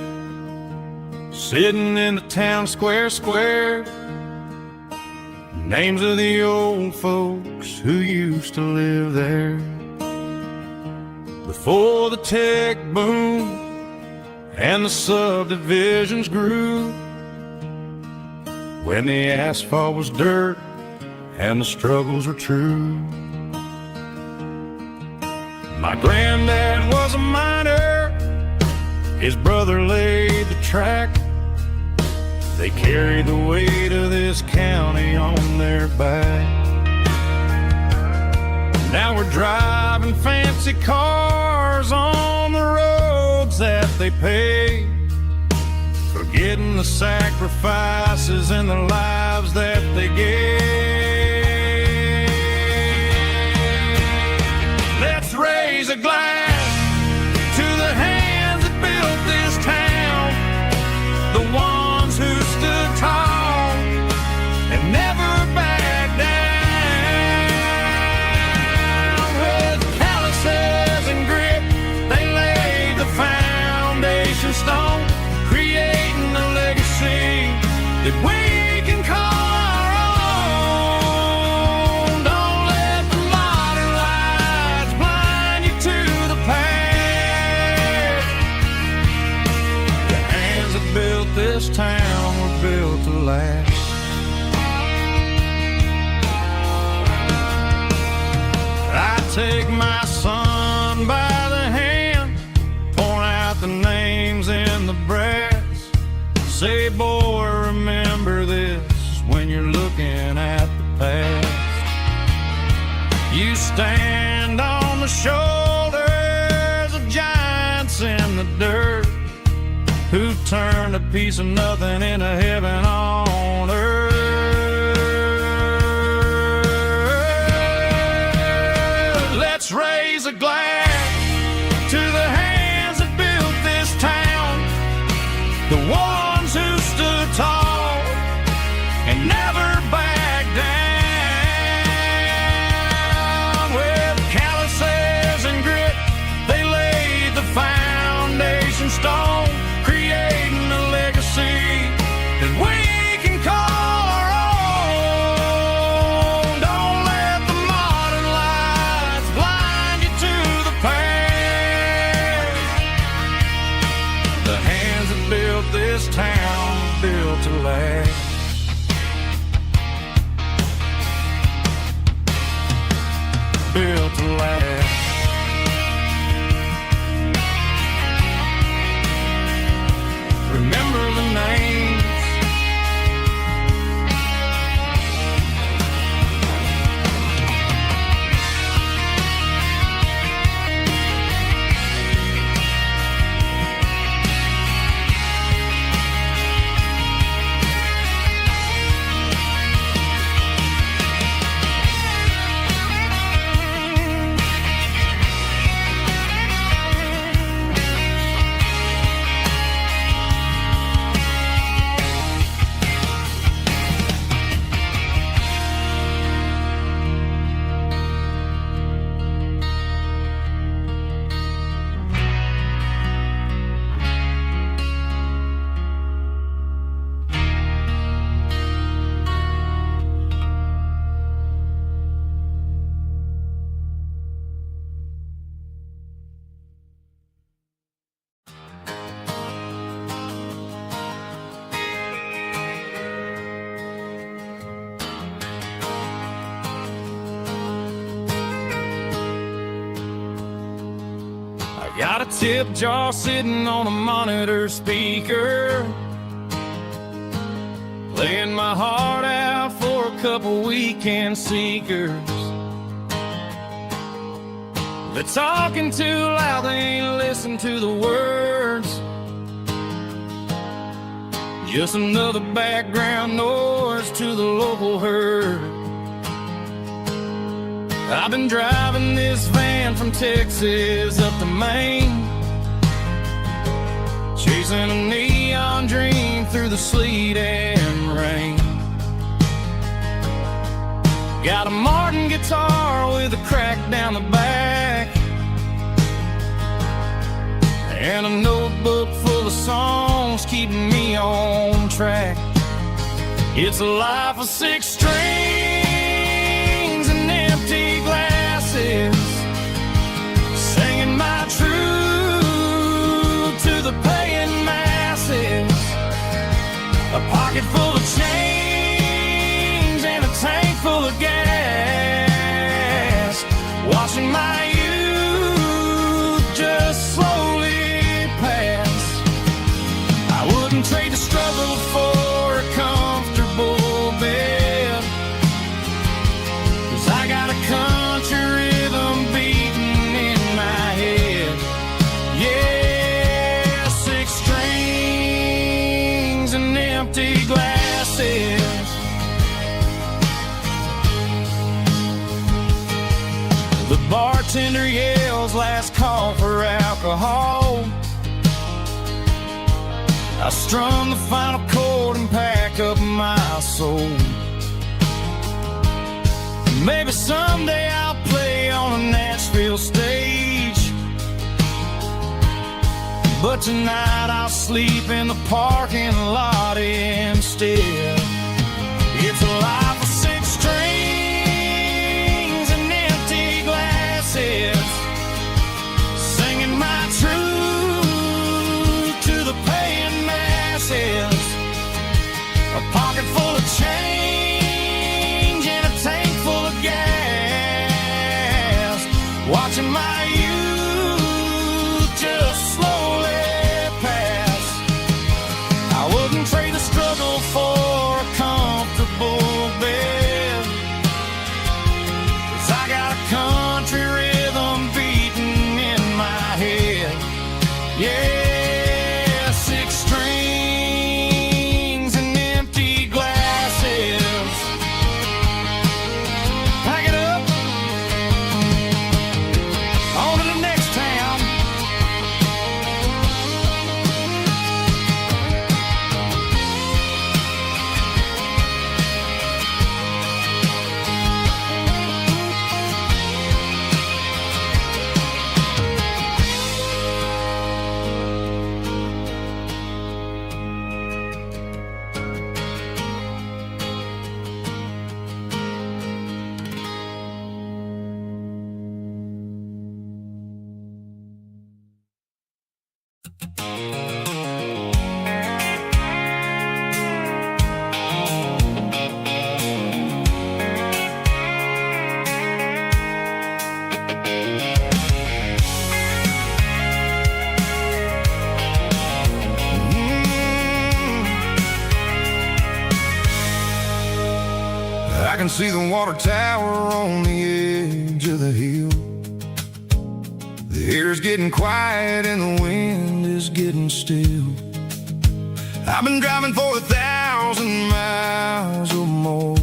sitting in the town square. Names of the old folks who used to live there before the tech boom and the subdivisions grew, when the asphalt was dirt and the struggles were true. My granddad was a miner, his brother laid the track. They carried the weight of this county on their back. Now we're driving fancy cars on the roads that they paved, forgetting the sacrifices and the lives that they gave. Let's raise a glass to the hands that built this town, the ones who stood tall and never backed down. With calluses and grit, they laid the foundation stone, creating a legacy that we can call our own. Don't let the modern lights blind you to the past. The hands that built this town were built to last. I take my son by the hand, point out the names in the brass. Say, boy, remember this when you're looking at the past. You stand on the shoulders of giants in the dirt, who turned a piece of nothing into heaven on earth. Let's raise a glass to the hands that built this town, the ones who stood tall and never backed down. With calluses and grit, they laid the foundation stone, creating a legacy that we can call our own. Don't let the modern lights blind you to the past. The hands that built this town built to last. Built to last. Remember the names. I got a tip jar sitting on a monitor speaker, laying my heart out for a couple weekend seekers. They're talking too loud, they ain't listen to the words. Just another background noise to the local herd. I've been driving this van from Texas up to Maine, chasing a neon dream through the sleet and rain. Got a Martin guitar with a crack down the back, and a notebook full of songs keeping me on track. It's a life of 6 strings and empty glasses, singing my truth to the paying masses. A pocket full of change and a tank full of gas, watching my youth just slowly pass. I wouldn't trade the struggle for a comfortable bed, 'cause I got a country rhythm beating in my head. Yeah, 6 strings and empty glasses. The bartender yells last call for alcohol. I strum the final chord and pack up my soul. Maybe someday I'll play on a Nashville stage, but tonight I'll sleep in the parking lot instead. It's a life of 6 strings and empty glasses, singing my truth to the paying masses. A pocket full of change and a tank full of gas, watching my youth just slowly pass. I wouldn't trade the struggle for a comfortable bed, 'cause I got a country rhythm beating in my head. Yeah, 6 strings and empty glasses. Pack it up, on to the next town. I can see the water tower on the edge of the hill. The air's getting quiet and the wind is getting still. I've been driving for 1,000 miles or more,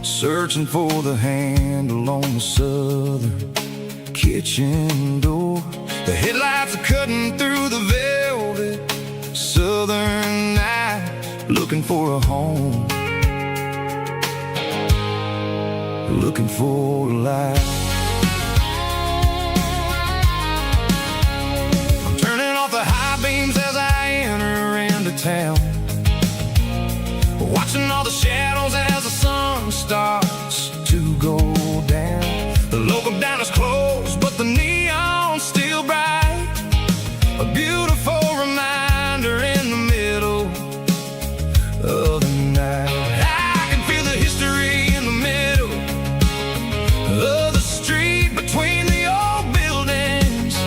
searching for the handle on the southern kitchen door. The headlights are cutting through the velvet southern night, looking for a home, looking for a life. I'm turning off the high beams as I enter into town, watching all the shadows as the sun starts to go down. The local diner's closed, but the neon's still bright, a beautiful reminder in the middle of the night. I can feel the history in the middle of the street, between the old buildings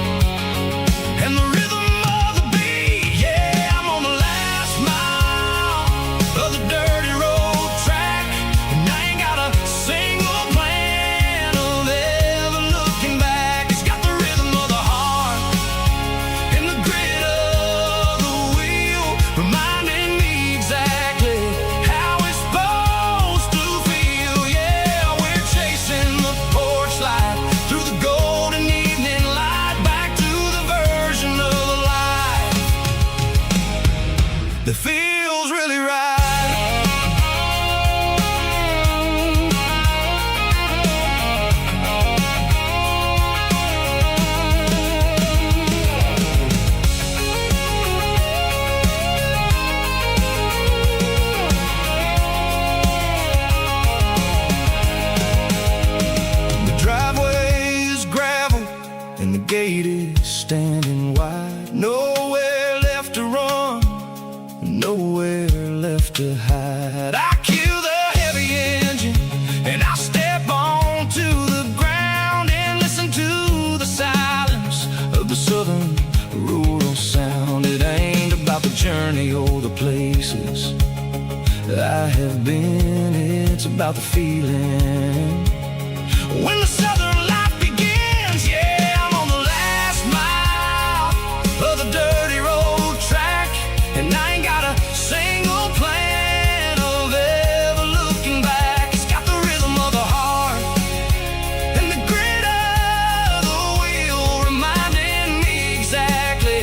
standing wide. Nowhere left to run, nowhere left to hide. I kill the heavy engine and I step onto the ground and listen to the silence of the southern rural sound. It ain't about the journey or the places I have been, it's about the feeling. When the southern life begins, yeah, I'm on the last mile of the dirty road track, and I ain't got a single plan of ever looking back. It's got the rhythm of the heart and the grit of the wheel, reminding me exactly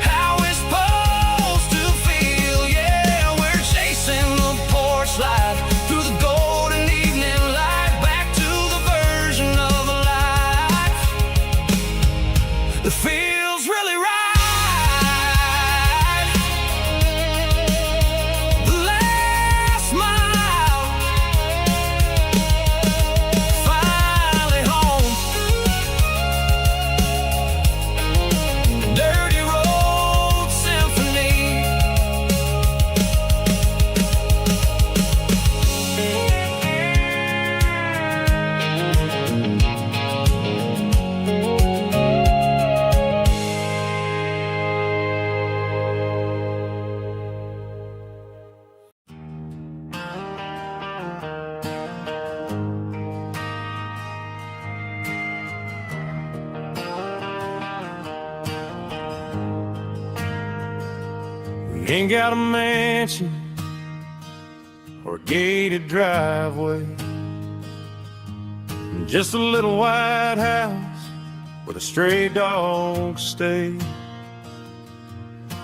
how it's supposed to feel. Yeah, we're chasing the porch light through the golden evening light, back to the version of a life that feels really right. The last mile, finally home. Dirty road symphony. We ain't got a mansion or a gated driveway, just a little white house where the stray dogs stay.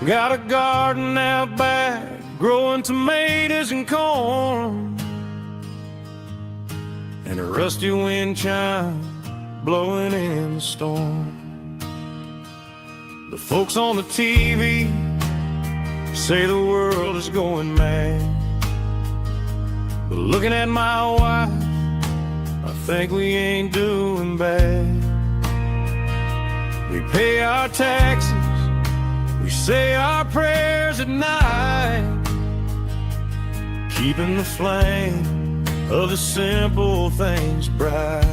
Got a garden out back, growing tomatoes and corn, and a rusty wind chime blowing in the storm. The folks on the TV say the world is going mad, but looking at my wife, I think we ain't doing bad. We pay our taxes, we say our prayers at night, keeping the flame of the simple things bright.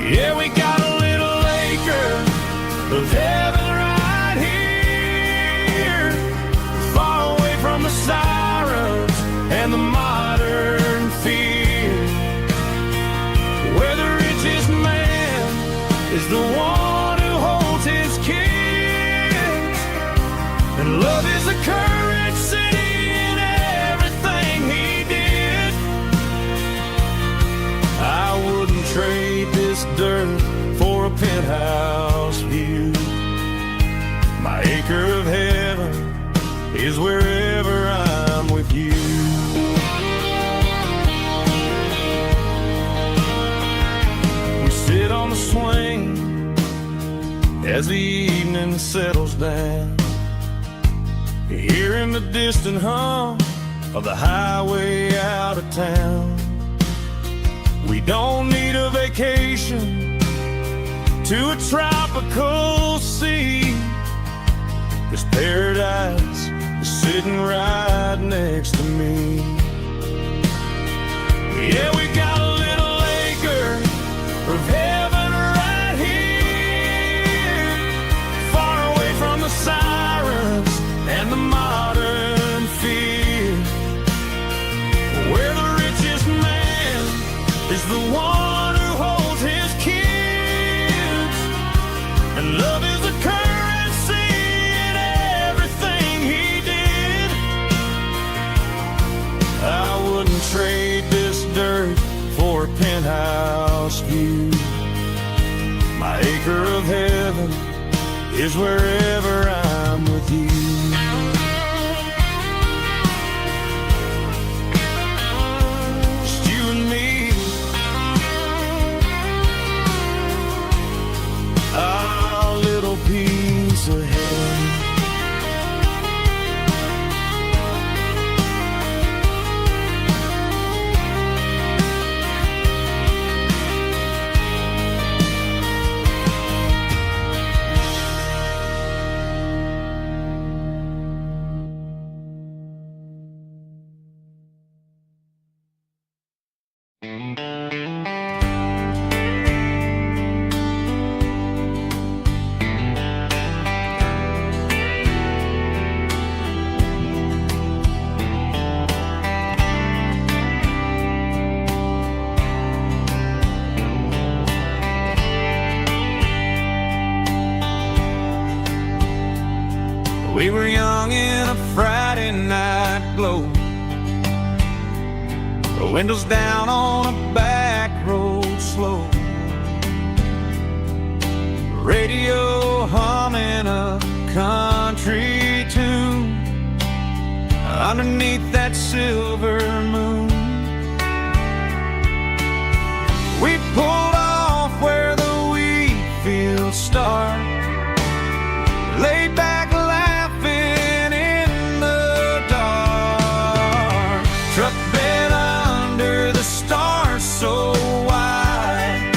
Yeah, we got a little acre of heaven right here, far away from the sirens and the modern fear, where the richest man is the one who holds his kids, and love is the currency in everything he did. I wouldn't trade this dirt for a penthouse view. My acre of heaven is wherever I'm with you. We sit on the swing as the evening settles down, hearing the distant hum of the highway out of town. We don't need a vacation to a tropical sea, 'cause paradise is sitting right next to me. Yeah, we got a little acre of heaven right here, far away from the sirens and the modern fear, where the richest man is the one who holds his kids, and love is the currency in everything he did. I wouldn't trade this dirt for a penthouse view. My acre of heaven is wherever I'm with you. Just you and me, our little piece of heaven. We were young in a Friday night glow, the windows down on a back road slow, radio humming a country tune underneath that silver moon. We pulled off where the wheat fields start, laid back laughing in the dark. Truck bed under the stars so wide,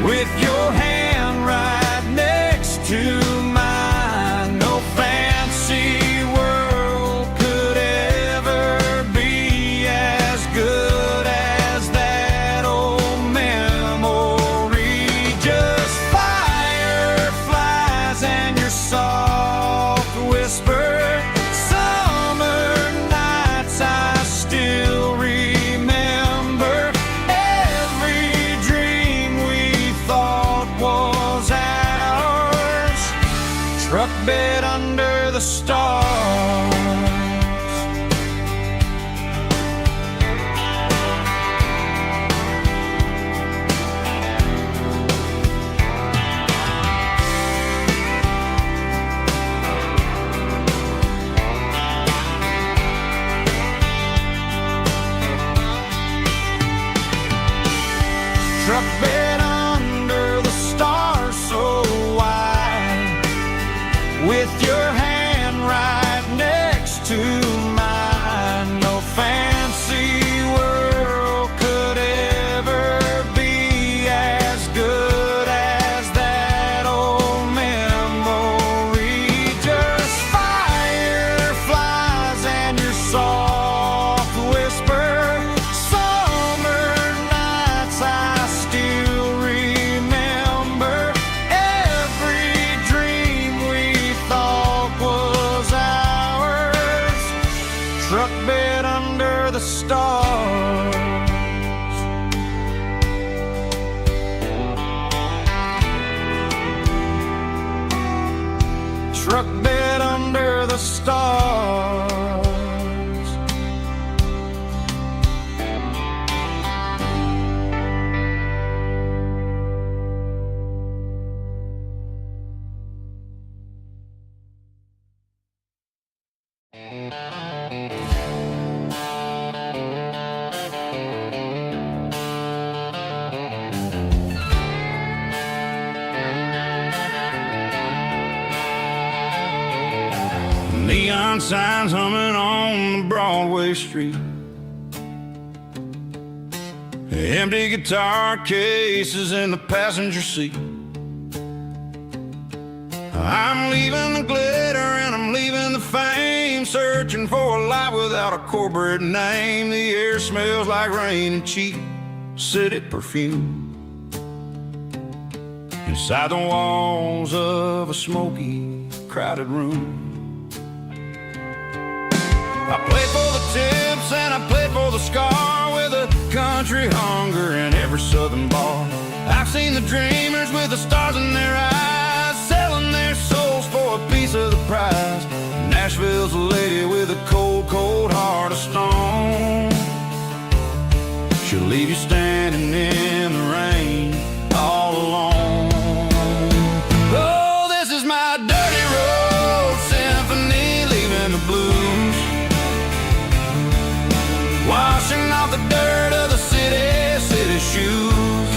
with your hand right next to mine. No fancy world could ever be as good as that old memory. Just fireflies and your soft whisper. Summer nights I still remember. Every dream we thought was ours. Truck bed under the stars. Truck bed under the stars so wide, with your hand right next to mine. No fancy world could ever be as good as that old memory. Just fireflies and your soft whisper. Summer nights I still remember. Every dream we thought was ours. Truck bed under the stars. Truck bed under the stars. Neon signs humming on the Broadway street, empty guitar cases in the passenger seat. I'm leaving the glitter and I'm leaving the fame, searching for a life without a corporate name. The air smells like rain and cheap city perfume inside the walls of a smoky, crowded room. I played for the tips and I played for the scar, with a country hunger in every southern bar. I've seen the dreamers with the stars in their eyes, selling their souls for a piece of the prize. Nashville's a lady with a cold, cold heart of stone. She'll leave you standing in the rain all alone. Oh, this is my dirty road symphony, leaving the blues, washing off the dirt of the city shoes.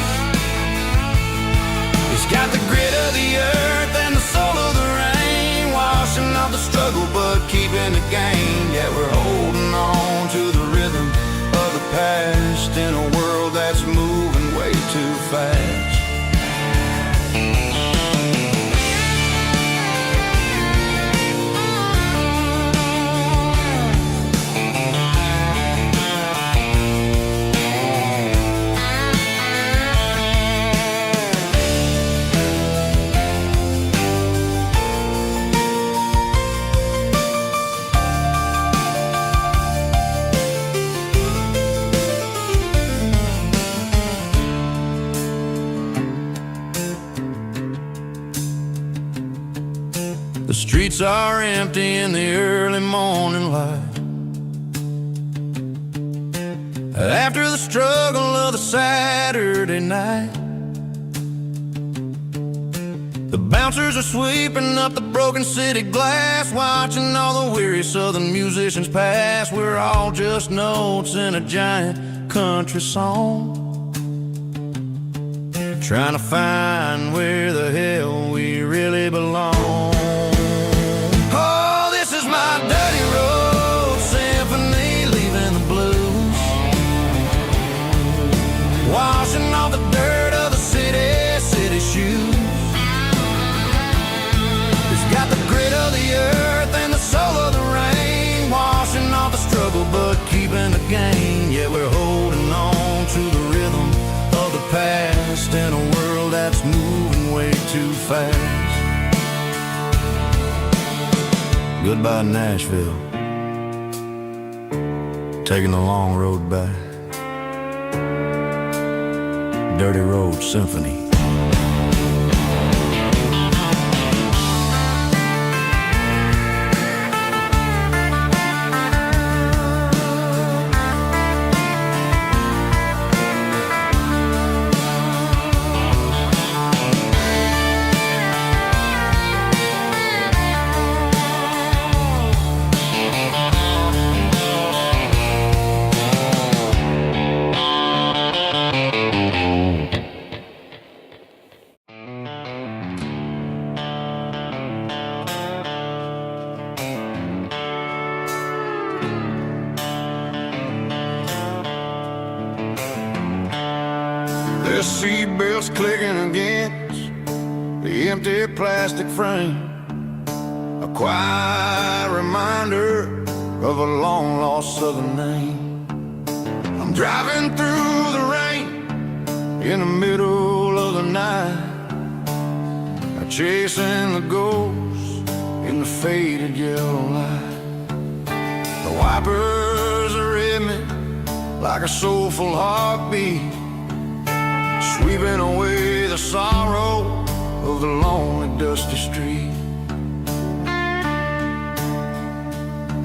The streets are empty in the early morning light. After the struggle of the Saturday night, the bouncers are sweeping up the broken city glass, watching all the weary southern musicians pass. We're all just notes in a giant country song, trying to find where the hell we really belong. Oh, this is my dirty road symphony, leaving the blues, washing off the dirt of the city shoes. It's got the grit of the earth and the soul of the rain, washing off the struggle but keeping the gain. Yeah, we're holding on to the rhythm of the past in a world that's moving way too fast. Goodbye Nashville, taking the long road back. Dirty Road Symphony. The seatbelts clicking against the empty plastic frame, a quiet reminder of a long-lost southern name. I'm driving through the rain in the middle of the night, chasing the ghosts in the faded yellow light. The wipers are in me like a soulful heartbeat, sweeping away the sorrow of the lonely, dusty street.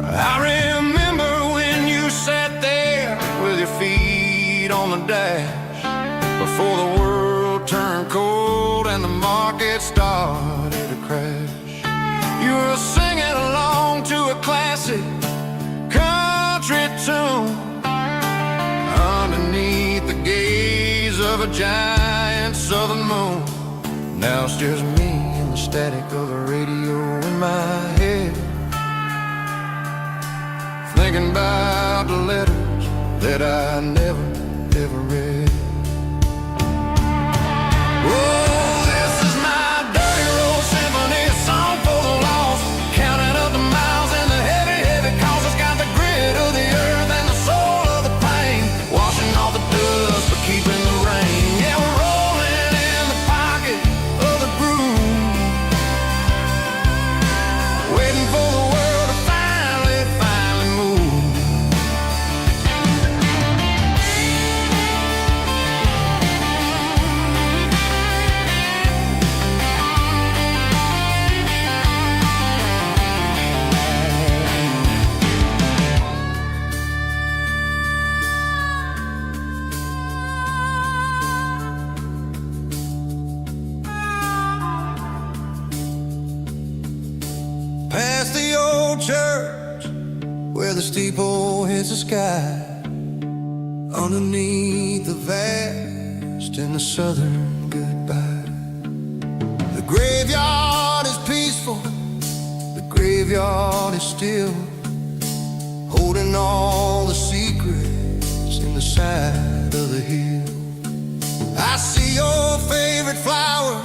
I remember when you sat there with your feet on the dash, before the world turned cold and the market started to crash. You were singing along to a classic country tune underneath the gaze of a giant southern moon. Now it's just me and the static of the radio in my head, thinking about the letters that I never, ever read. Oh, this is my dirty road symphony, a song for the lost, counting up the miles and the heavy, heavy calls. It's got the grit of the earth and the soul of the pain, washing off the dust but keeping the rain. Yeah, we're rolling in the pocket of the groove, waiting for the world to finally move. Past the old church where the steeple hits the sky, underneath the vast and the southern goodbye. The graveyard is peaceful, the graveyard is still, holding all the secrets in the side of the hill. I see your favorite flower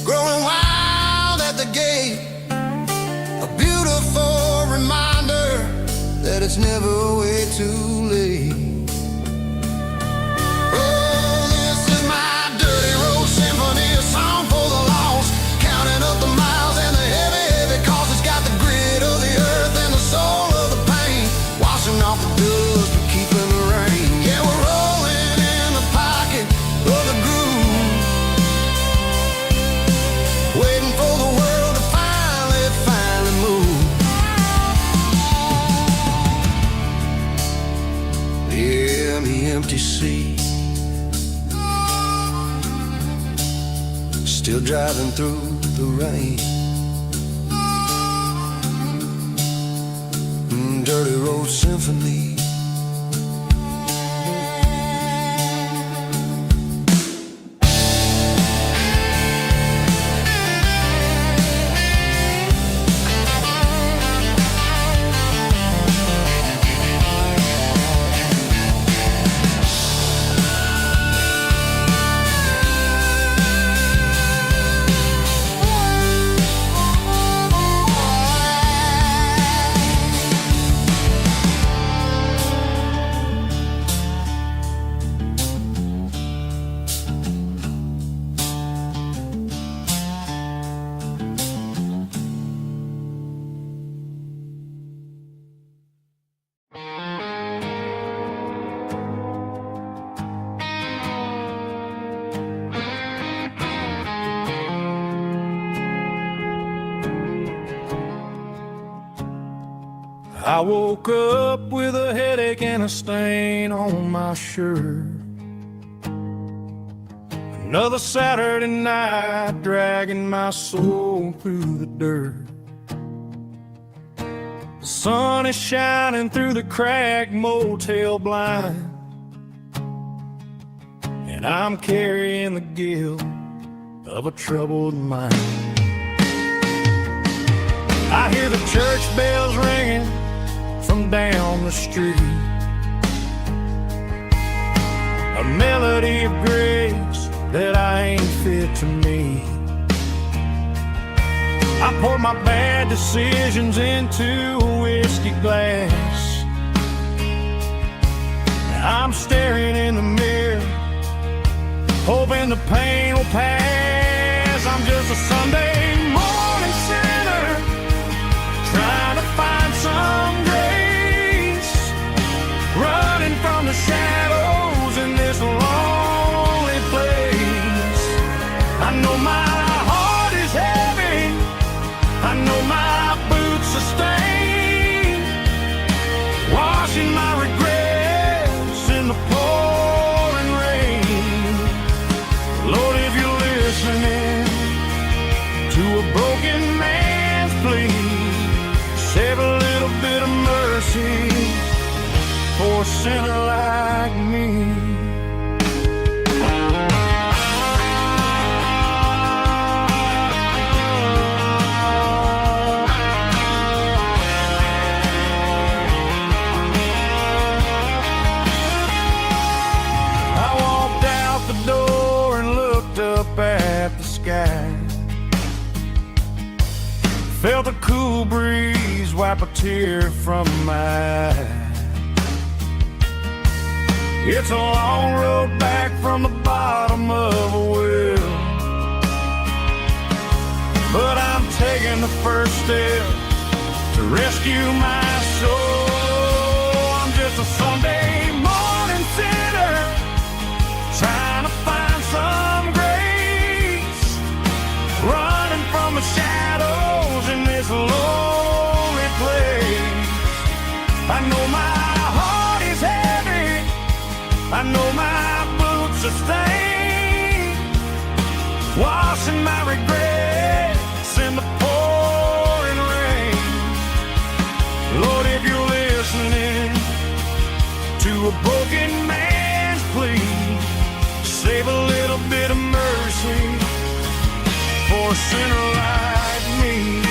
growing wild at the gate, a beautiful reminder that it's never way too late. Oh, this is my dirty road symphony, a song for the lost, counting up the miles and the heavy, heavy calls. It's got the grit of the earth and the soul of the pain, washing off the dust but keeping the rain. Yeah, we're rolling in the pocket of the groove, waiting for the world to finally empty seat, still driving through the rain. Dirty road symphony. I woke up with a headache and a stain on my shirt. Another Saturday night dragging my soul through the dirt. The sun is shining through the cracked motel blind, and I'm carrying the guilt of a troubled mind. I hear the church bells ringing from down the street, a melody of grace that I ain't fit to meet. I pour my bad decisions into a whiskey glass. I'm staring in the mirror, hoping the pain will pass. I'm just a Sunday morning sinner, trying to find some grace, running from the shadows in this lonely place. I know my heart is heavy, I know my boots are stained, washing my regrets in the pouring rain. Lord, if you're listening to a broken man's plea, save a little bit of mercy for a sinner like me. I walked out the door and looked up at the sky, felt a cool breeze wipe a tear from my eye. It's a long road back from the bottom of a well, but I'm taking the first step to rescue my soul. I'm just a Sunday morning sinner, trying to find some grace, running from the shadows in this lonely place. I know my heart is heavy, I know my boots are stained, washing my regrets in the pouring rain. Lord, if you're listening to a broken man's plea, save a little bit of mercy for a sinner like me.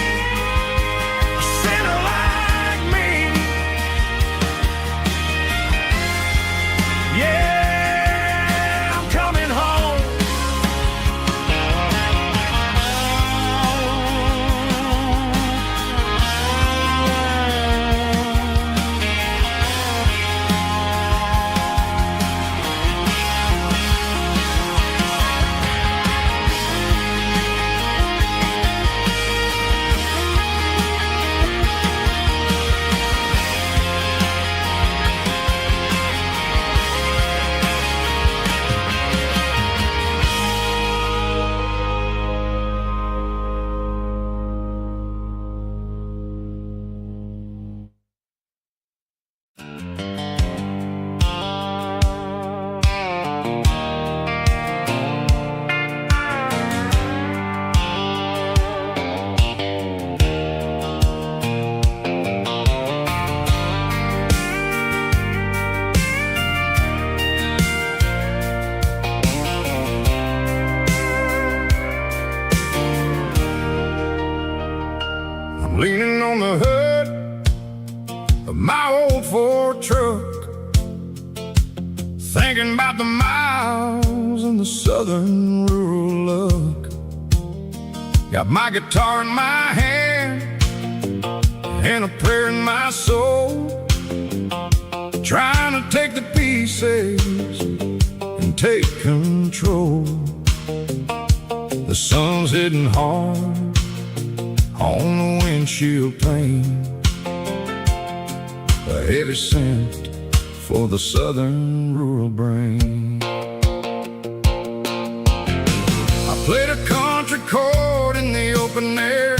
I'm leaning on the hood of my old Ford truck, thinking about the miles and the southern rural look. Got my guitar in my hand and a prayer in my soul, trying to take the pieces and take control. The sun's hitting hard on the windshield pane, a heavy scent for the southern rural brain. I played a country chord in the open air,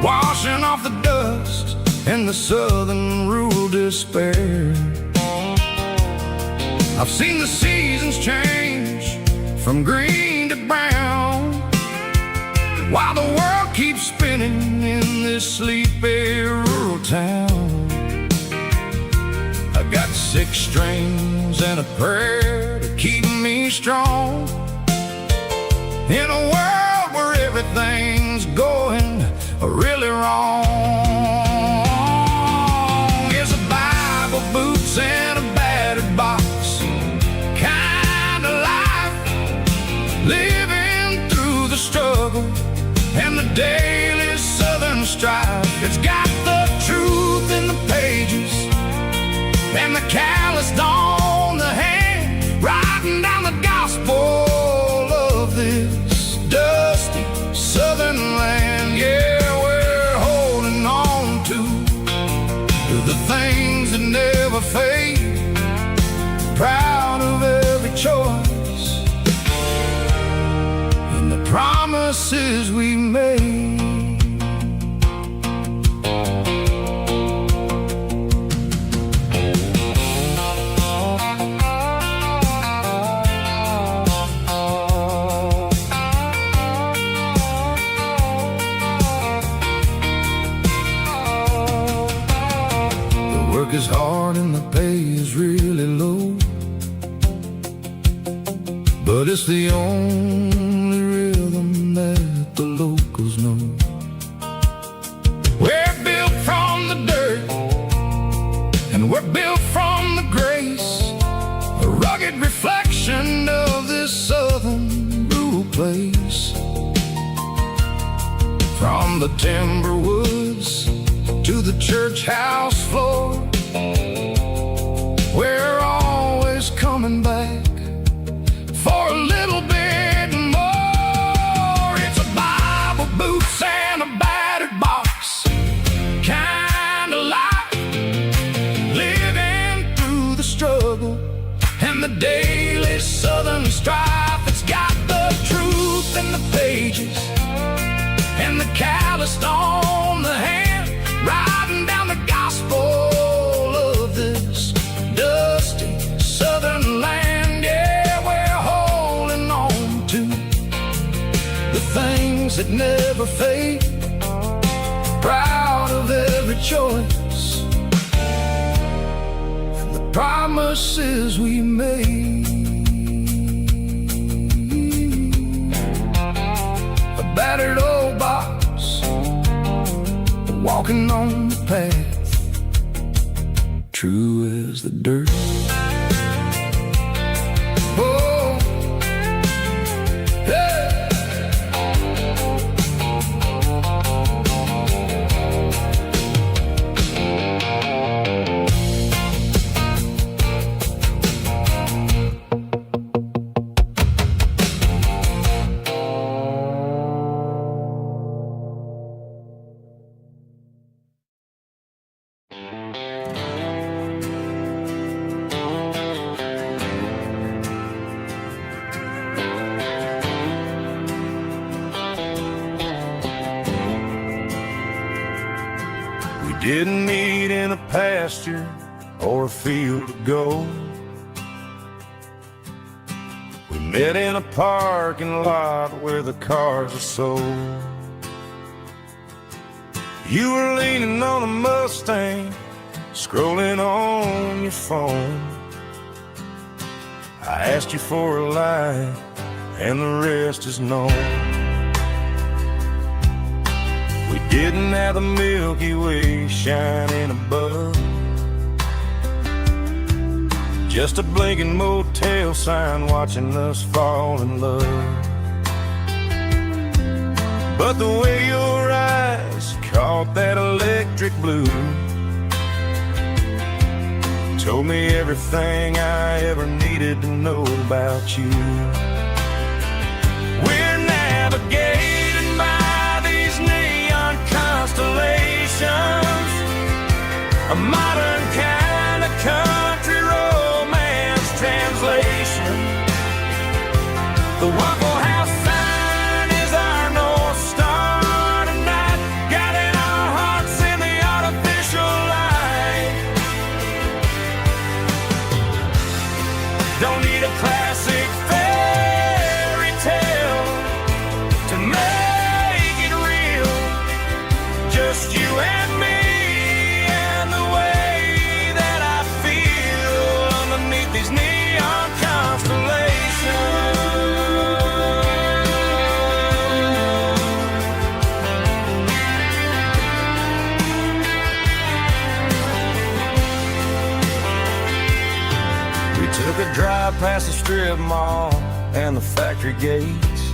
washing off the dust and the southern rural despair. I've seen the seasons change from green to brown, while the world keeps spinning in this sleepy rural town. I got 6 strings and a prayer to keep me strong, in a world where everything's going really wrong. It's a Bible, boots, and a battered box kind of life, living through the struggle and the daily southern strife. It's got the truth in the pages and the calloused on the hand, writing down the gospel of this dusty southern land. Yeah, we're holding on to the things that never fade, proud of every choice and the promises we made. Work is hard and the pay is really low, but it's the only rhythm that the locals know. We're built from the dirt and we're built from the grace, a rugged reflection of this southern rural place. From the timber woods to the church house floor, we're always coming back for a little bit more. It's a Bible, boots, and a battered box kind of life, living through the struggle and the daily southern strife. It's got the truth in the pages and the calloused on the hand, writing down the gospel of this dusty southern land. Yeah, we're holding on to the things that never fade, proud of every choice and the promises we made. A battered old box, walking on the path, true as the dirt. Oh, yeah. Didn't meet in a pasture or a field of gold. We met in a parking lot where the cars are sold. You were leaning on a Mustang, scrolling on your phone. I asked you for a light, and the rest is known. getting at the Milky Way shining above. Just a blinking motel sign watching us fall in love. But the way your eyes caught that electric blue told me everything I ever needed to know about you. We're navigating by these neon constellations, a modern kind of country romance translation. The Waffle House sign is our North Star tonight, guiding our hearts in the artificial light. Don't need a classic fairy tale to make it real. Just you and me and the way that I feel underneath these neon constellations. We took a drive past the strip mall and the factory gates,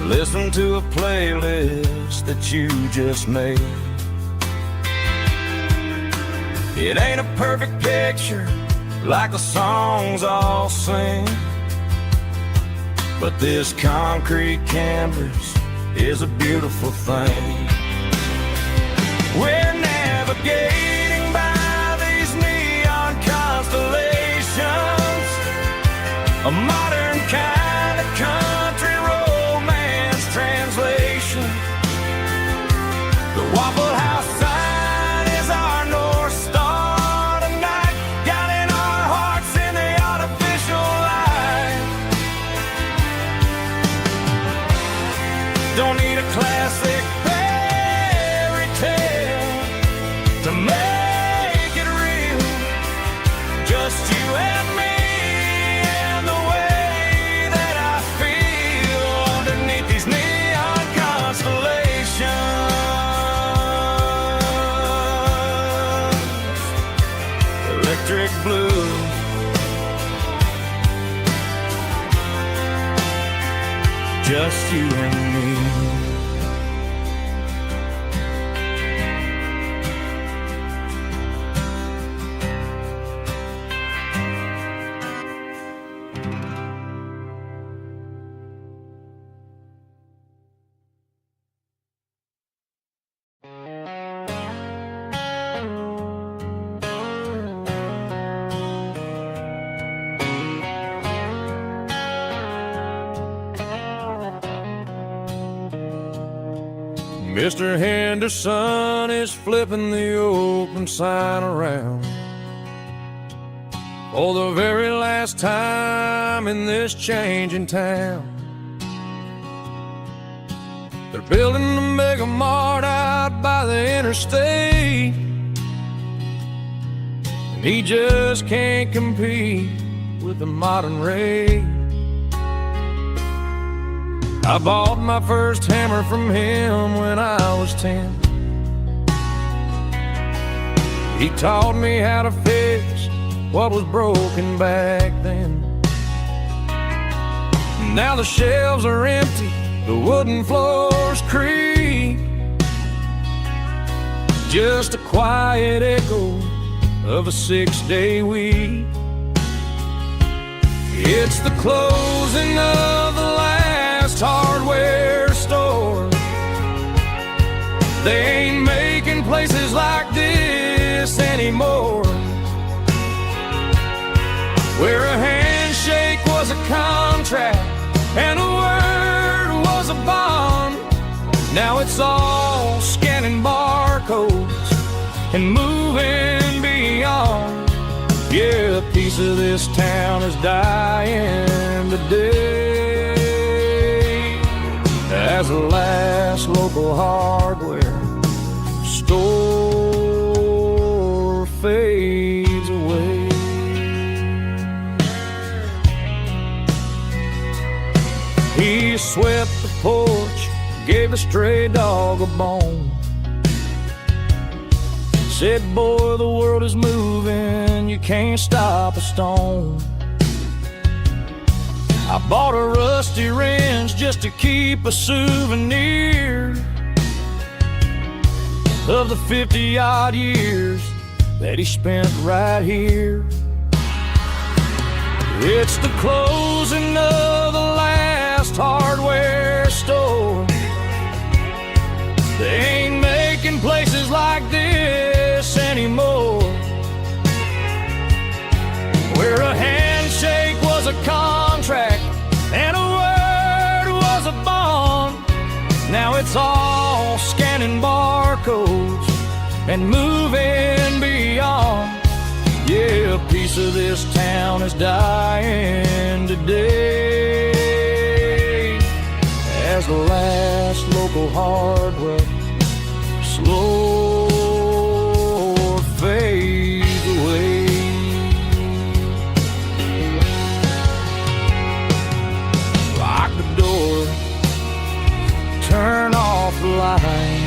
listened to a playlist that you just made. It ain't a perfect picture like the songs all sing, but this concrete canvas is a beautiful thing. We're navigating by these neon constellations, a modern kind of country romance translation. The Waffle House sign is our North Star tonight, guiding our hearts in the artificial light. Don't need a classic fairy tale to make it real. Just you and me and the way that I feel underneath these neon constellations. Electric blue, just you and me. Mr. Henderson is flipping the open sign around for the very last time in this changing town. They're building the mega mart out by the interstate, and he just can't compete with the modern rate. I bought my first hammer from him when I was 10. He taught me how to fix what was broken back then. Now the shelves are empty, the wooden floors creak, just a quiet echo of a 6-day week. It's the closing of the last hardware store. They ain't making places like this anymore, where a handshake was a contract and a word was a bond. Now it's all scanning barcodes and moving beyond. Yeah, a piece of this town is dying today as the last local hardware store fades away. He swept the porch, gave the stray dog a bone. Said, boy, the world is moving, you can't stop a stone. I bought a rusty wrench just to keep a souvenir of the 50-odd years that he spent right here. It's the closing of the last hardware store. They ain't making places like this anymore, where a handshake was a contract and a word was a bond. Now it's all scanning barcodes and moving beyond. Yeah, a piece of this town is dying today as the last local hardware slow fades away. Lock the door, turn off the light.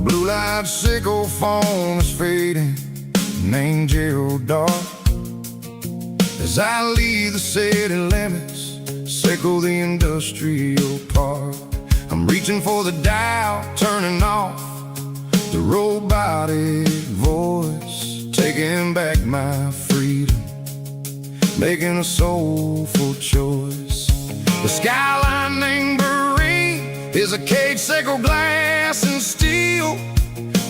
Blue-light sickle phone is fading, name Gerald dark. As I leave the city limits, sickle the industrial park. I'm reaching for the dial, turning off the robotic voice, taking back my freedom, making a soulful choice. The skyline named Marine is a cage sickle, glass and steel,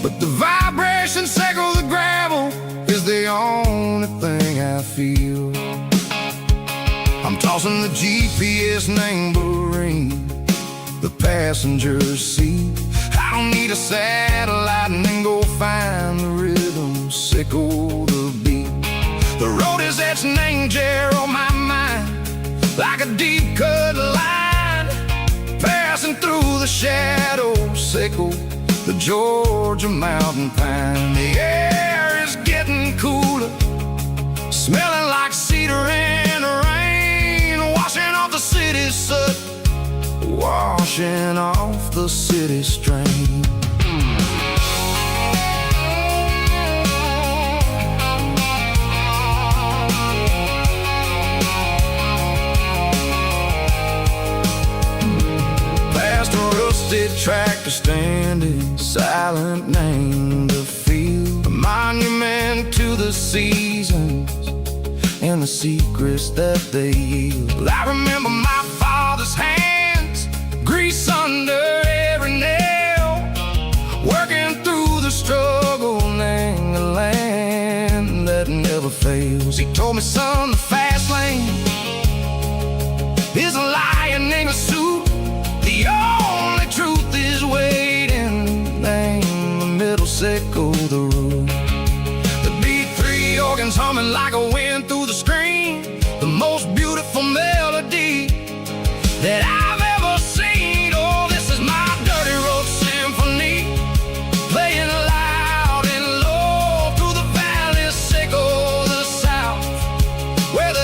but the vibration sickle, the gravel, is the only thing I feel. I'm tossing the GPS named Marine, the passenger seat. I don't need a satellite and then go find the rhythm, sickle the beat. The road is etched named Gerald, my mind, like a deep cut line, passing through the shadows, sickle the Georgia mountain pine. The air is getting cooler, smelling like cedar in the rain, washing off the city's soot, washing off the city strain. Past a rusted tractor standing silent, named the field, a monument to the seasons and the secrets that they yield. I remember my father's hands, grease under every nail, working through the struggle, named the land that never fails. He told me, son, the fast lane is a lion in a suit. The only truth is waiting, name the middle sickle, the root. The beat, three organs humming like a wind through the screen, the most beautiful melody that I've ever seen. Oh, this is my dirty road symphony, playing loud and low through the valley, sickle the south, where the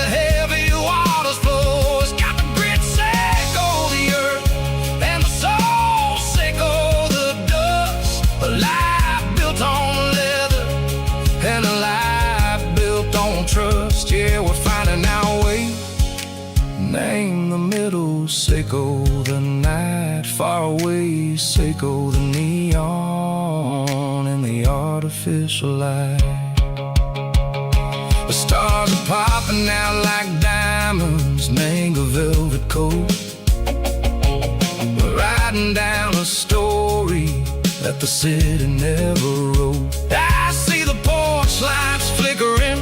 Seiko the night, far away, Seiko the neon and the artificial light. The stars are popping out like diamonds, mango velvet coat. We're riding down a story that the city never wrote. I see the porch lights flickering,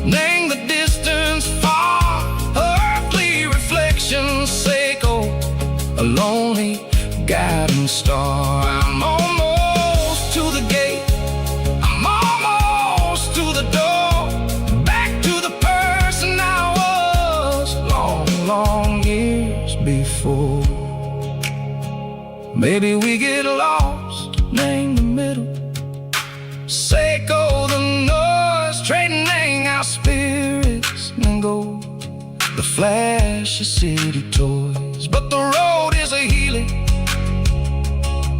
name the distance far, earthly reflections, Seiko, a lonely guiding star. I'm almost to the gate, I'm almost to the door, back to the person I was long, long years before. Maybe we get lost, name the middle, Seiko the noise, trading our spirits and gold, the flash of city toys. But the road is a healing,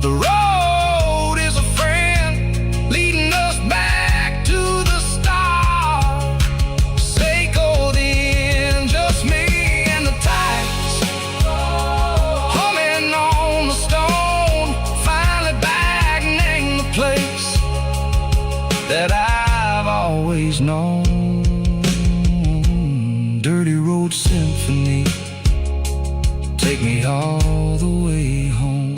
the road is a friend, leading us back to the start. Seiko the end, just me and the tides, humming on the stone, finally back, name the place that I've always known. Dirty Road Symphony, take me all the way home.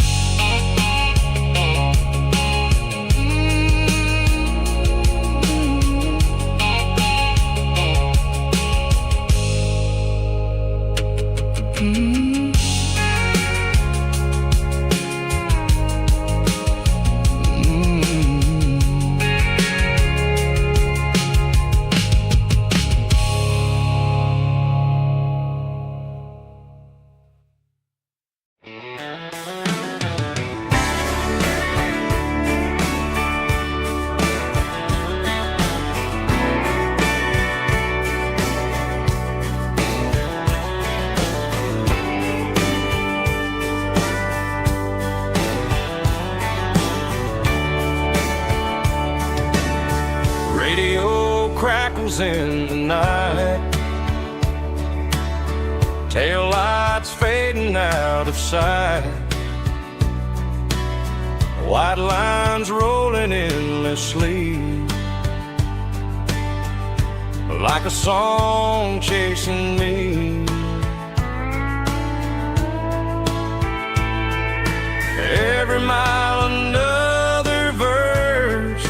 Radio crackles in the night, tail lights fading out of sight, white lines rolling endlessly, like a song chasing me. Every mile another verse,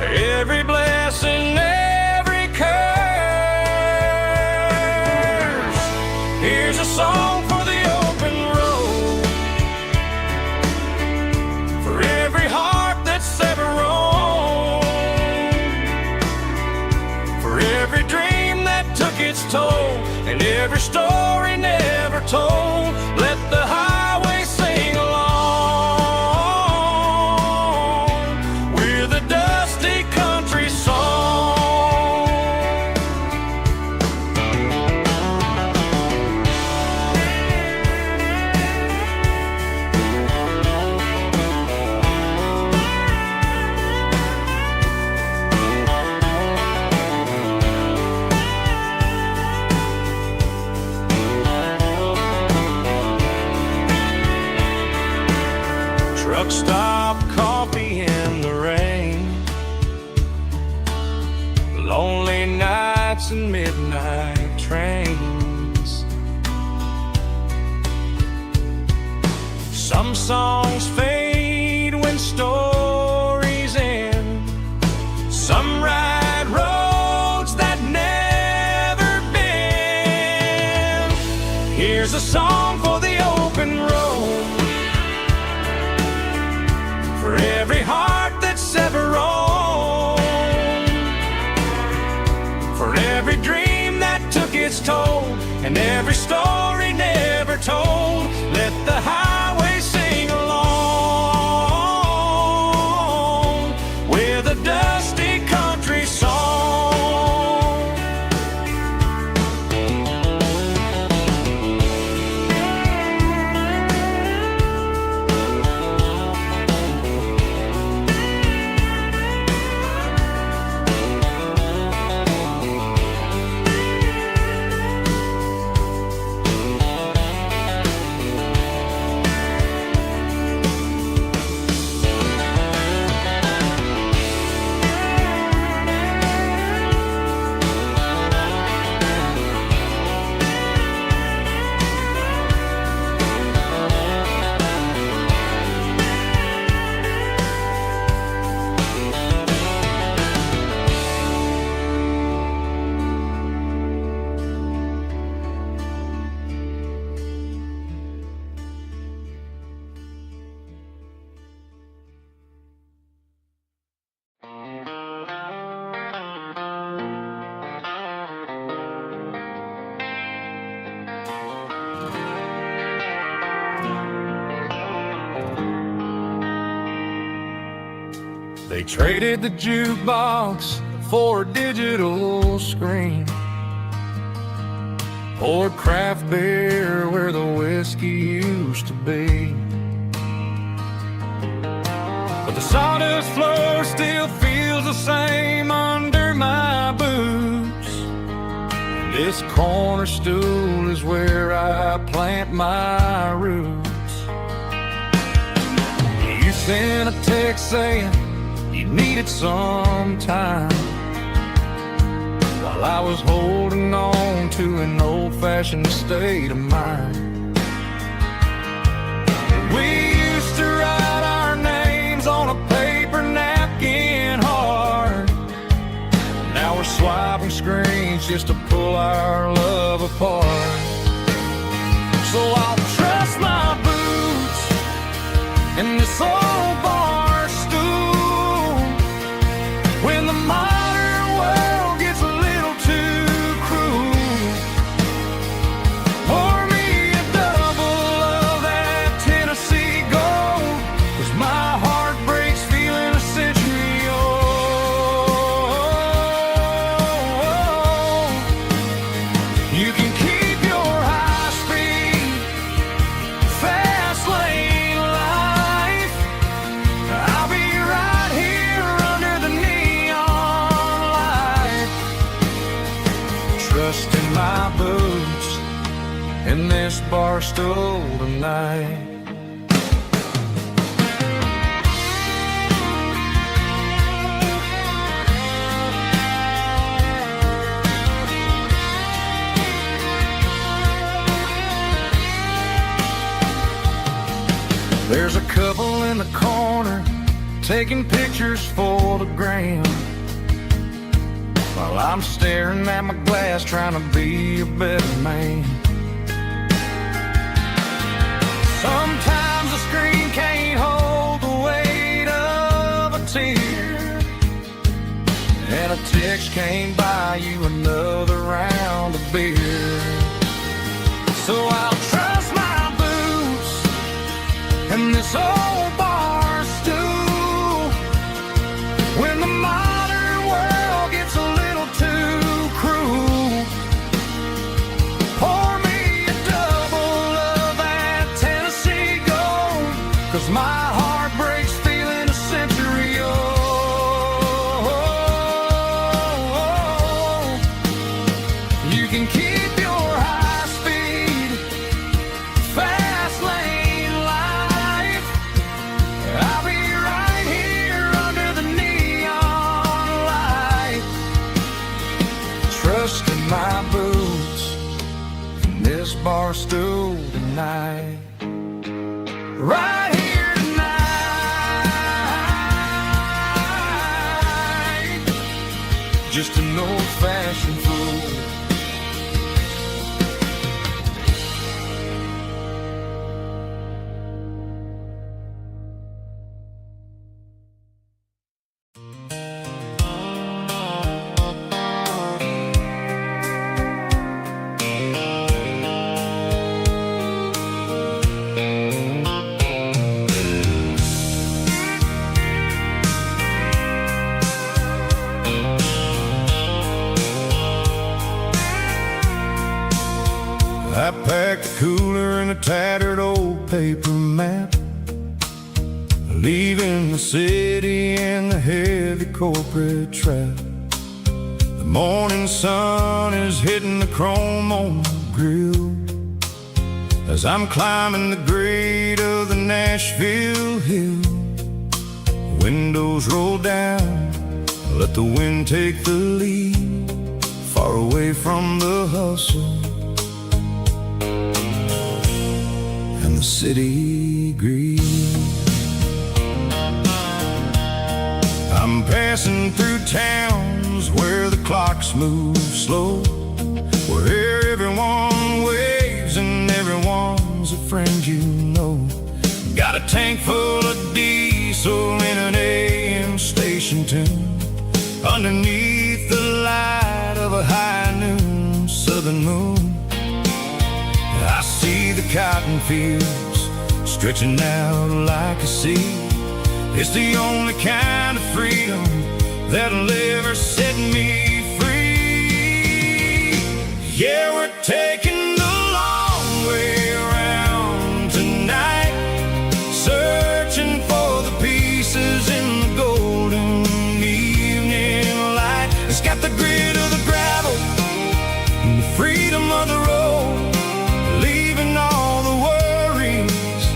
every blessing, every curse. Here's a song for the open road, for every heart that's ever roamed, for every dream that took its toll, and every story never told. Let the highway sing along with a dusty country song. Truck stop, coffee in the rain, lonely nights and midnight trains. Some songs fade when stories end, some ride roads that never bend. Here's a song for the open road, for every heart that's ever roamed, for every dream that took its toll, and every story never told. Let the highway sing along with a dusty country song. They traded the jukebox for a digital screen, poured craft beer where the whiskey used to be. But the sawdust floor still feels the same under my boots. This corner stool is where I plant my roots. You sent a text saying you needed some time, while I was holding on to an old-fashioned state of mind. We used to write our names on a paper napkin hard. Now we're swiping screens just to pull our love apart. So I'll trust my boots in this old bar stool when the modern world gets a little too cruel. Pour me a double of that Tennessee Gold, 'cause my heart breaks feeling a century old. You can keep your high-speed, fast lane life. I'll be right here under the neon light, trusting my boots in this bar stool tonight. There's a couple in the corner taking pictures for the gram, while I'm staring at my glass trying to be a better man. Sometimes the screen can't hold the weight of a tear, and a text can't buy you another round of beer. So I'll trust my boots and this old bar stool when the modern world gets a little too cruel. Pour me a double of that Tennessee Gold, 'cause my heart breaks feeling a century old. You can keep your high-speed, fast lane life. I'll be right here under the neon light, trusting my boots in this bar stool tonight. Right here tonight, just an old-fashioned fool. I packed a cooler and a tattered old paper map, leaving the city and the heavy corporate trap. The morning sun is hitting the chrome on the grill as I'm climbing the grade of the Nashville hill. Windows roll down, let the wind take the lead, far away from the hustle and the city greed. I'm passing through towns where the clocks move slow, where everyone waves and everyone's a friend you know. Got a tank full of diesel in an AM station tune, underneath the light of a high noon southern moon. I see the cotton fields stretching out like a sea, It's the only kind of freedom that'll ever set me free. Yeah, we're taking the long way around tonight, searching for the pieces in the golden evening light. It's got the grit of the gravel and the freedom of the road, leaving all the worries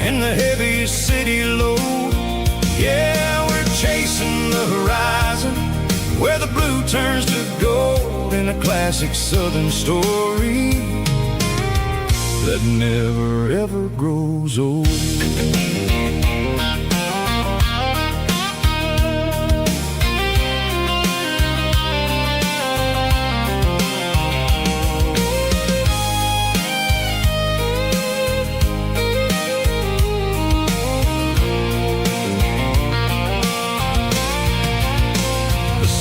and the heavy city load. Yeah, we're chasing the horizon where the blue turns to gold, in a classic southern story that never ever grows old.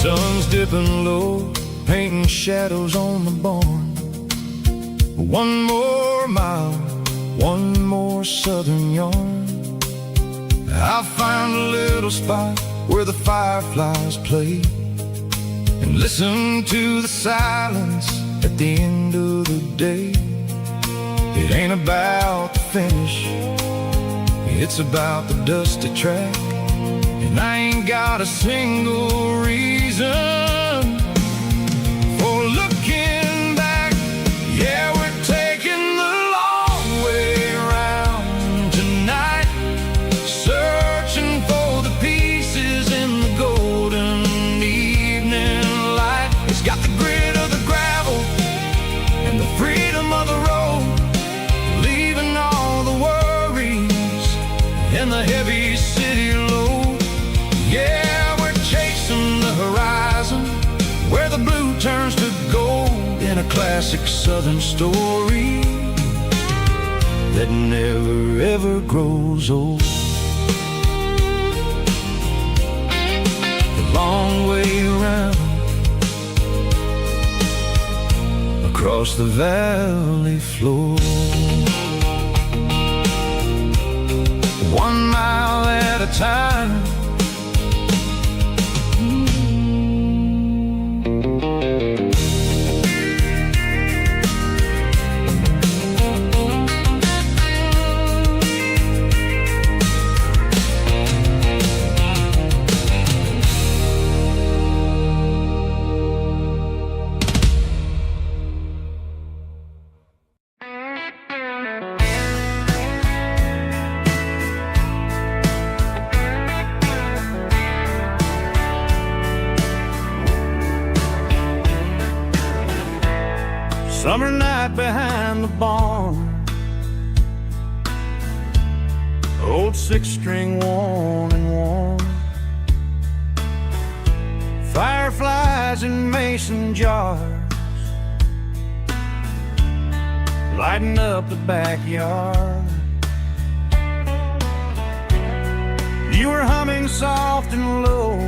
Sun's dipping low, painting shadows on the barn. One more mile, one more southern yarn. I'll find a little spot where the fireflies play and listen to the silence at the end of the day. It ain't about the finish, it's about the dusty track. And I ain't got a single reason for looking back. Yeah, we're taking the long way around tonight, searching for the pieces in the golden evening light. It's got the grit of the gravel and the freedom of the road, leaving all the worries and the heavy city load. Yeah, we're chasing the horizon where the blue turns to gold, in a classic southern story that never ever grows old. The long way around across the valley floor, 1 mile at a time. Summer night behind the barn, old 6-string worn and worn, fireflies in mason jars lighting up the backyard. You were humming soft and low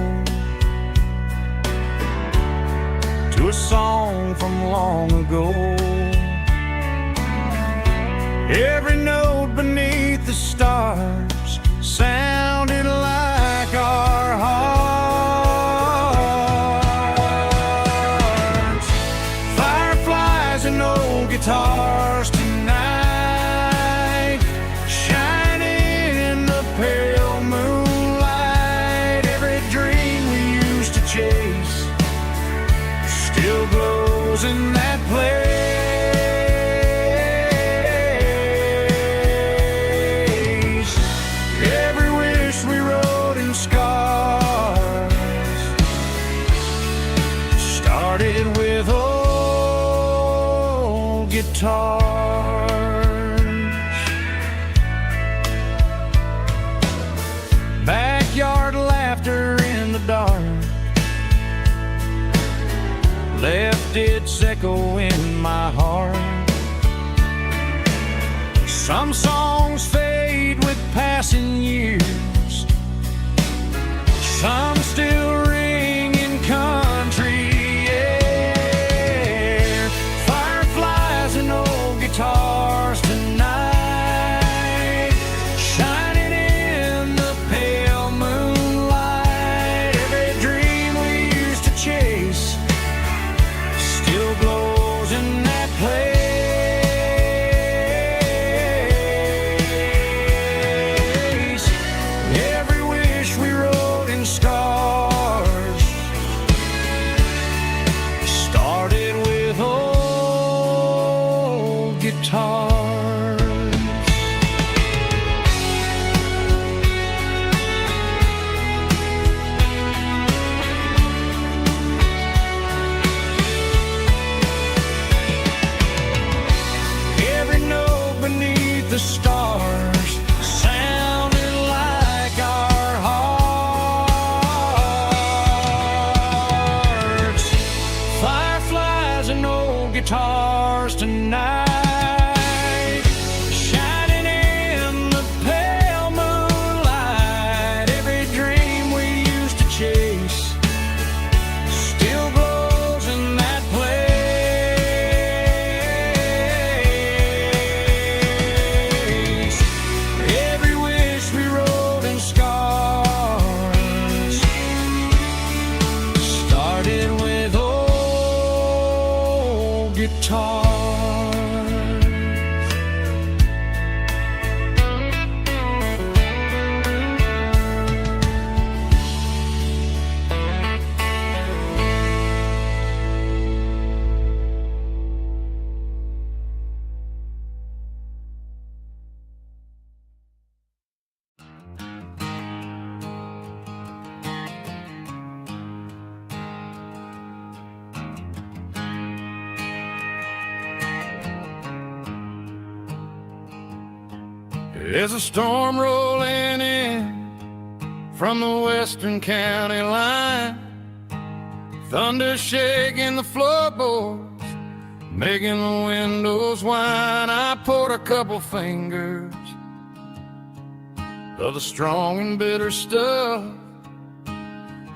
to a song from long ago. Every note beneath the stars sounded like our hearts. Fireflies and old guitars tonight, shining in the pale moonlight. Every dream we used to chase still glows in that place. Every wish we wrote in scars started with old guitars. Backyard laughter in the dark left its echo in my heart. Some songs fade with passing years, some still ring in country air. Fireflies and old guitars tonight, shining in the pale There's a storm rolling in from the western county line, thunder shaking the floorboards, making the windows whine. I poured a couple fingers of the strong and bitter stuff,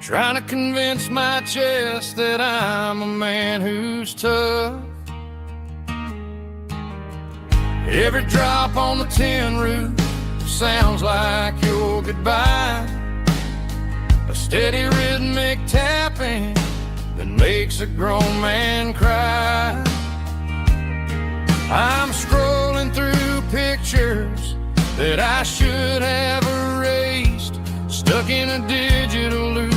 trying to convince my chest that I'm a man who's tough. Every drop on the tin roof sounds like your goodbye, a steady rhythmic tapping that makes a grown man cry. I'm scrolling through pictures that I should have erased, stuck in a digital loop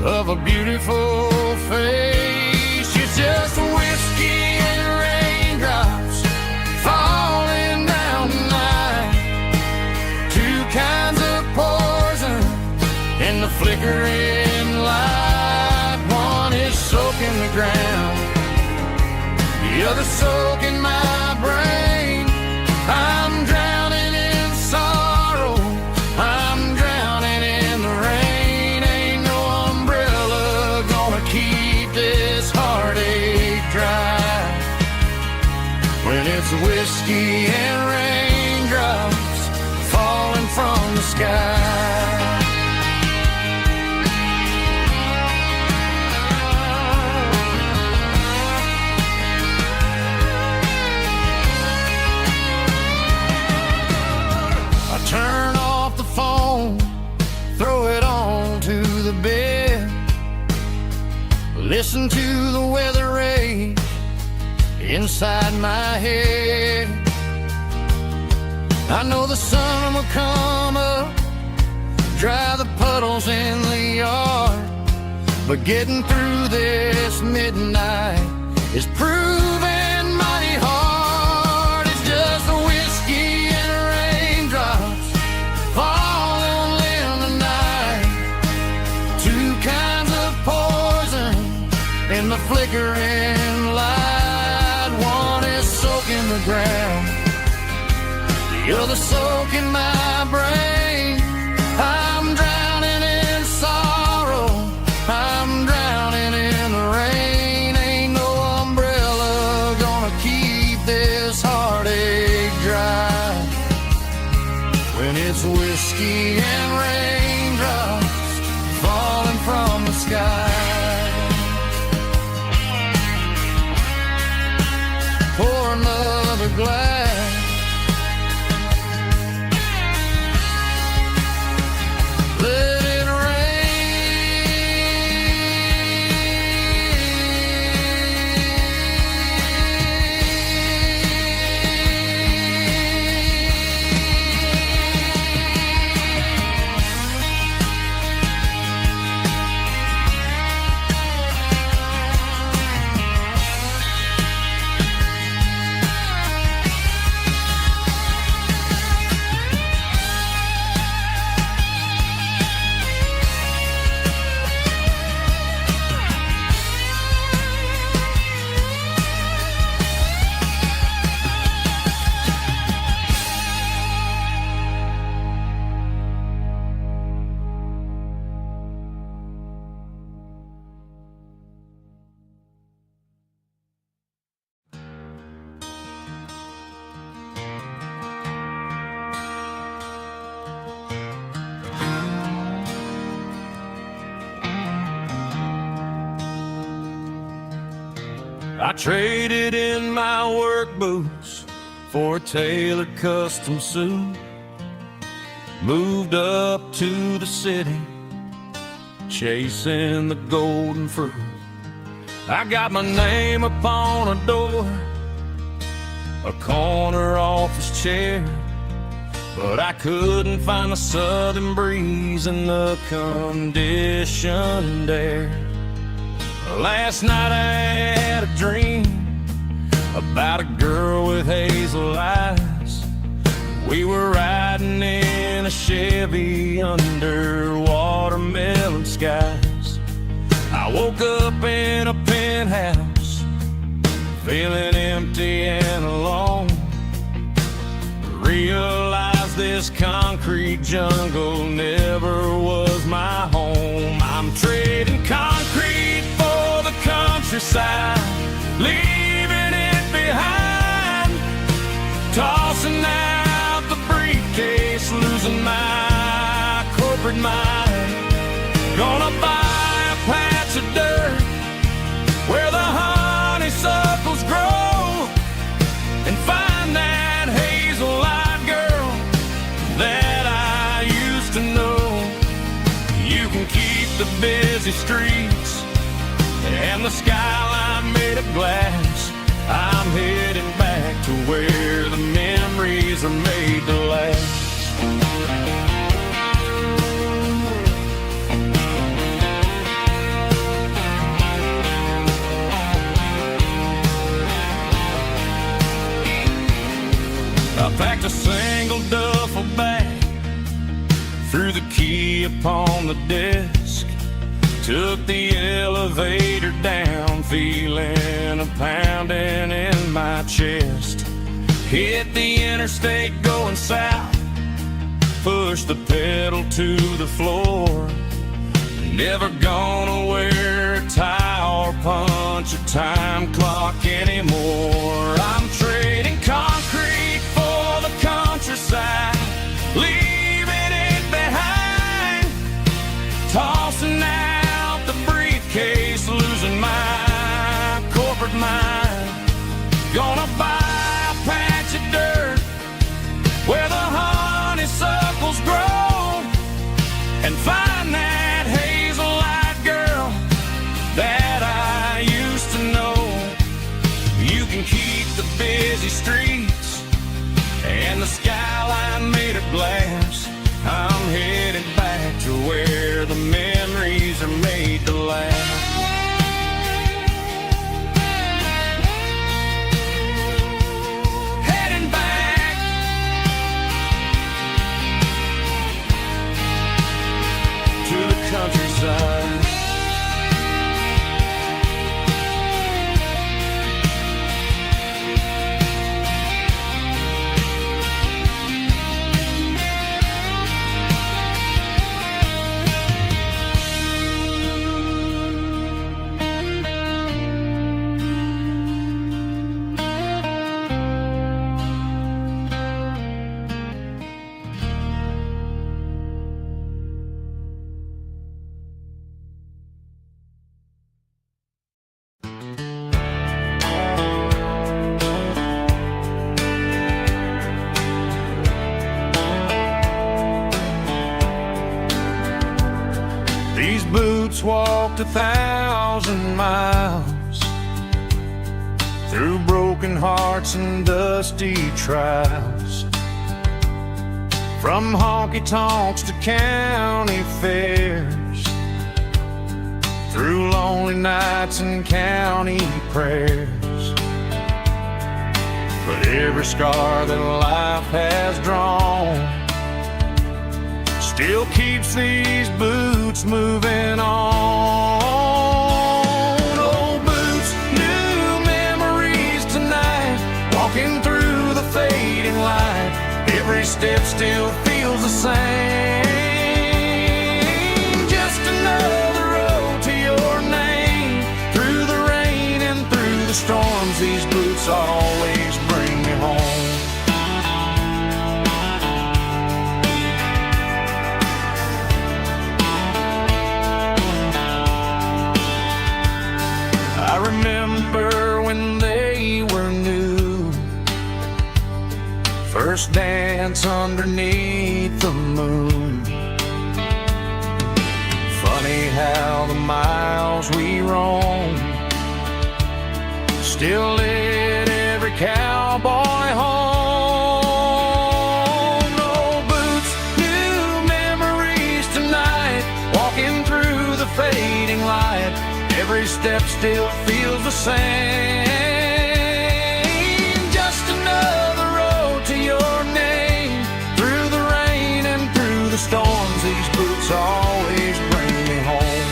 of a beautiful face. It's just whiskey and raindrops falling down tonight, two kinds of poison in the flickering light. One is soaking the ground, the other soaking my brain. I'm drowning in sorrow, I'm drowning in the rain. Ain't no umbrella gonna keep this heartache dry when it's whiskey and raindrops falling from the sky. Turn off the phone, throw it on to the bed, listen to the weather rage inside my head. I know the sun will come up, dry the puddles in the yard, but getting through this midnight is proving mighty hard. It's just a whiskey and raindrops falling in the night, two kinds of poison in the flickering light. One is soaking the ground, the other soaking my brain. I'm drowning in sorrow, I'm drowning in the rain. Ain't no umbrella gonna keep this heartache dry when it's whiskey and raindrops falling from the sky. Pour another glass, let it I traded in my work boots for a tailored custom suit, moved up to the city, chasing the golden fruit. I got my name upon a door, a corner office chair, but I couldn't find the southern breeze in the conditioned air. Last night I had a dream about a girl with hazel eyes. We were riding in a Chevy under watermelon skies. I woke up in a penthouse, feeling empty and alone. this concrete jungle never was my home. I'm trading concrete for the countryside, leaving it behind, tossing out the briefcase, losing my corporate mind. Gonna buy a patch of dirt where the honeysuckles grow, and find that hazel-eyed girl that I used to know. You can keep the busy streets and the skyline made of glass. I'm heading back to where the memories are made to last. I packed a single duffel bag, threw the key upon the desk, took the elevator down, feeling a pounding in my chest. Hit the interstate going south, pushed the pedal to the floor. Never gonna wear a tie or punch a time clock anymore. I'm trading concrete for the countryside, leaving it behind, tossing out the briefcase, losing my corporate mind. Gonna buy a patch of dirt where the honeysuckles grow, and find that hazel-eyed girl that I used to know. You can keep the busy streets and the skyline made of glass. I'm headed back to where the memories are made to last. Heading back to the countryside. These boots walked 1,000 miles through broken hearts and dusty trials, from honky-tonks to county fairs, through lonely nights and county prayers. But every scar that life has drawn still keeps these boots moving on. Old boots, new memories tonight, walking through the fading light. Every step still feels the same. Just another road to your name. Through the rain and through the storms, these boots always bring me home. I remember when they were new, first dance underneath the moon. Funny how the miles we roam still lit every cowboy home. Old boots, new memories tonight, walking through the fading light. Every step still feels the same. Just another road to your name. Through the rain and through the storms, these boots always bring me home.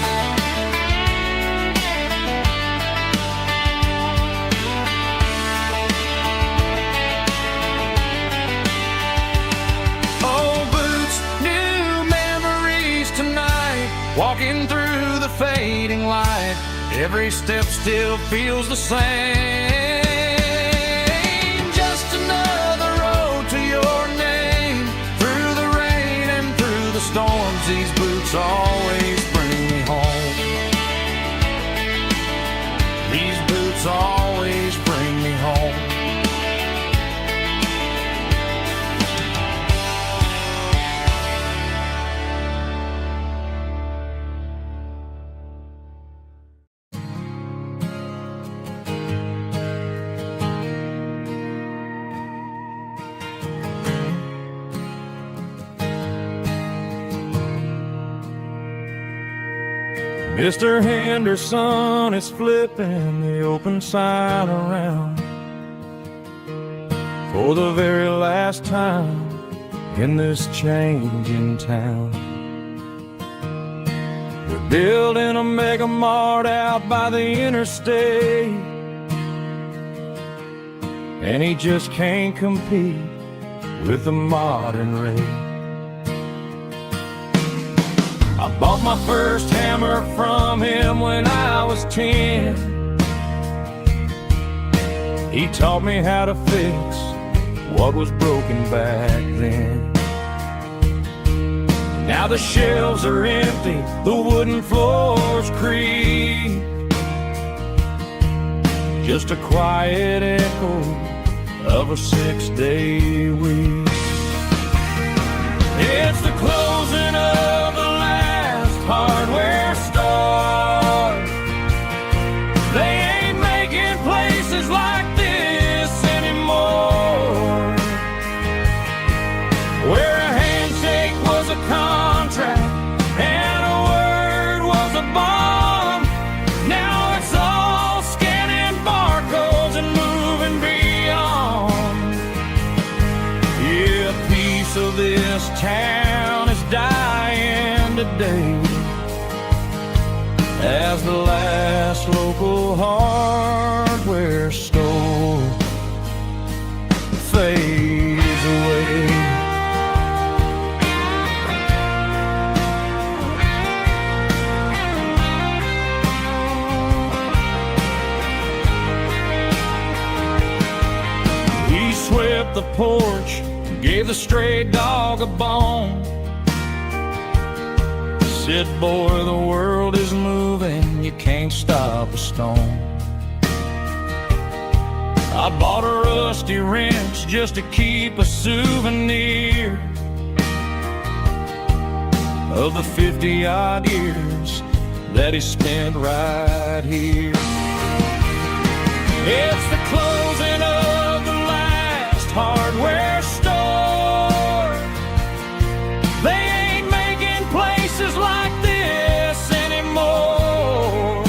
walking through the fading light. Every step still feels the same. Just another road to your name. Through the rain and through the storms, these boots always bring me home. These boots always bring me home. Mr. Henderson is flipping the open sign around for the very last time in this changing town. We're building a mega mart out by the interstate, and he just can't compete with the modern rate. I bought my first hammer from him when I was 10. He taught me how to fix what was broken back then. Now the shelves are empty, the wooden floors creak, just a quiet echo of a 6-day week. It's the closing of the hardware store. They ain't making places like this anymore, where a handshake was a contract and a word was a bond. Now it's all scanning barcodes and moving beyond. Yeah, a piece of this town is dying today, as the last local hardware store fades away. He swept the porch, gave the stray dog a bone, said, boy, the world is moving, you can't stop a stone. I bought a rusty wrench just to keep a souvenir of the 50-odd years that he spent right here. It's the closing of the last hardware store. They ain't making places like this anymore,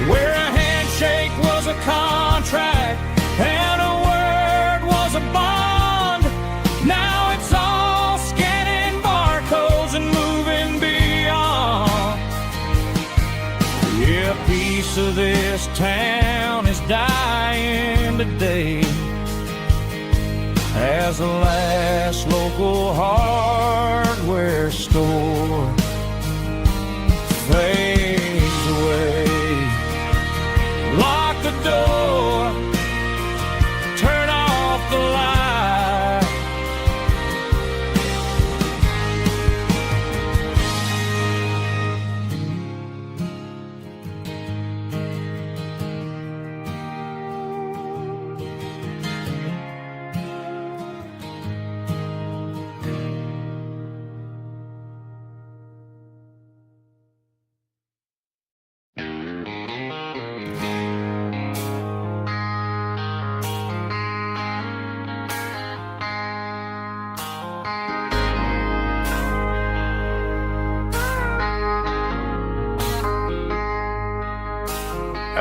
where a handshake was a contract and a word was a bond. Now it's all scanning barcodes and moving beyond. Yeah, a piece of this town is dying today, as the last local hardware store fades away. Lock the door, turn off the light.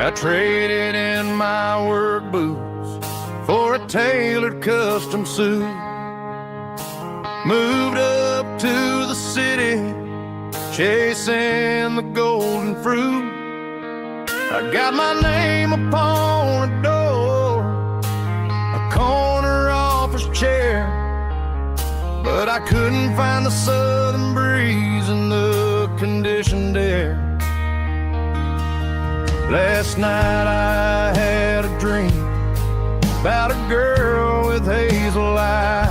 I traded in my work boots for a tailored custom suit. Moved up to the city, chasing the golden fruit. I got my name upon a door, a corner office chair, but I couldn't find the southern breeze in the conditioned air. Last night I had a dream about a girl with hazel eyes.